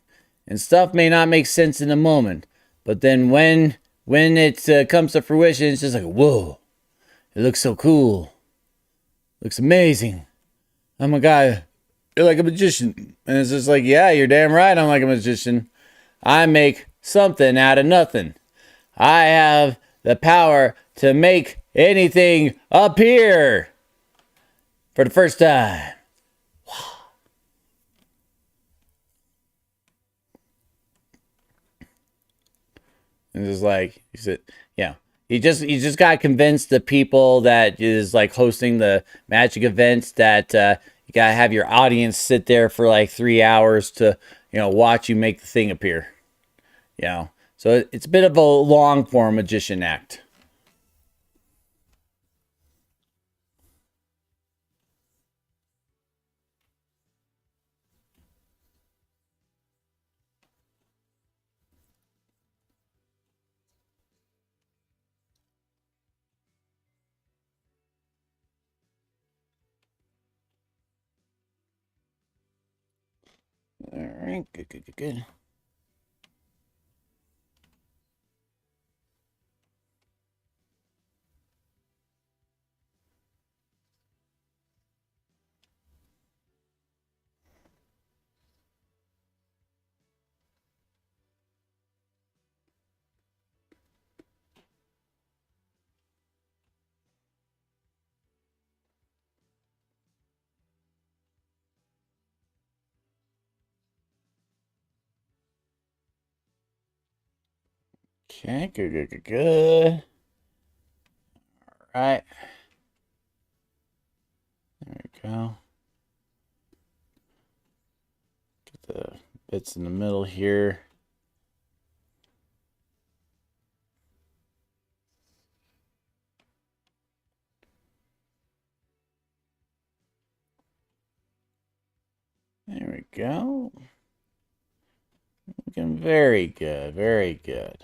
And stuff may not make sense in the moment. But then when it comes to fruition, it's just like, whoa. It looks so cool. Looks amazing. Oh my God. You're like a magician. And it's just like, yeah, you're damn right. I'm like a magician. I make something out of nothing. I have the power to make anything appear for the first time. And it's like, you said, yeah. You just got to convince the people that is like hosting the magic events that you got to have your audience sit there for like 3 hours to, watch you make the thing appear. So it's a bit of a long form magician act. Alright, good, good, good, good. Okay, good, good, good, good. All right. There we go. Get the bits in the middle here. There we go. Looking very good, very good.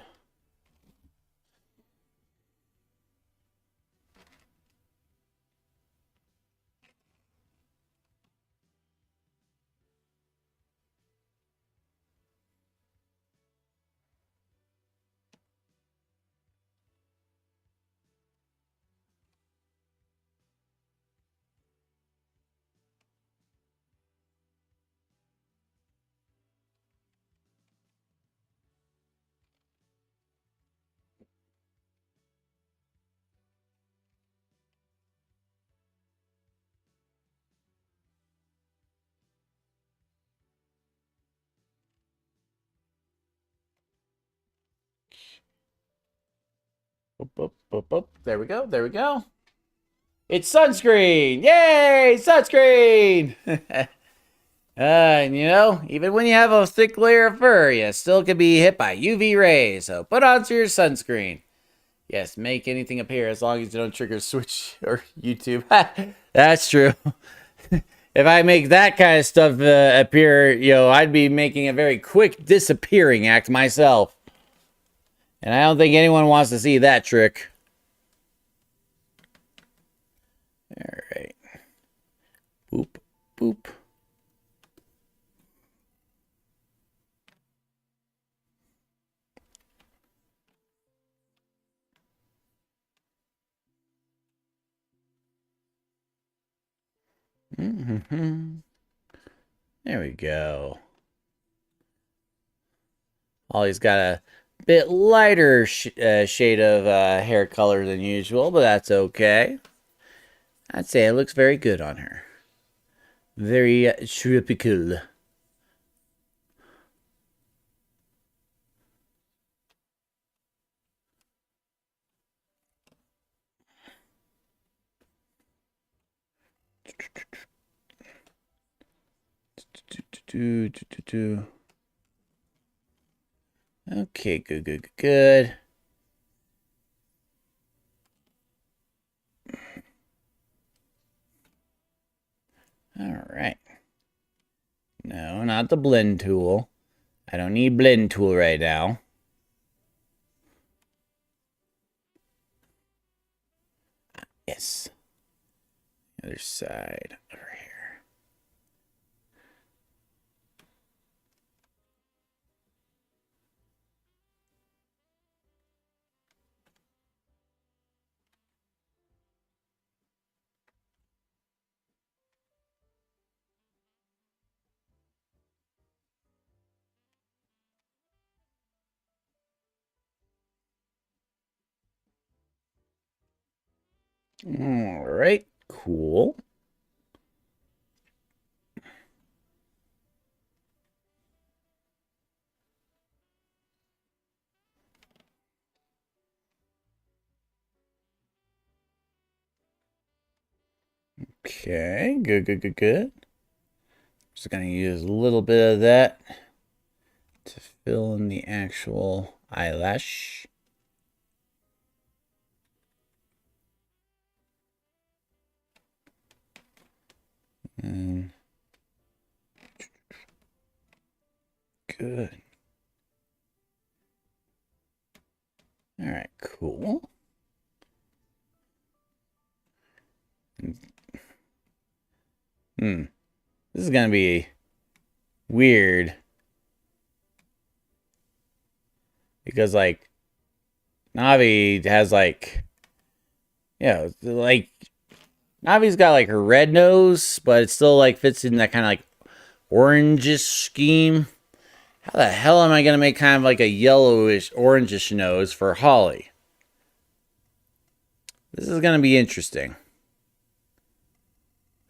Boop, boop, boop, boop. There we go, there we go. It's sunscreen! Yay! Sunscreen! You know, even when you have a thick layer of fur, you still could be hit by UV rays. So put on your sunscreen. Yes, make anything appear as long as you don't trigger Switch or YouTube. That's true. If I make that kind of stuff appear, you know, I'd be making a very quick disappearing act myself. And I don't think anyone wants to see that trick. All right. Boop, boop. Mm-hmm. There we go. Ollie's got a bit lighter shade of hair color than usual, but that's okay. I'd say it looks very good on her. Very tropical. Okay, good, good, good. All right. No, not the blend tool. I don't need blend tool right now. Yes. Other side over here. All right, cool. Okay, good, good, good, good. Just gonna use a little bit of that to fill in the actual eyelash. And good. All right, cool. This is gonna be weird. Because, like, Navi has, like, like, Navi's got, like, her red nose, but it still, like, fits in that kind of, like, orangish scheme. How the hell am I going to make kind of, like, a yellowish, orangish nose for Holly? This is going to be interesting.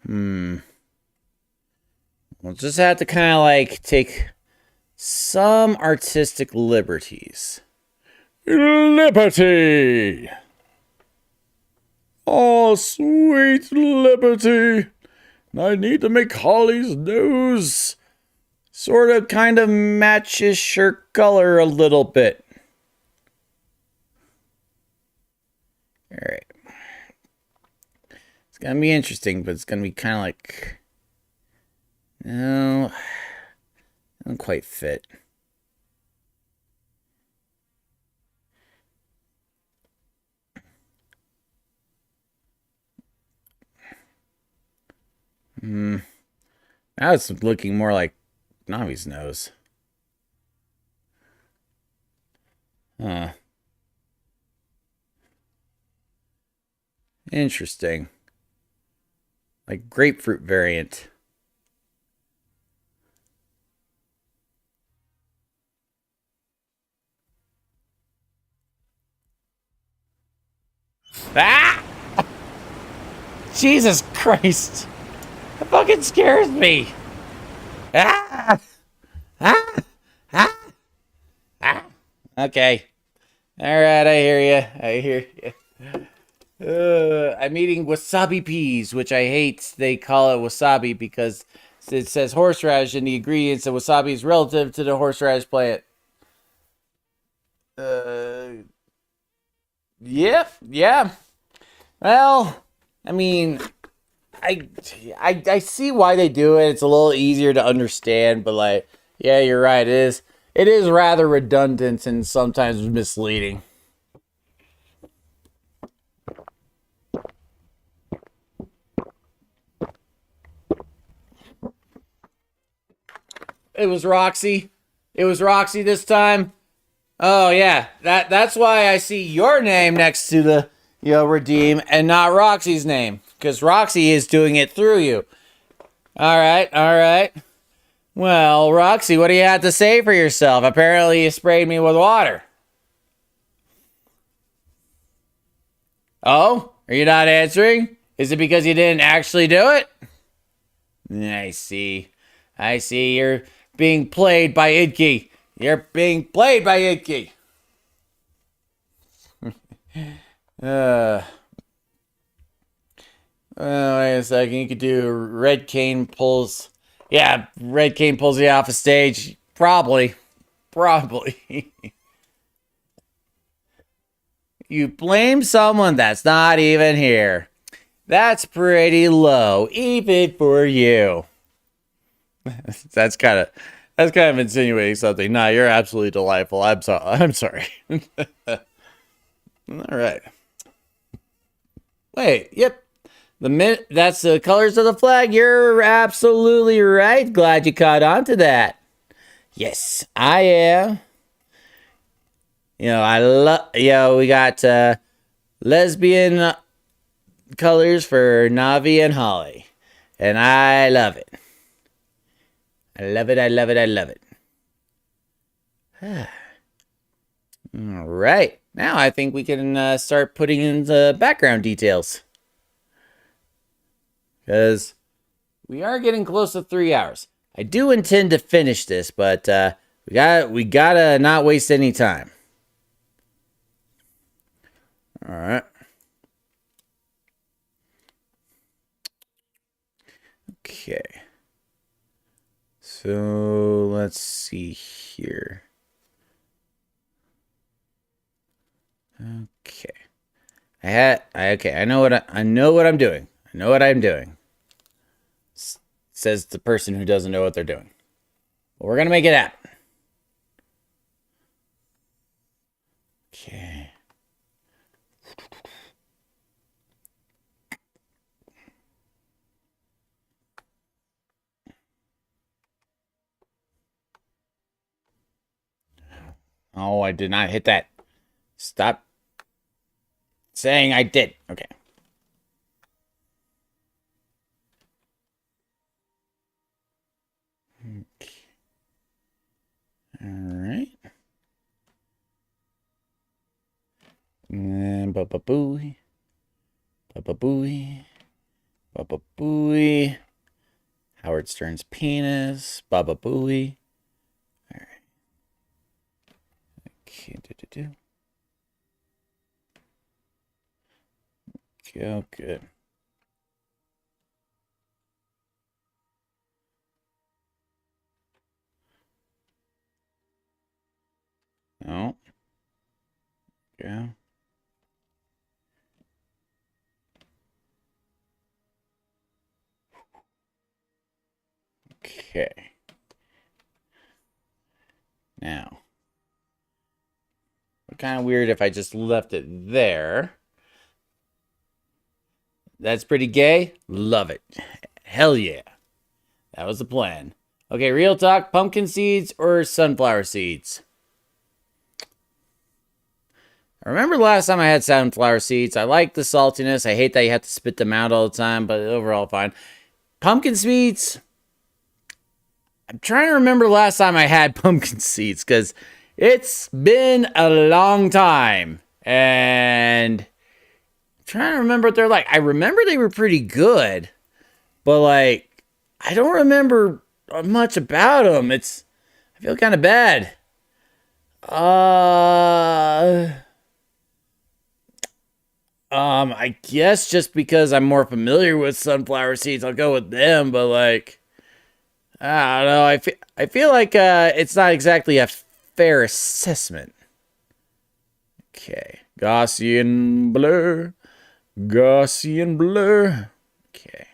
We'll just have to kind of, like, take some artistic liberties. Liberty! Oh, sweet liberty! I need to make Holly's nose sort of kind of matches her color a little bit. Alright. It's gonna be interesting, but it's gonna be kind of like... No, I don't quite fit. Now it's looking more like Navi's nose. Huh. Interesting. Like grapefruit variant. Ah! Jesus Christ! That fucking scares me! Ah! Ah! Ah! Ah! Okay. Alright, I hear you. I hear you. I'm eating wasabi peas, which I hate. They call it wasabi because it says horseradish in the ingredients, and wasabi is relative to the horseradish plant. Yep, yeah. Well, I mean, I see why they do it. It's a little easier to understand, but like, yeah, you're right. It is rather redundant and sometimes misleading. It was Roxy. It was Roxy this time. Oh yeah, that's why I see your name next to the redeem and not Roxy's name, because Roxy is doing it through you. All right, all right. Well, Roxy, what do you have to say for yourself? Apparently, you sprayed me with water. Oh, are you not answering? Is it because you didn't actually do it? I see. I see. You're being played by Idki. You're being played by Idki. Wait a second. You could do Red Cane pulls. Yeah, Red Cane pulls you off a stage. Probably. Probably. You blame someone that's not even here. That's pretty low, even for you. that's kind of insinuating something. Nah, you're absolutely delightful. I'm sorry. All right. Wait. Yep. That's the colors of the flag. You're absolutely right. Glad you caught on to that. Yes, I am. I love. We got lesbian colors for Navi and Holly, and I love it. I love it. I love it. I love it. All right. Now I think we can start putting in the background details. Because we are getting close to 3 hours. I do intend to finish this, but we gotta not waste any time. All right. Okay. So let's see here. Okay. I know what I'm doing. I know what I'm doing. Says the person who doesn't know what they're doing. But we're gonna make it happen. Okay. Oh, I did not hit that. Stop saying I did. Okay. All right. And ba ba booey. Ba ba booey. Ba ba booey. Howard Stern's penis. Ba ba booey. All right. Okay. Go good. No. Yeah. Okay. Now, kind of weird if I just left it there. That's pretty gay. Love it. Hell yeah. That was the plan. Okay, real talk. Pumpkin seeds or sunflower seeds? I remember last time I had sunflower seeds. I like the saltiness. I hate that you have to spit them out all the time, but overall fine. Pumpkin seeds. I'm trying to remember last time I had pumpkin seeds because it's been a long time. And I'm trying to remember what they're like. I remember they were pretty good, but like, I don't remember much about them. I feel kind of bad. I guess just because I'm more familiar with sunflower seeds, I'll go with them. But like, I don't know. I feel like it's not exactly a fair assessment. Okay, Gaussian blur, Gaussian blur. Okay,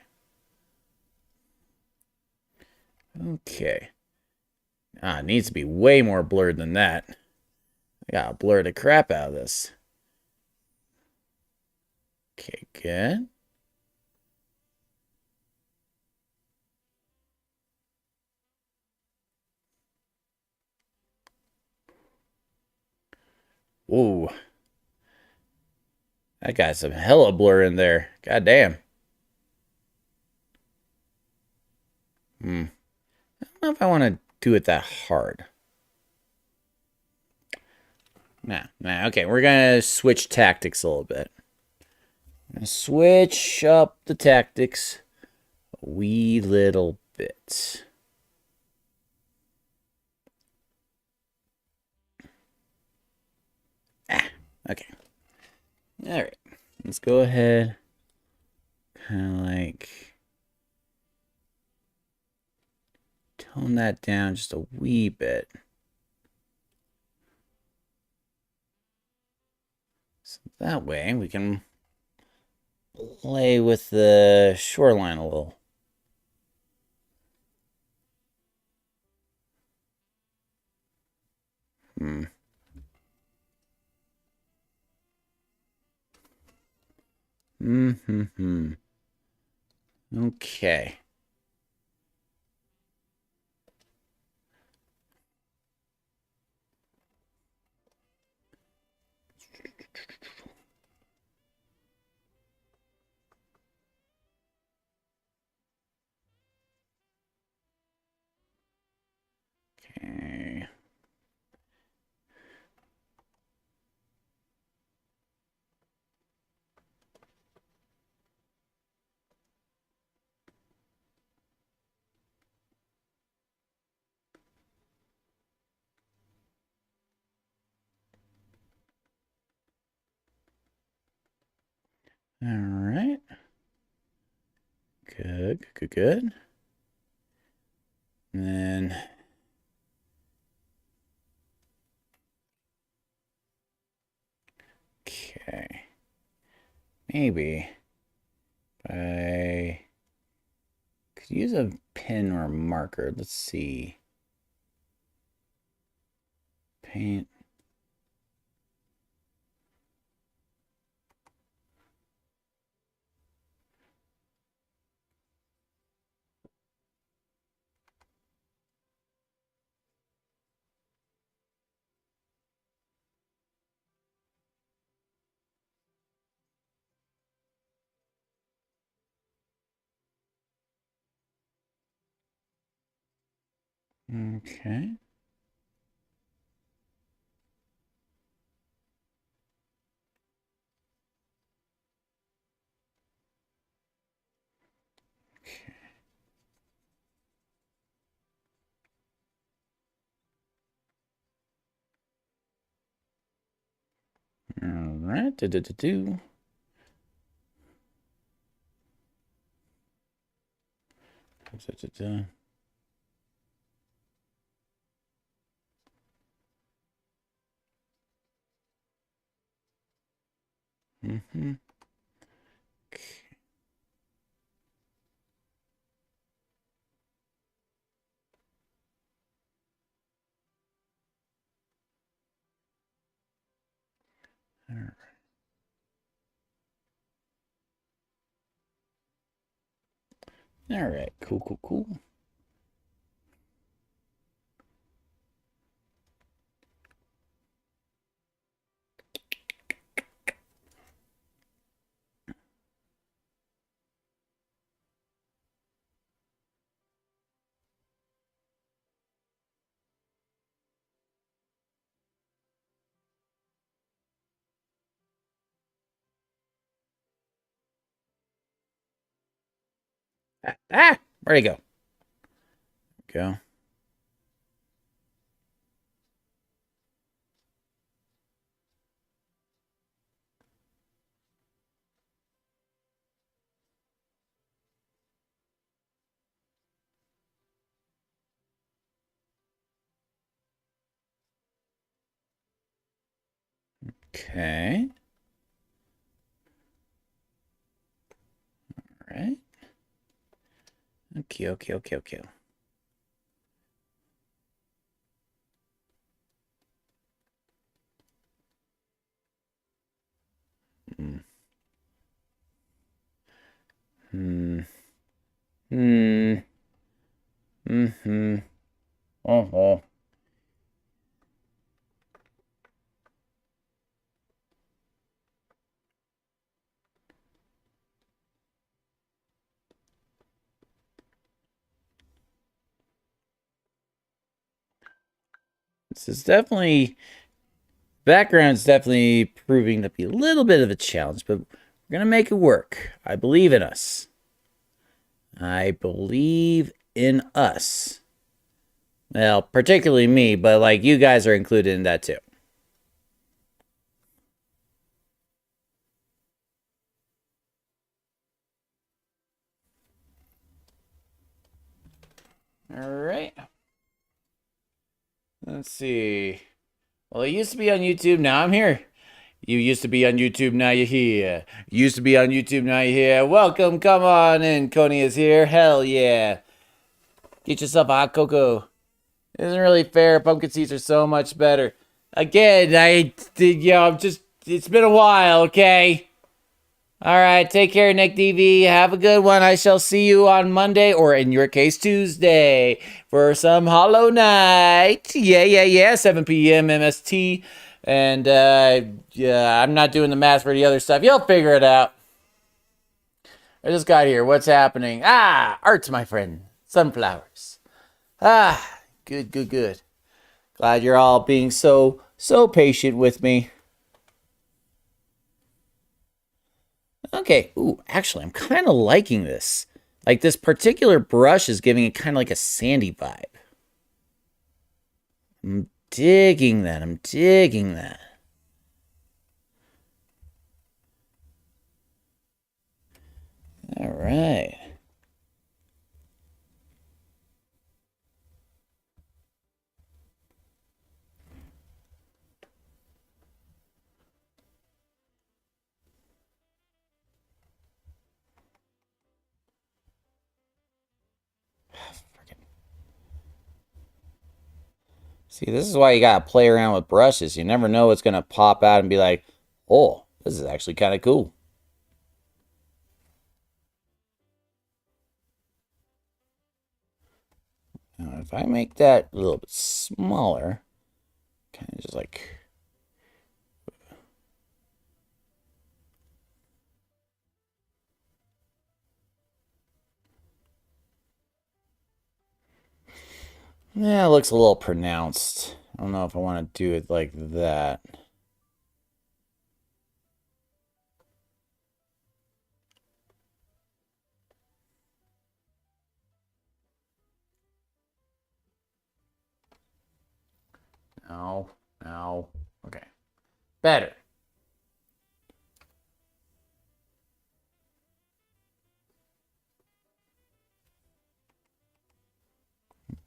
okay. It needs to be way more blurred than that. I gotta blur the crap out of this. Okay, good. Ooh. That got some hella blur in there. God damn. I don't know if I want to do it that hard. Nah, okay. We're going to switch tactics a little bit. Switch up the tactics a wee little bit. Okay. All right. Let's go ahead. Kind of like tone that down just a wee bit. So that way we can play with the shoreline a little. Okay. Okay. All right. Good. And then okay. Maybe I could use a pen or a marker. Let's see. Paint. Okay. All right. Do. Mm-hmm. All right. Cool. Where'd he go? Go. Okay. All right. Okay. Mm. Hmm. Hmm. Mm-hmm. Oh. This is definitely background's definitely proving to be a little bit of a challenge, but we're gonna make it work. I believe in us. I believe in us. Well, particularly me, but like you guys are included in that too. All right. Let's see. Well, it used to be on YouTube. Now I'm here. You used to be on YouTube. Now you're here. You used to be on YouTube. Now you're here. Welcome. Come on in. Coney is here. Hell yeah. Get yourself a hot cocoa. It isn't really fair. Pumpkin seeds are so much better. Again, I did, I'm just, it's been a while, okay? All right, take care, Nick DV. Have a good one. I shall see you on Monday, or in your case, Tuesday, for some Hollow Knight. Yeah. 7 p.m. MST. And, yeah, I'm not doing the math for the other stuff. You'll figure it out. I just got here. What's happening? Arts, my friend. Sunflowers. Good. Glad you're all being so patient with me. Okay. Ooh, actually, I'm kind of liking this. Like this particular brush is giving it kind of like a sandy vibe. I'm digging that. I'm digging that. All right. See, this is why you gotta play around with brushes. You never know what's gonna pop out and be like, oh, this is actually kind of cool. Now, if I make that a little bit smaller, kind of just like Yeah, it looks a little pronounced. I don't know if I want to do it like that. No, no. Okay. Better.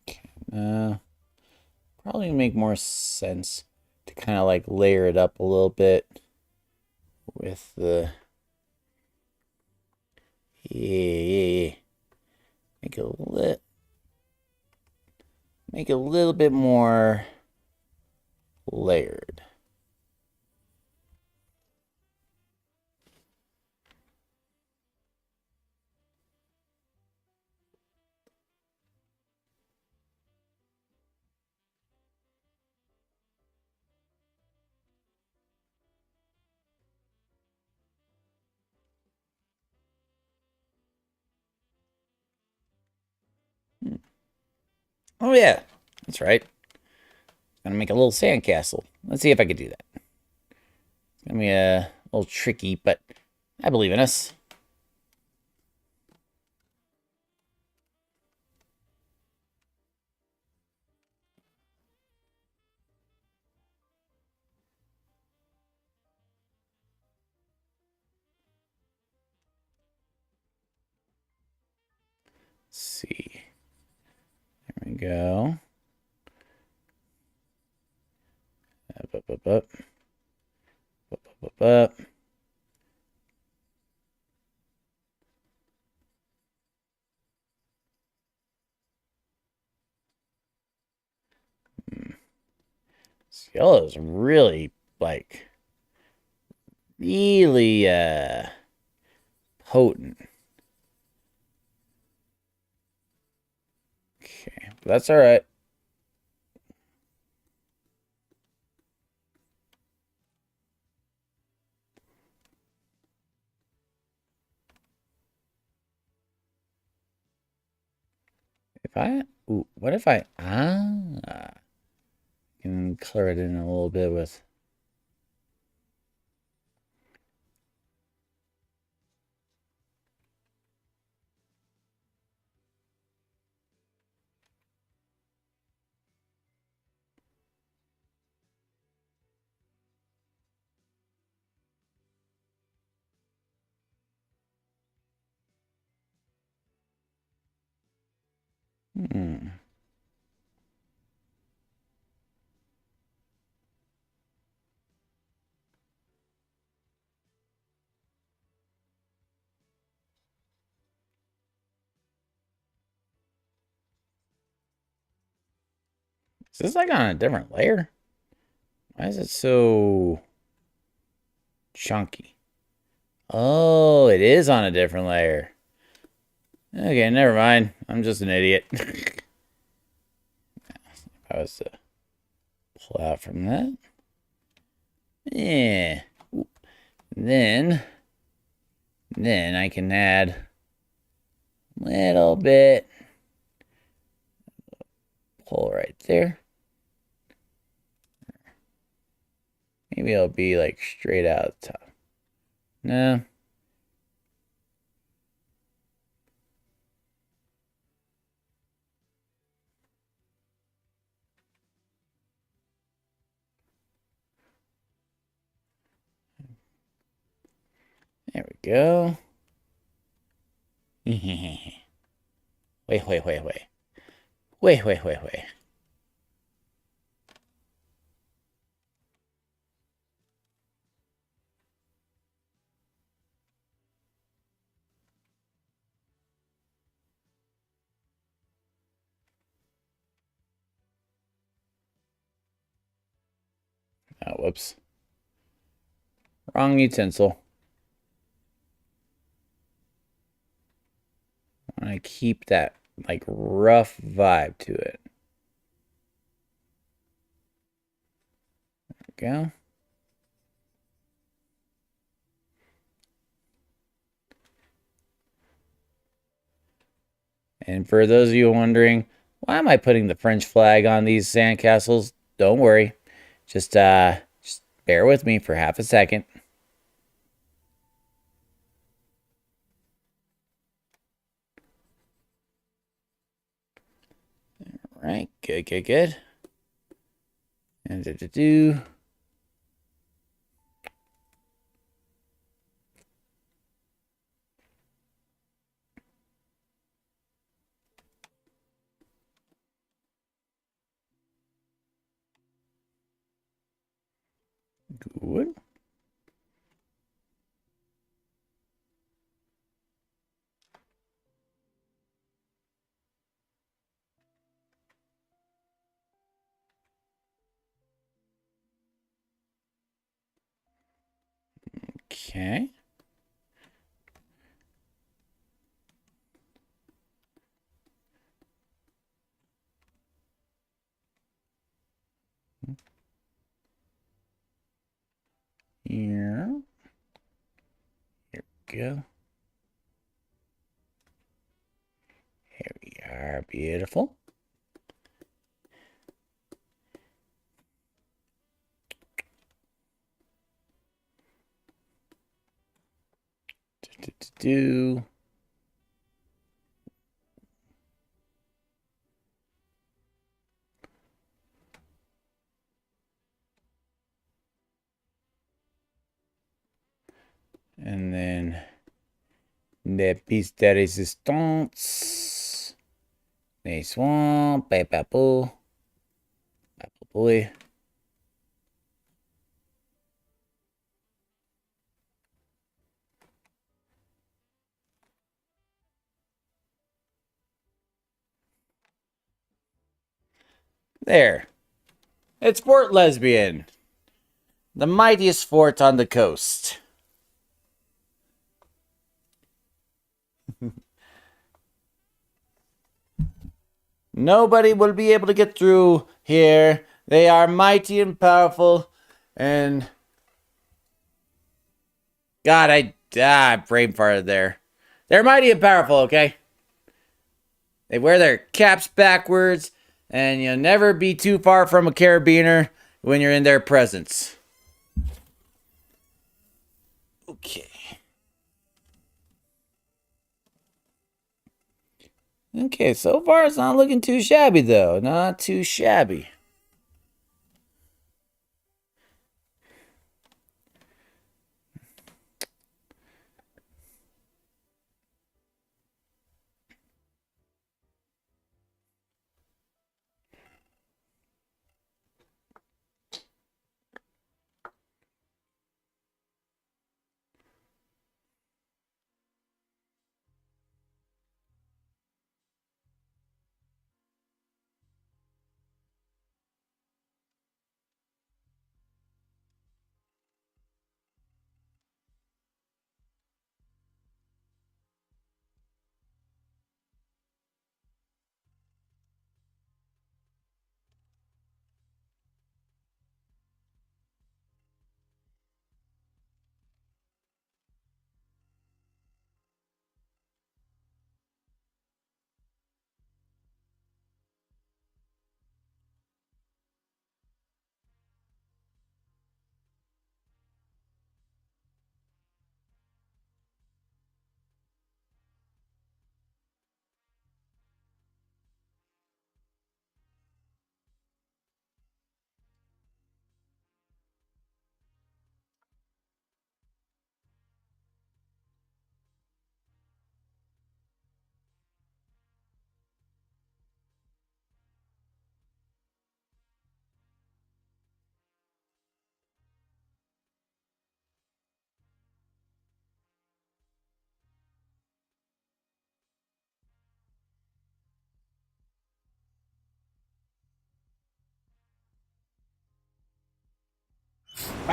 Okay. Probably make more sense to kind of like layer it up a little bit with the yeah. Make it a little bit more layered. Oh yeah, that's right. Gonna make a little sandcastle. Let's see if I can do that. It's gonna be a little tricky, but I believe in us. Let's see. There we go. Up, up, up, up. Up, up, up, up. This yellow is really, like, really, potent. Okay, but that's all right. If I, ooh, what if I, can color it in a little bit with, hmm. Is this like on a different layer? Why is it so chunky? Oh, it is on a different layer. Okay, never mind. I'm just an idiot. If I was to pull out from that. Yeah. Then I can add a little bit. Pull right there. Maybe it'll be like straight out the top. No. There we go. Wait. Wait. Oh, whoops. Wrong utensil. I want to keep that like rough vibe to it. There we go. And for those of you wondering, Why am I putting the French flag on these sandcastles? Don't worry. Just bear with me for half a second. All right, good, good, good. And do. Good. Okay. Here. Here we go. Here we are. Beautiful. Do. And then the piece de resistance. Nice one. Papapo. Boy. There. It's Fort Lesbian. The mightiest fort on the coast. Nobody will be able to get through here. They are mighty and powerful. And God, I brain farted there. They're mighty and powerful, okay? They wear their caps backwards, and you'll never be too far from a carabiner when you're in their presence. Okay. Okay, so far it's not looking too shabby, though. Not too shabby.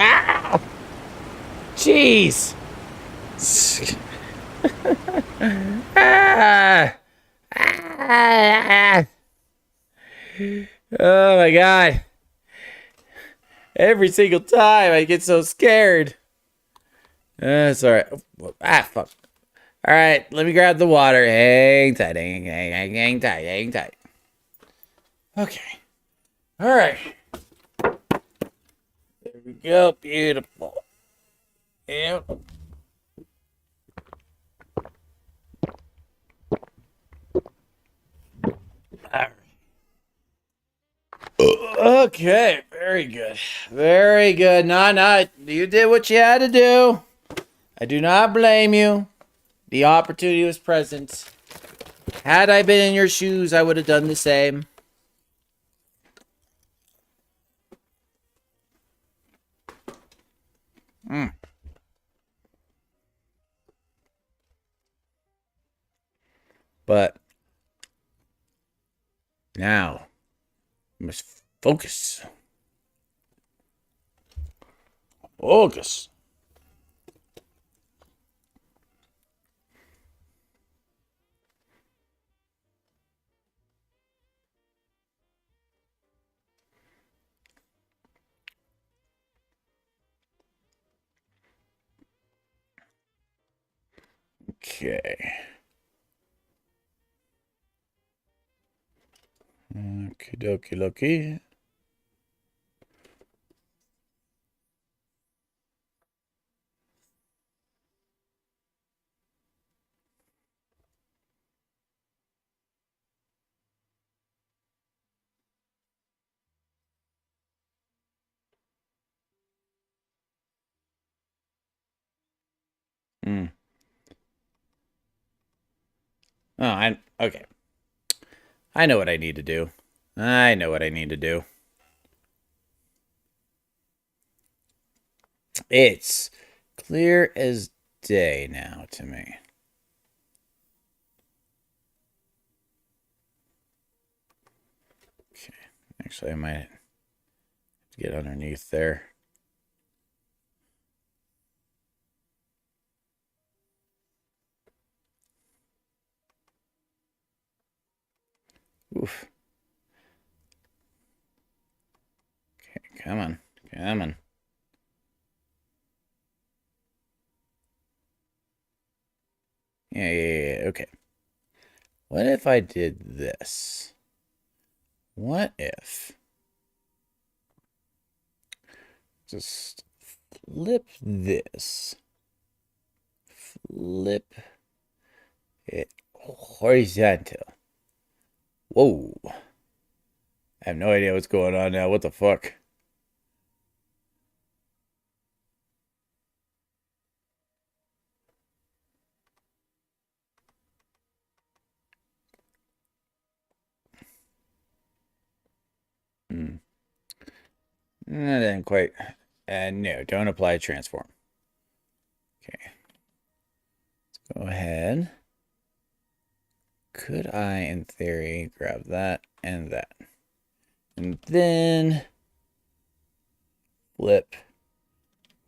Ah! Jeez! Ah! Ah! Oh my god. Every single time I get so scared. That's alright. Fuck. Alright, let me grab the water. Hang tight, hang tight, hang tight. Okay. All right. There we go. Beautiful. Yep. All right. Okay, very good. Very good. No, you did what you had to do. I do not blame you. The opportunity was present. Had I been in your shoes, I would have done the same. Mm. But now, you must focus. Focus. Okay. Okie dokie dokie. Mm. Oh, okay. I know what I need to do. I know what I need to do. It's clear as day now to me. Okay. Actually, I might get underneath there. Oof. Okay, come on. Come on. Yeah. Okay. What if I did this? What if just flip this? Flip it horizontal. Whoa. I have no idea what's going on now. What the fuck? Hmm. That didn't quite. No, don't apply transform. Okay. Let's go ahead. Could I, in theory, grab that and that? And then flip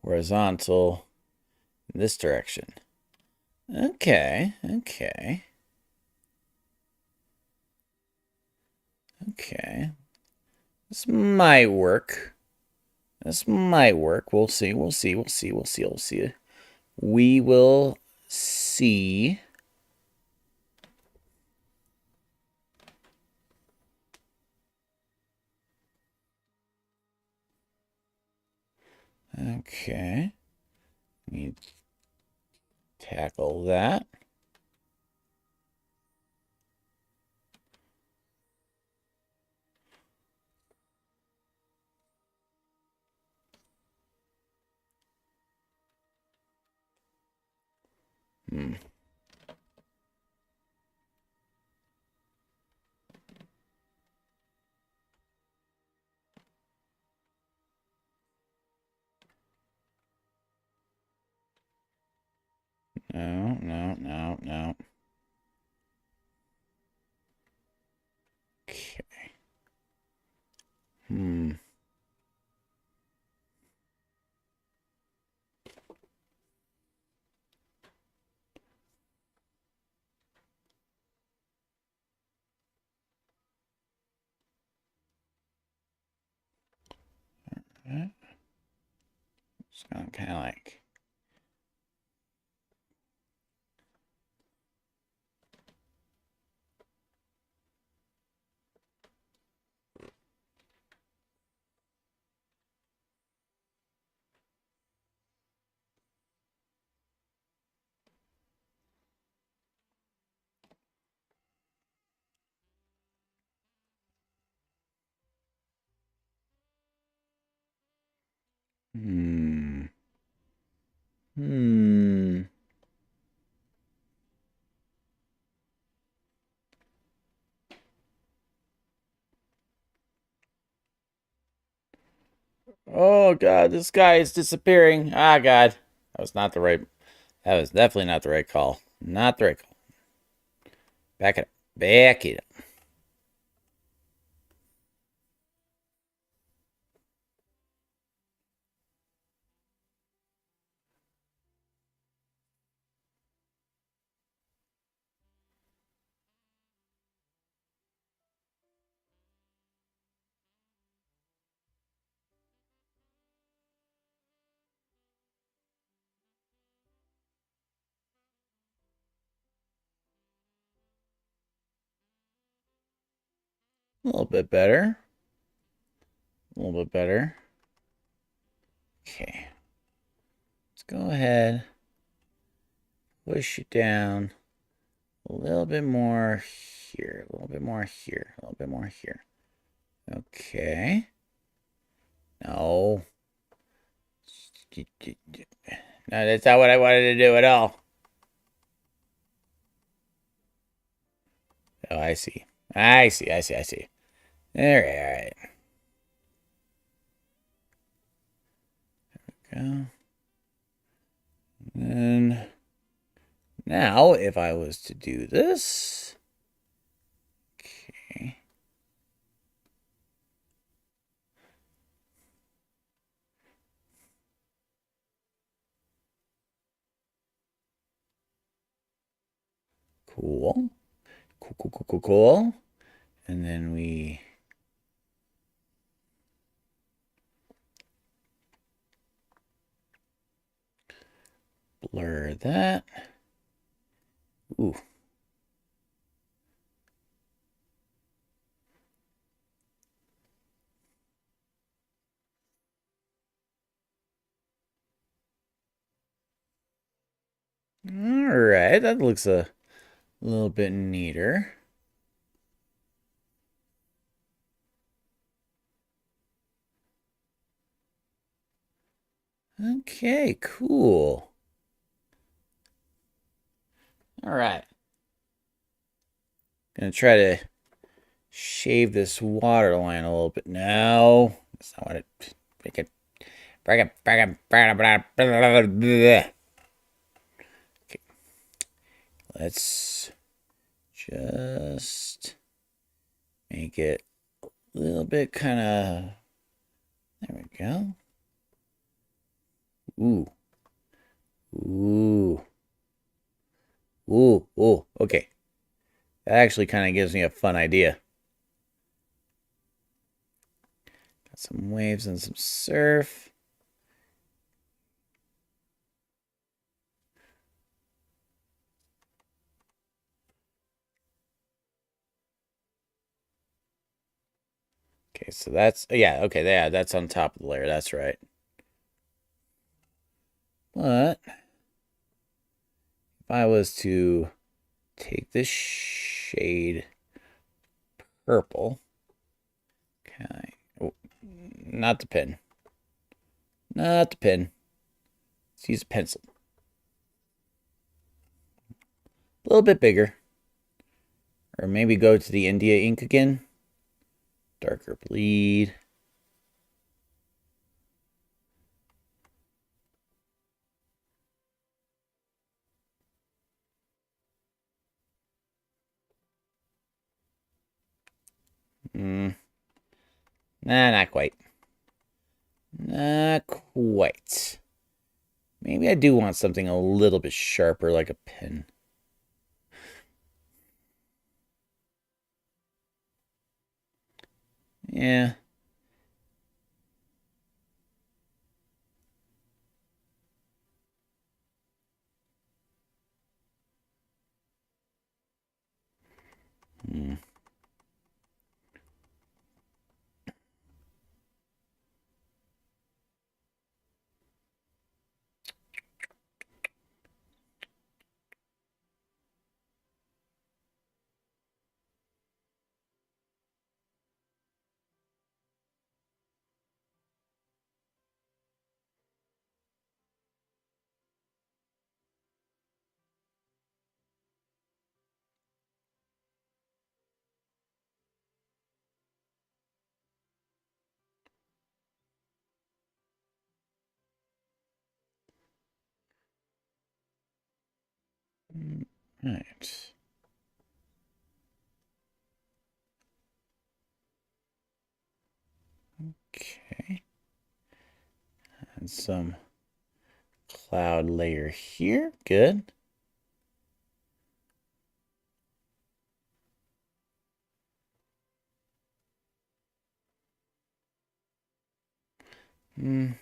horizontal in this direction. Okay. This might work. We'll see. We will see. Okay. Need to tackle that. Hmm. No. Okay. Hmm. It's kind of like. Hmm. Hmm. Oh God, this guy is disappearing. Ah God. That was not the right that was definitely not the right call. Not the right call. Back it up. Back it up. A little bit better. A little bit better. Okay. Let's go ahead. Push it down. A little bit more here. A little bit more here. A little bit more here. Okay. No. No, that's not what I wanted to do at all. Oh, I see. I see. I see. I see. All right. All right. Go. And now, if I was to do this, okay. Cool. Cool, cool, cool, cool, cool. And then we blur that. Ooh. All right, that looks a little bit neater. Okay, cool. All right. Gonna try to shave this water line a little bit. No, that's not what it. Break it. Break it. Break it. Okay. Let's just make it a little bit kind of. There we go. Ooh. Ooh. Ooh. Ooh. Okay. That actually kind of gives me a fun idea. Got some waves and some surf. Okay, so that's, yeah, okay, yeah, that's on top of the layer. That's right. But if I was to take this shade purple, okay, oh, not the pen. Not the pen. Let's use a pencil. A little bit bigger. Or maybe go to the India ink again. Darker bleed. Nah, not quite. Not quite. Maybe I do want something a little bit sharper like a pen. Yeah. Hmm. Right. Okay. And some cloud layer here. Good. Well,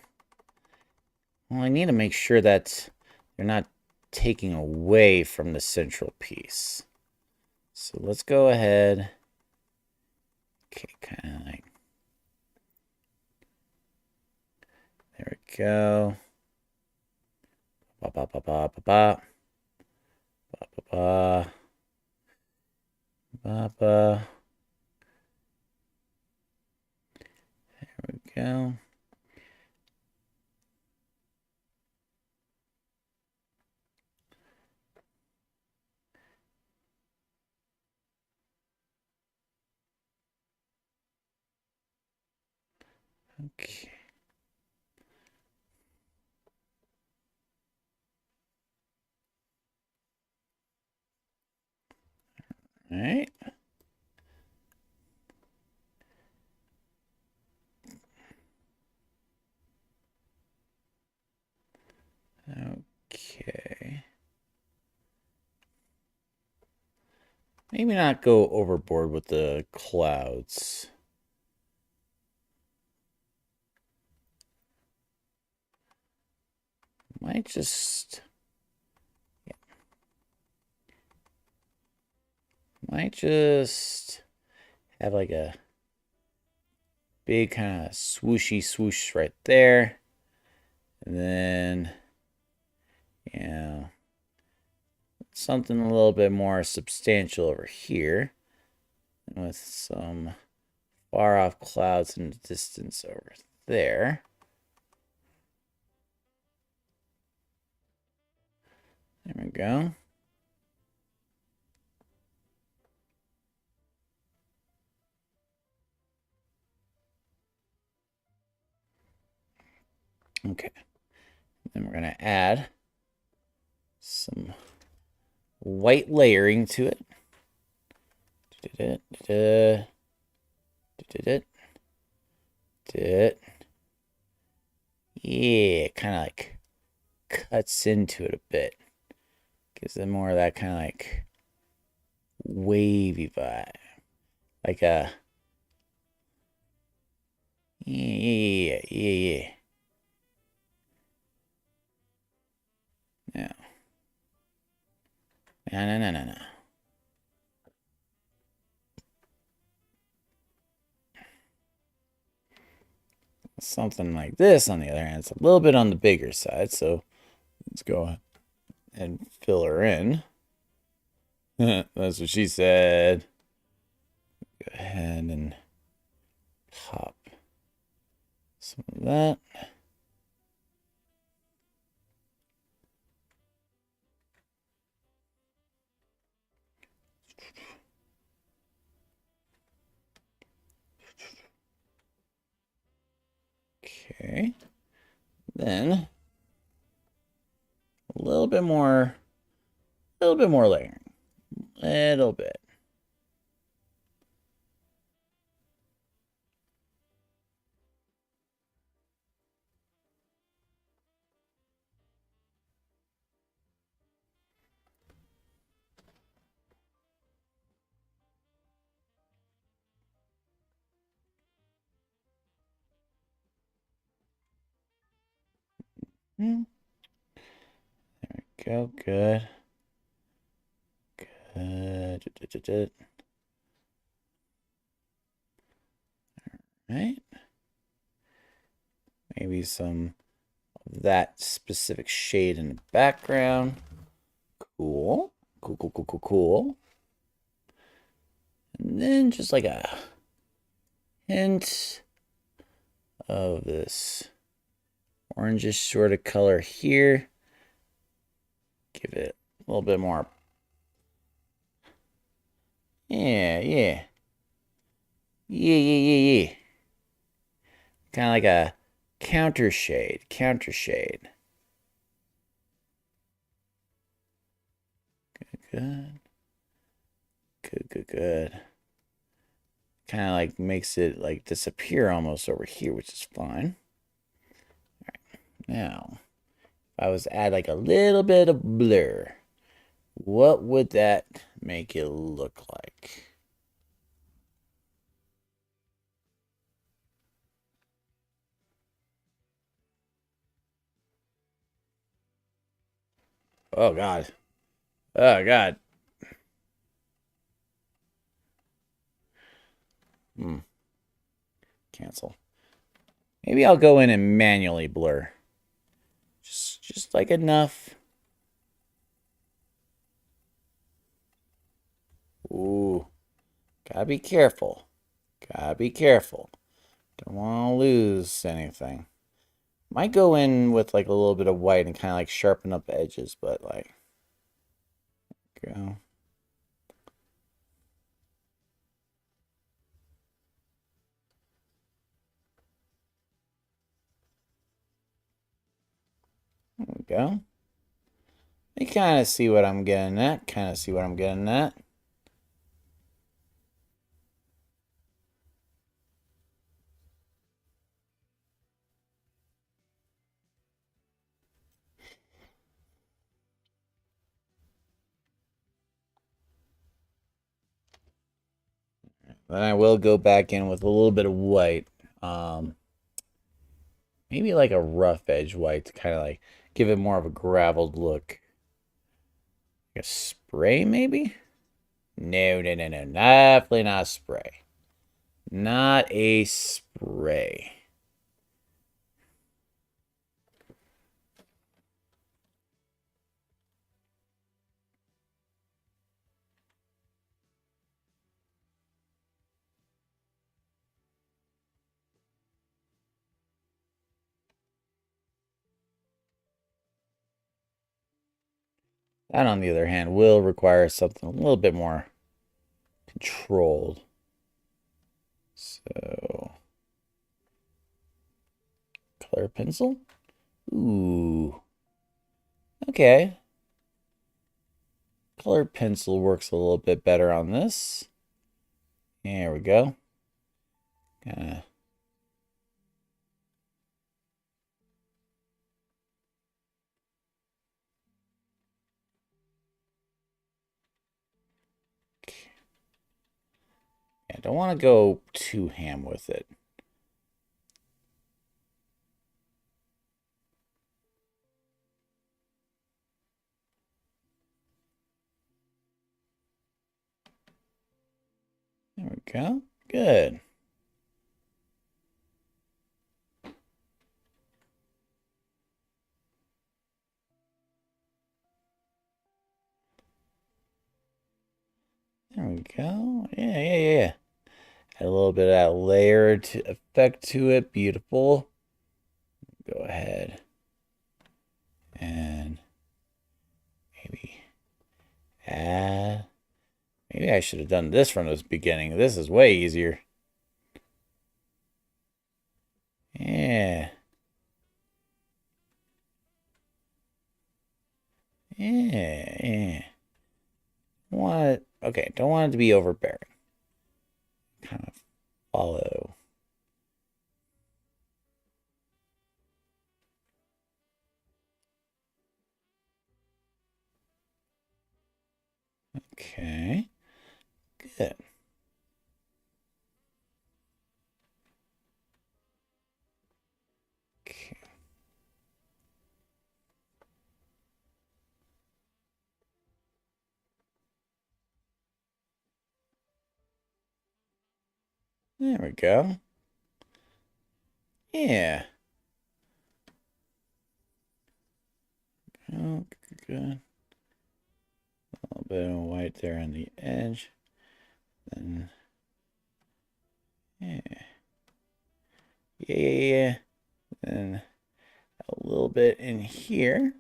I need to make sure that they're not taking away from the central piece. So let's go ahead. Okay, kind of like, there we go. Ba ba ba ba ba ba. Ba ba ba. Ba ba. There we go. Okay. All right. Okay. Maybe not go overboard with the clouds. Might just... Might just have like a big kind of swooshy swoosh right there. And then, something a little bit more substantial over here. With some far off clouds in the distance over there. There we go. Okay. Then we're going to add some white layering to it. Yeah, kind of like cuts into it a bit. Gives it more of that kind of like wavy vibe. Like a... Yeah. No. No. Something like this, on the other hand, it's a little bit on the bigger side, so let's go ahead and fill her in. That's what she said. Go ahead and pop some of that. Okay. Then a little bit more layering. Little bit. There we go. Good. Good. All right. Maybe some of that specific shade in the background. Cool. Cool. And then just like a hint of this orangish sort of color here. Give it a little bit more. Yeah. Kind of like a counter shade. Good. Good. Kind of like makes it like disappear almost over here, which is fine. All right. Now, if I was to add like a little bit of blur, what would that make it look like? Oh God. Oh God. Hmm. Cancel. Maybe I'll go in and manually blur. Just like enough. Ooh. Gotta be careful. Gotta be careful. Don't want to lose anything. Might go in with like a little bit of white and kind of like sharpen up the edges, but like, go. There we go. You kind of see what I'm getting at. Kind of see what I'm getting at. Then I will go back in with a little bit of white. Um, Maybe like a rough edge white to kind of like give it more of a graveled look. Like a spray, maybe? No. Definitely not a spray. Not a spray. That, on the other hand, will require something a little bit more controlled. So, color pencil? Ooh. Okay. Color pencil works a little bit better on this. There we go. Kinda. Yeah, don't want to go too ham with it. There we go. Good. There we go. Yeah. Add a little bit of that layer to effect to it. Beautiful. Go ahead and maybe add. Maybe I should have done this from the beginning. This is way easier. Yeah. Yeah. Want it, okay, don't want it to be overbearing. Kind of follow. Okay. Good. Okay. There we go. Yeah. Oh, good. A little bit of white there on the edge. Then, yeah. Yeah. Then a little bit in here.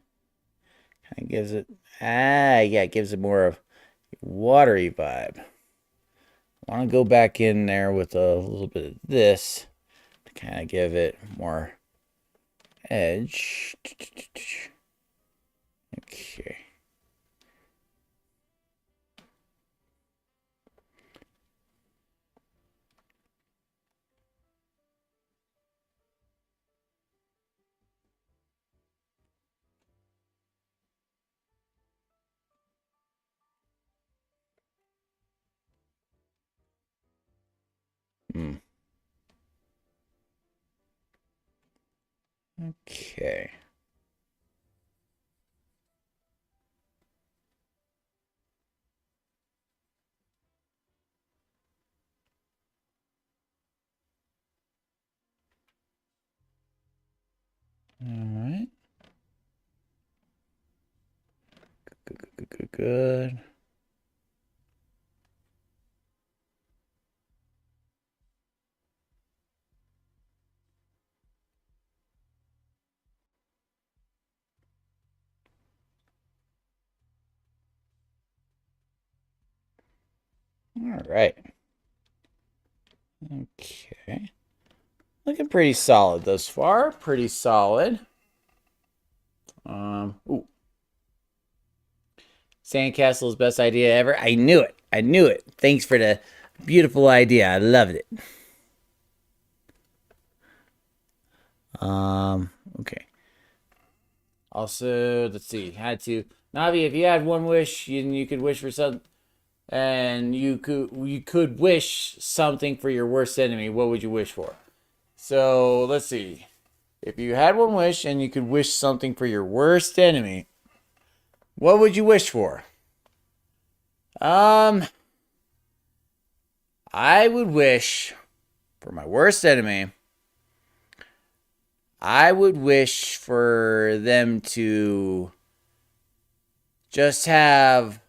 Kind of gives it, yeah, it gives it more of a watery vibe. I want to go back in there with a little bit of this to kind of give it more edge. Okay. Okay. All right. Good. All right. Okay. Looking pretty solid thus far. Pretty solid. Ooh. Sandcastle's best idea ever. I knew it. I knew it. Thanks for the beautiful idea. I loved it. Okay. Also, let's see. Had to Navi. If you had one wish, you could wish for something, and you could wish something for your worst enemy. What would you wish for? So let's see. If you had one wish and you could wish something for your worst enemy, what would you wish for? I would wish for my worst enemy. I would wish for them to just have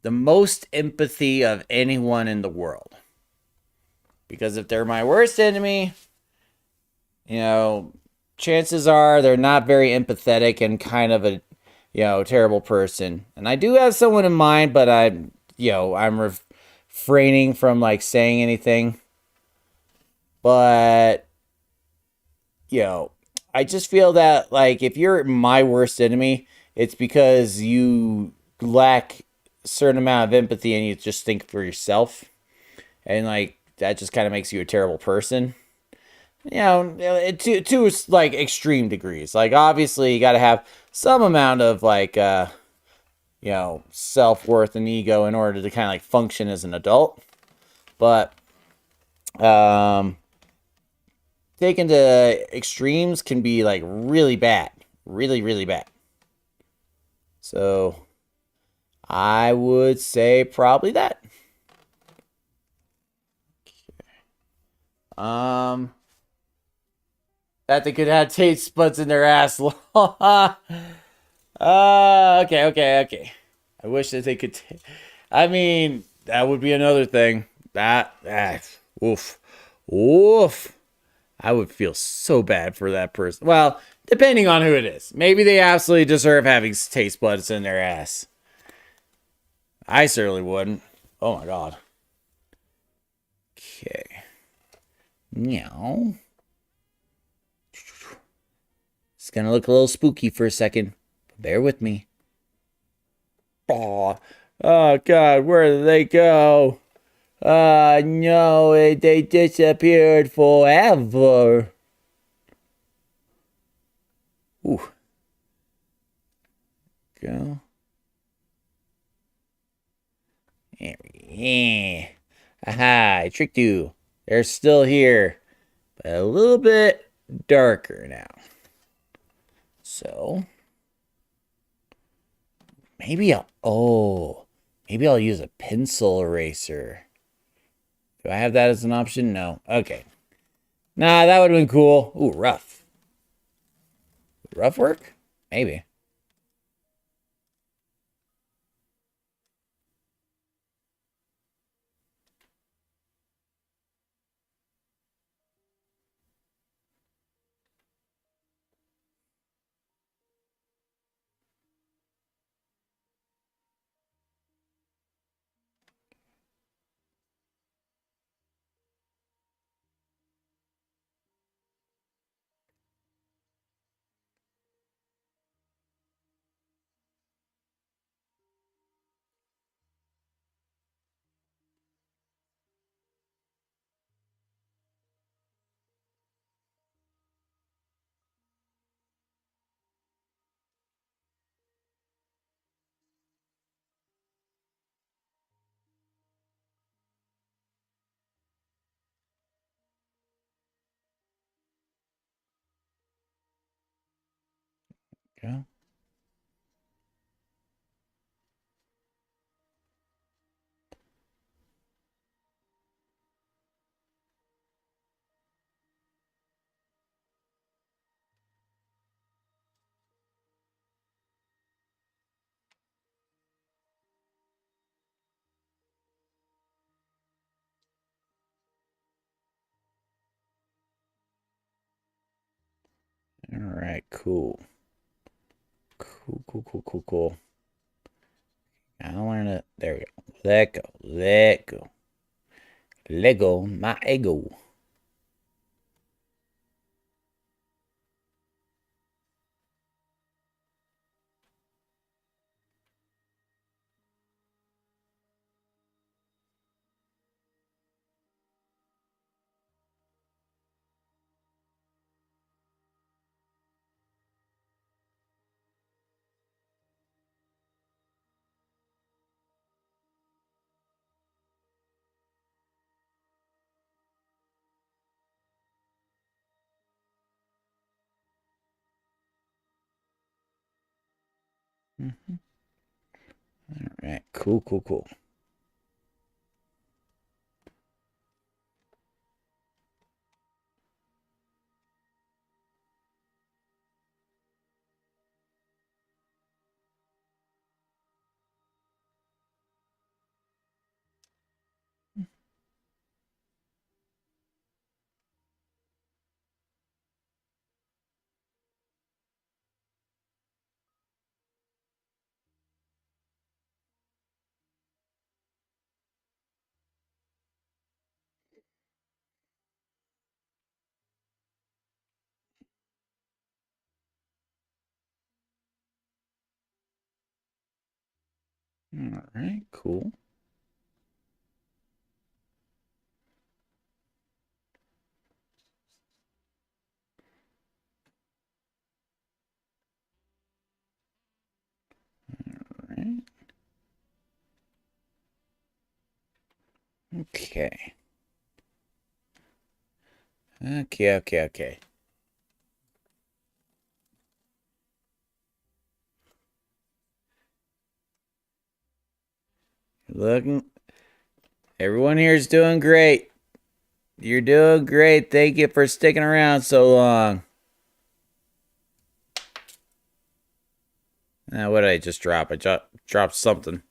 the most empathy of anyone in the world. Because if they're my worst enemy, chances are they're not very empathetic and kind of a, terrible person. And I do have someone in mind, but I'm refraining from like saying anything. But, I just feel that like if you're my worst enemy, it's because you lack a certain amount of empathy and you just think for yourself. And like that just kind of makes you a terrible person. To like extreme degrees. Like obviously you got to have some amount of like self-worth and ego in order to kind of like function as an adult. But taken to extremes can be like really bad. Really, really bad. So I would say probably that. That they could have taste buds in their ass. Okay. I wish that they could. I mean, that would be another thing. Oof, oof. I would feel so bad for that person. Well, depending on who it is, maybe they absolutely deserve having taste buds in their ass. I certainly wouldn't. Oh my god. Okay. Meow. It's gonna look a little spooky for a second. Bear with me. Oh god, where did they go? No, they disappeared forever. Ooh. Go. Yeah. Aha, I tricked you. They're still here, but a little bit darker now. So, maybe I'll use a pencil eraser. Do I have that as an option? No. Okay. Nah, that would have been cool. Ooh, rough. Rough work? Maybe. go. All right, cool. Cool. I learn it. There we go. Let go. Let go, my ego. Mm-hmm. All right, cool. All right, cool. All right. Okay. Okay. Looking, everyone here is doing great. You're doing great. Thank you for sticking around so long. Now, what did I just drop? I dropped something.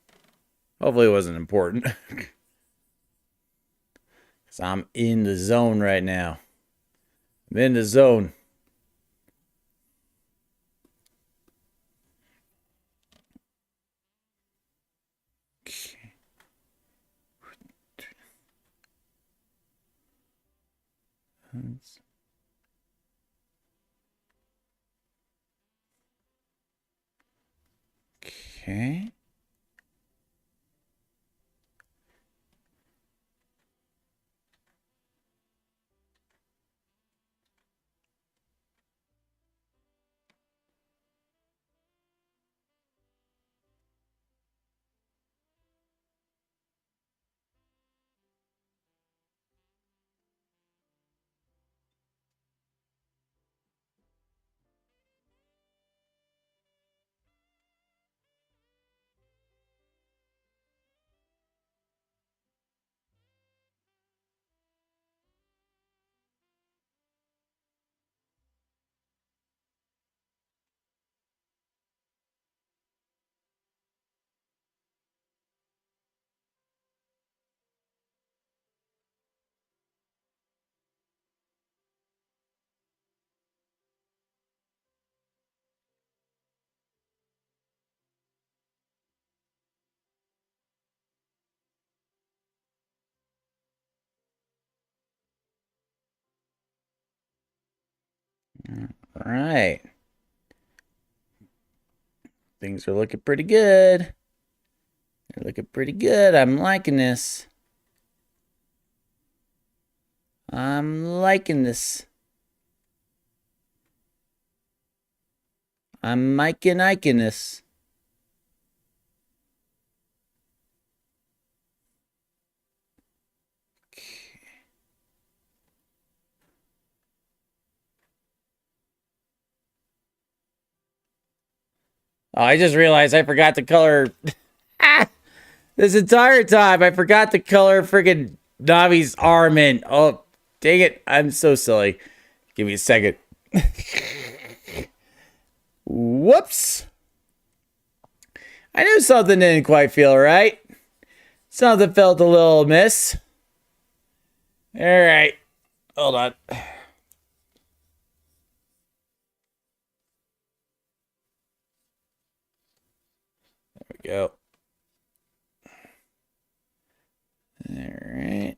Hopefully, it wasn't important. Because I'm in the zone right now. I'm in the zone. Okay. All right. Things are looking pretty good. They're looking pretty good. I'm liking this. I'm liking this. I'm liking this. Oh, I just realized I forgot the color. This entire time, I forgot the color freaking Navi's arm in. Oh, dang it. I'm so silly. Give me a second. Whoops. I knew something didn't quite feel right. Something felt a little amiss. All right. Hold on. There we go. All right.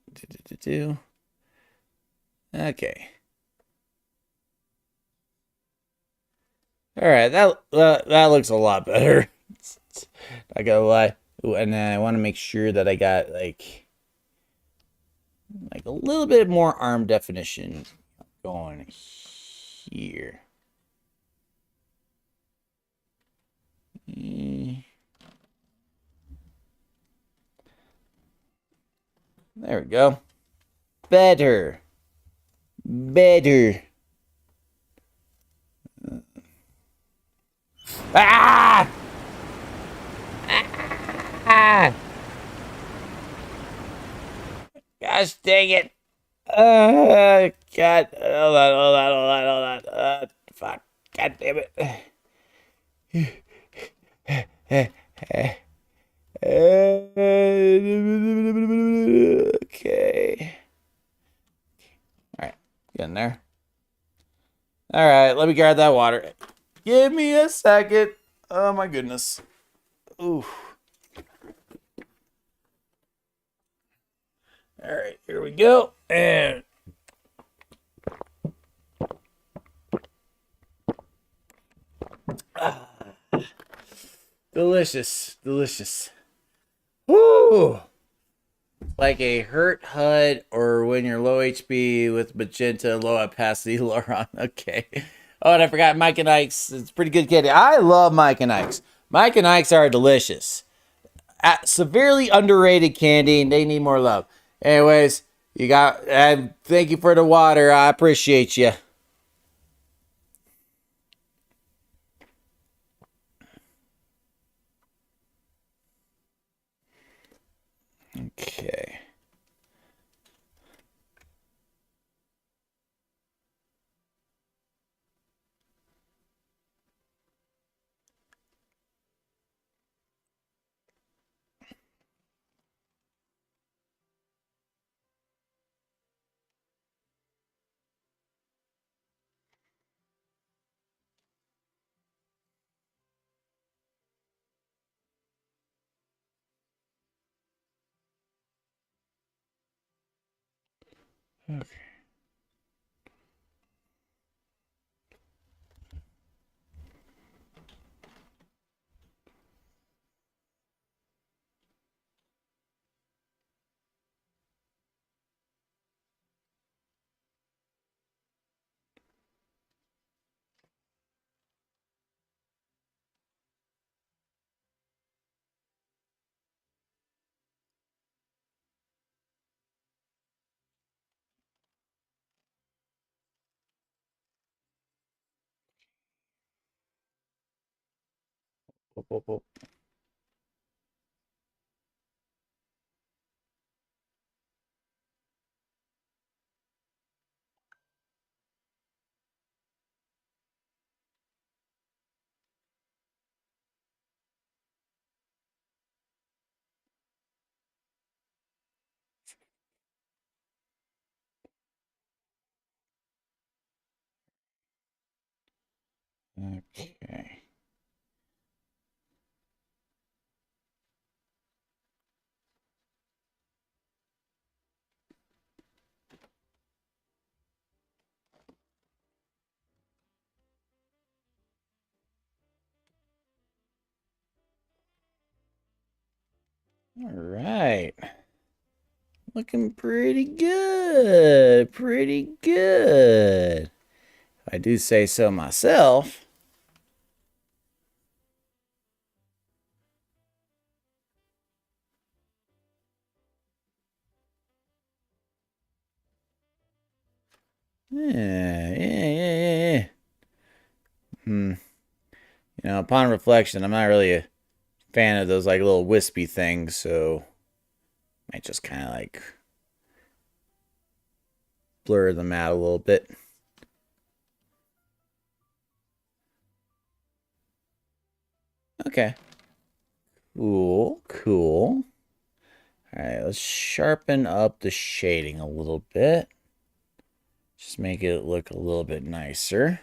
Okay. All right. That looks a lot better. Not gonna lie. Ooh, and then I want to make sure that I got like a little bit more arm definition going here. There we go. Better. Better. Ah! Ah! Gosh dang it. God. Hold on. Fuck. God damn it. Okay. All right. Get in there. All right. Let me grab that water. Give me a second. Oh my goodness. Ooh. All right. Here we go. And delicious. Delicious. Woo! Like a hurt HUD or when you're low HP with magenta, low opacity, Lauron. Okay. Oh, and I forgot Mike and Ike's. It's pretty good candy. I love Mike and Ike's. Mike and Ike's are delicious. Severely underrated candy, and they need more love. Anyways, you got. Thank you for the water. I appreciate you. Okay. Okay. Whoop, whoop, whoop. Okay. All right. Looking pretty good. Pretty good. If I do say so myself. Yeah. Hmm. You know, upon reflection, I'm not really a fan of those like little wispy things, so I might just kind of like blur them out a little bit. Okay. Cool, cool. All right, let's sharpen up the shading a little bit. Just make it look a little bit nicer.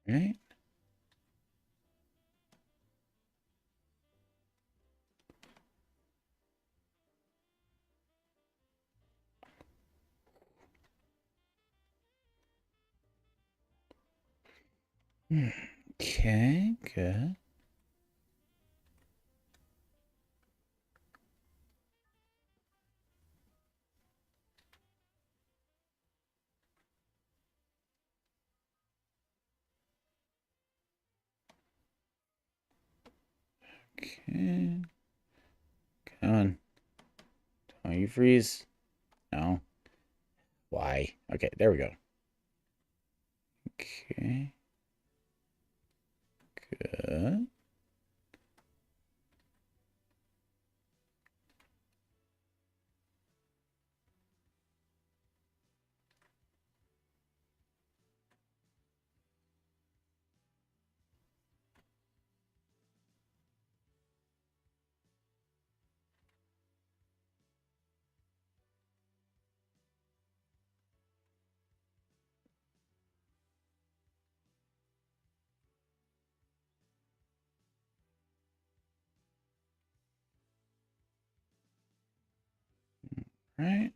Right? Okay, good. Okay. Come on. Don't you freeze? No. Why? Okay, there we go. Okay. Good. Right.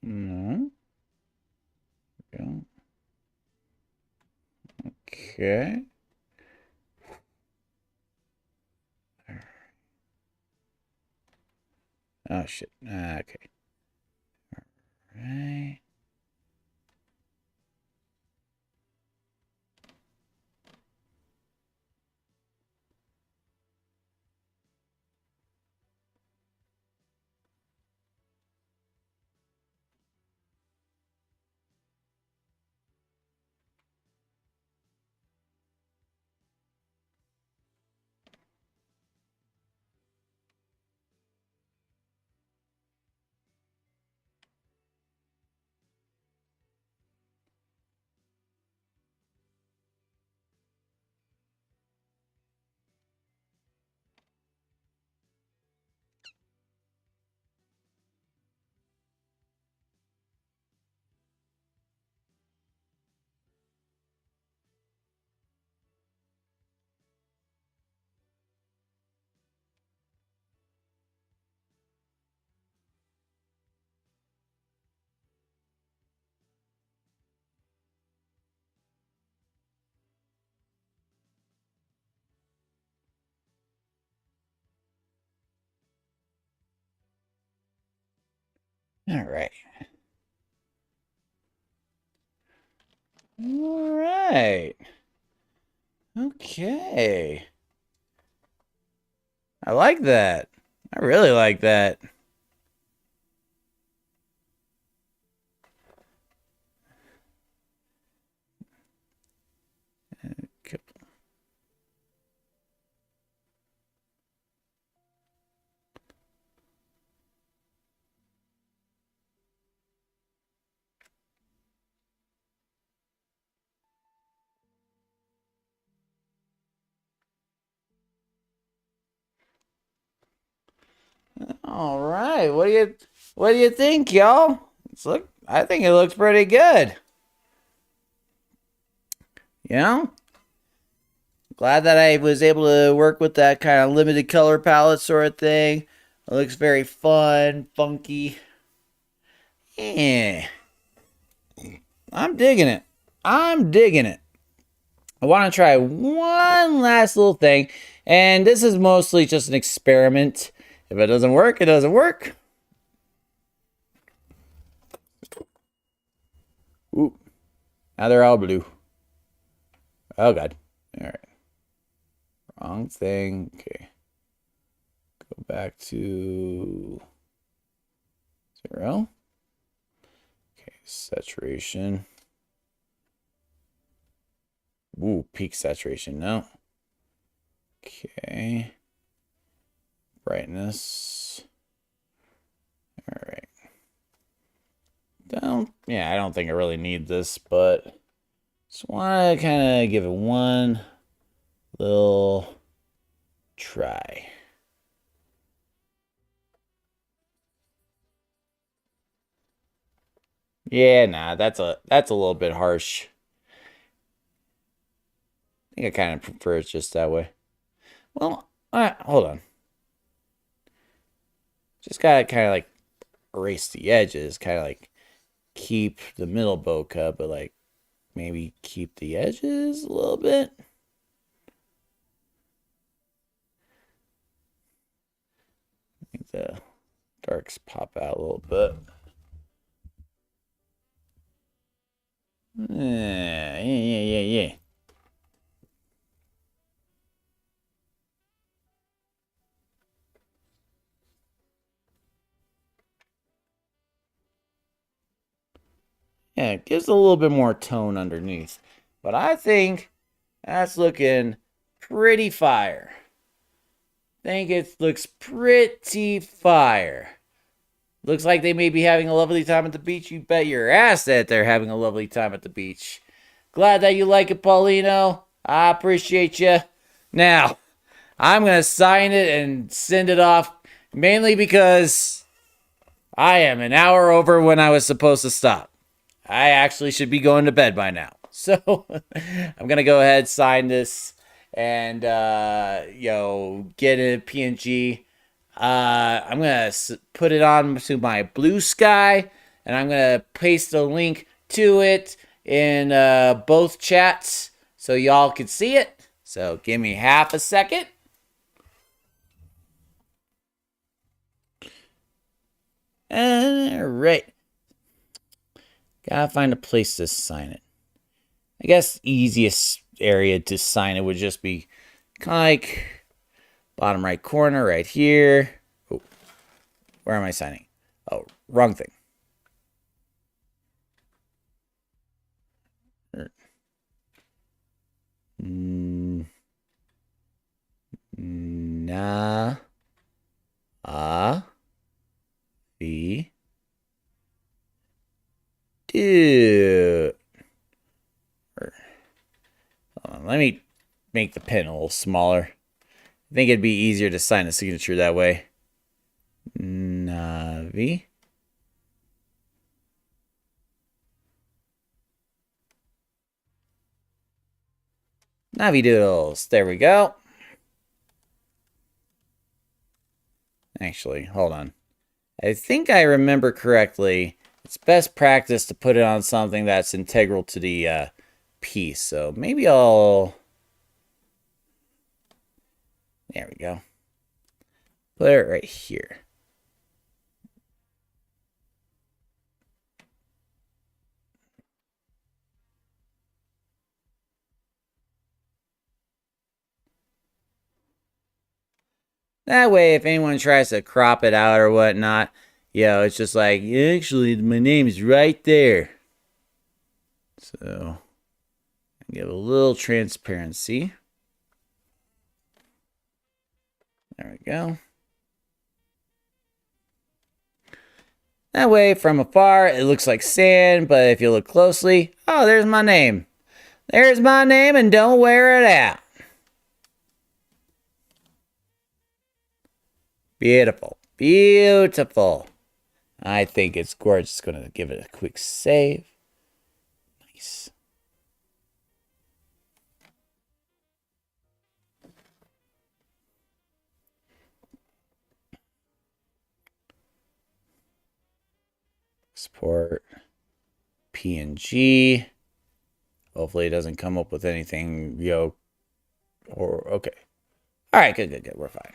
No. Go. Okay. Oh shit. Okay. Right. All right. All right. Okay. I like that. I really like that. All right. What do you think, y'all? I think it looks pretty good. You know? Glad that I was able to work with that kind of limited color palette sort of thing. It looks very fun, funky. Yeah. I'm digging it. I'm digging it. I want to try one last little thing, and this is mostly just an experiment. If it doesn't work, it doesn't work. Ooh, now they're all blue. Oh god. All right. Wrong thing. Okay. Go back to 0. Okay, saturation. Ooh, peak saturation. No. Okay. Brightness. All right. I don't think I really need this, but just want to kind of give it one little try. Yeah, nah, that's a little bit harsh. I think I kind of prefer it just that way. Well, hold on. Just gotta kind of like erase the edges, kind of like keep the middle bokeh, but like maybe keep the edges a little bit. I think the darks pop out a little bit. Yeah. Yeah, it gives a little bit more tone underneath. But I think that's looking pretty fire. Think it looks pretty fire. Looks like they may be having a lovely time at the beach. You bet your ass that they're having a lovely time at the beach. Glad that you like it, Paulino. I appreciate you. Now, I'm going to sign it and send it off, mainly because I am an hour over when I was supposed to stop. I actually should be going to bed by now. So, I'm going to go ahead, sign this, and, get a PNG. I'm going to put it on to my Blue Sky, and I'm going to paste a link to it in both chats so y'all can see it. So give me half a second. All right. Gotta find a place to sign it. I guess easiest area to sign it would just be kind of like bottom right corner right here. Oh, where am I signing? Oh, wrong thing. Na a v do. Let me make the pen a little smaller. I think it'd be easier to sign a signature that way. Navi. Navi Doodles. There we go. Actually, hold on. I think I remember correctly. It's best practice to put it on something that's integral to the piece. So maybe I'll... There we go. Put it right here. That way, if anyone tries to crop it out or whatnot, it's just like, actually, my name is right there. So, give a little transparency. There we go. That way, from afar, it looks like sand, but if you look closely, oh, there's my name. There's my name, and don't wear it out. Beautiful. Beautiful. I think it's gorgeous. Gonna give it a quick save. Nice. Export PNG. Hopefully it doesn't come up with anything, or okay. All right, good. We're fine.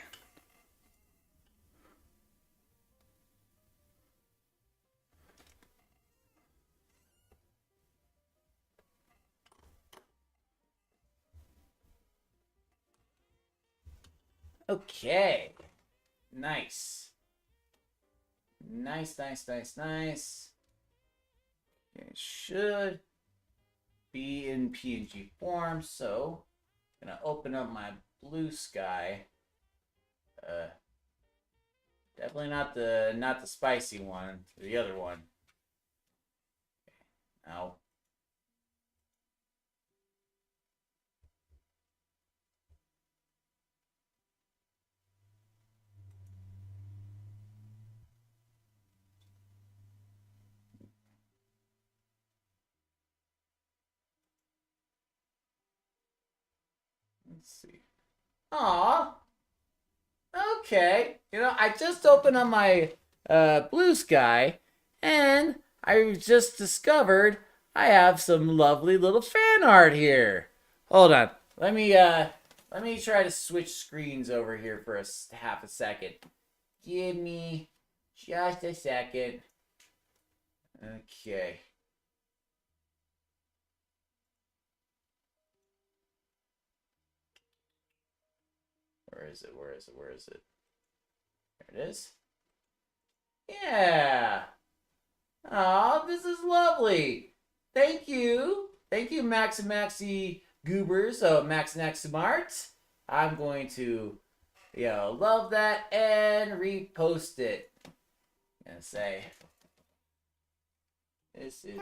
Okay. Nice. Nice. It should be in PNG form, so I'm gonna open up my blue sky. Definitely not the spicy one, the other one. Now let's see. Aw, okay. I just opened on my blue sky, and I just discovered I have some lovely little fan art here. Hold on. Let me try to switch screens over here for half a second. Give me just a second. Okay. Where is it? There it is. Yeah. Oh, this is lovely. Thank you. Thank you, Max and Maxi Goobers. So, Max and Max Smart. I'm going to, love that and repost it. And say, this is.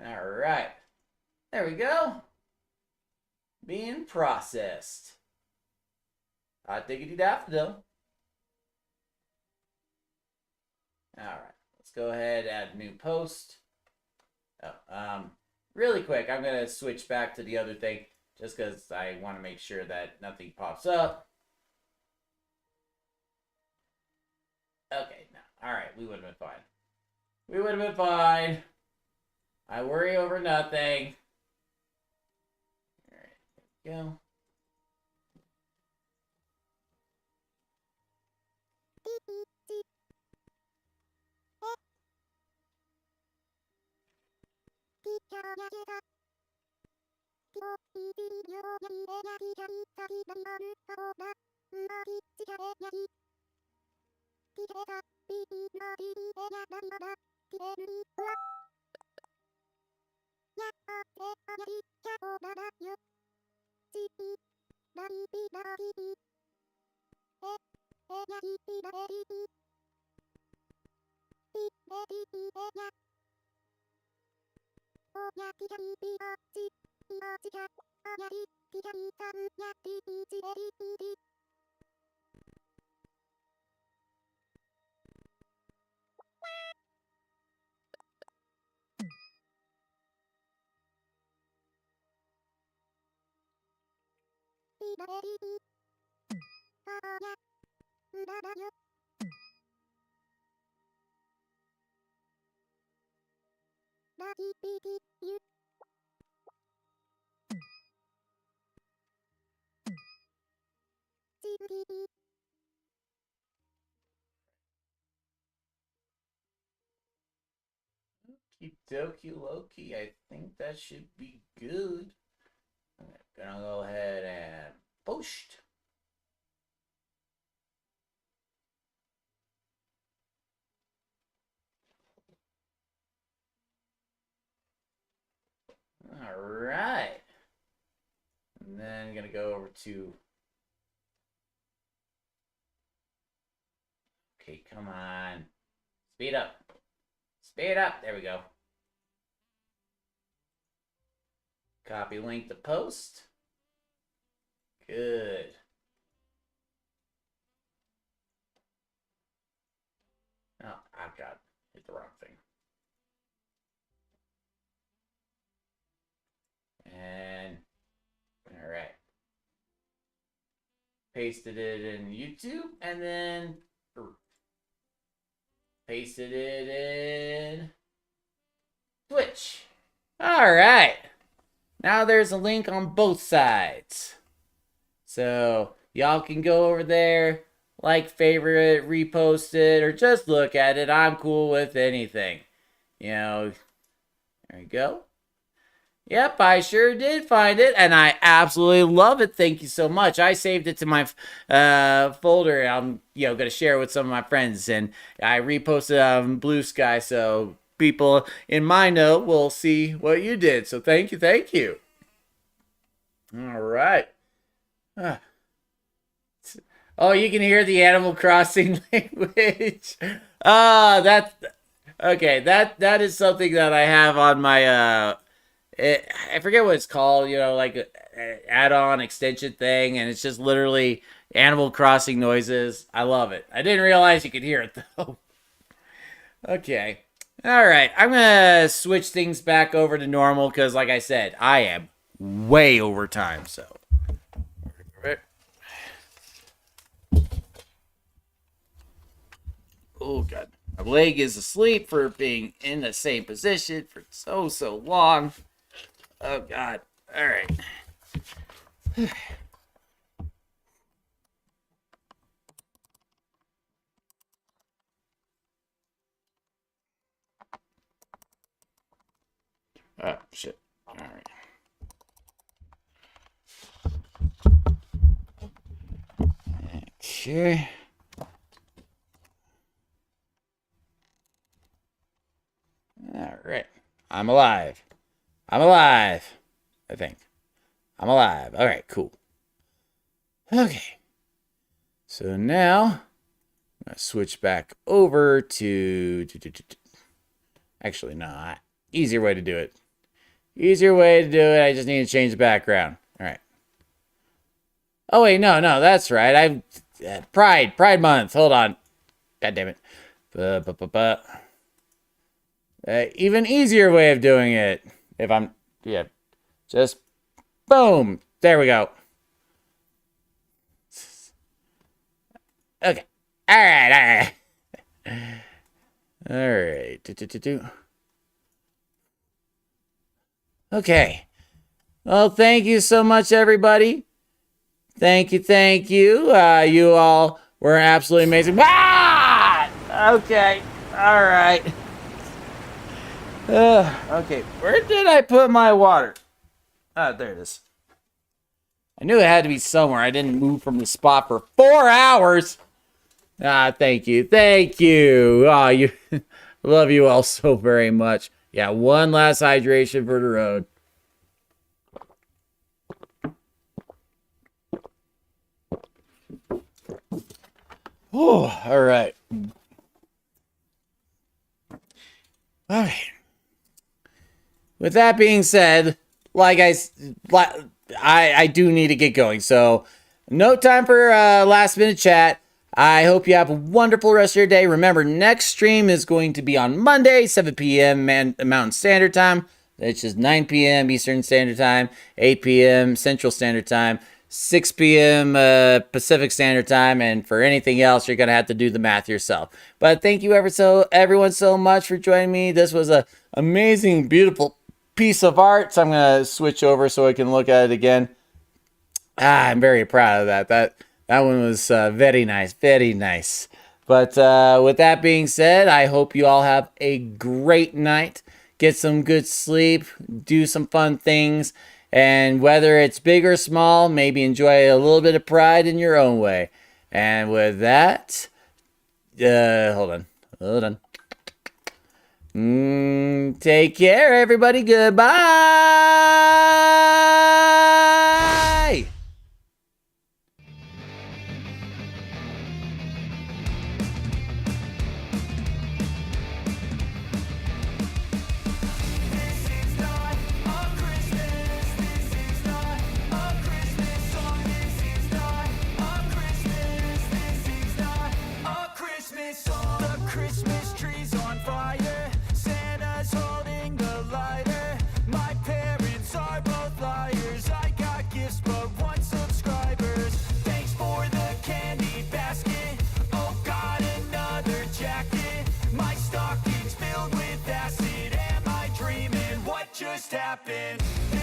All right. There we go. Being processed. Hot diggity daffodil. All right. Let's go ahead, add a new post. Really quick, I'm going to switch back to the other thing just because I want to make sure that nothing pops up. Okay, no. All right, we would have been fine. We would have been fine. I worry over nothing. All right, there we go. Okie dokie Loki. I think that should be good. I'm gonna go ahead and post. All right. And then I'm gonna go over to. Okay, come on. Speed up. Speed up. There we go. Copy link to post. Good. Oh, I've got hit the wrong thing. And all right. Pasted it in YouTube and then pasted it in Twitch. All right. Now there's a link on both sides. So y'all can go over there, like, favorite, repost it, or just look at it. I'm cool with anything. You know, there you go. Yep, I sure did find it, and I absolutely love it. Thank you so much. I saved it to my folder. I'm gonna share it with some of my friends, and I reposted on Blue Sky, so people in my note will see what you did. So thank you, thank you. All right. Oh, you can hear the Animal Crossing language. That's okay. That is something that I have on my I forget what it's called, like a add-on extension thing, and it's just literally Animal Crossing noises. I love it. I didn't realize you could hear it, though. Okay. All right. I'm going to switch things back over to normal because, like I said, I am way over time, so. Oh, God. My leg is asleep for being in the same position for so long. Oh, God. All right. Oh, shit. All right. Okay. All right. I'm alive. I'm alive. I think. I'm alive. All right, cool. Okay. So now I'm going to switch back over to actually, no. Easier way to do it. Easier way to do it. I just need to change the background. All right. Oh, wait. No. That's right. Pride Month. Hold on. God damn it. Even easier way of doing it. If I'm, just boom. There we go. Okay. All right. All right. Okay. Well, thank you so much, everybody. Thank you. You all were absolutely amazing. Ah! Okay. All right. Okay. Where did I put my water? Ah, there it is. I knew it had to be somewhere. I didn't move from the spot for 4 hours. Thank you. You love you all so very much. Yeah, one last hydration for the road. Oh, all right. All right. With that being said, I do need to get going. So, no time for last minute chat. I hope you have a wonderful rest of your day. Remember, next stream is going to be on Monday, 7 p.m. Mountain Standard Time. It's just 9 p.m. Eastern Standard Time, 8 p.m. Central Standard Time, 6 p.m. Pacific Standard Time, and for anything else, you're going to have to do the math yourself. But thank you everyone so much for joining me. This was an amazing, beautiful piece of art. So I'm going to switch over so I can look at it again. I'm very proud of that. That one was very nice, very nice. But with that being said, I hope you all have a great night. Get some good sleep, do some fun things, and whether it's big or small, maybe enjoy a little bit of pride in your own way. And with that, hold on. Take care, everybody. Goodbye. happen.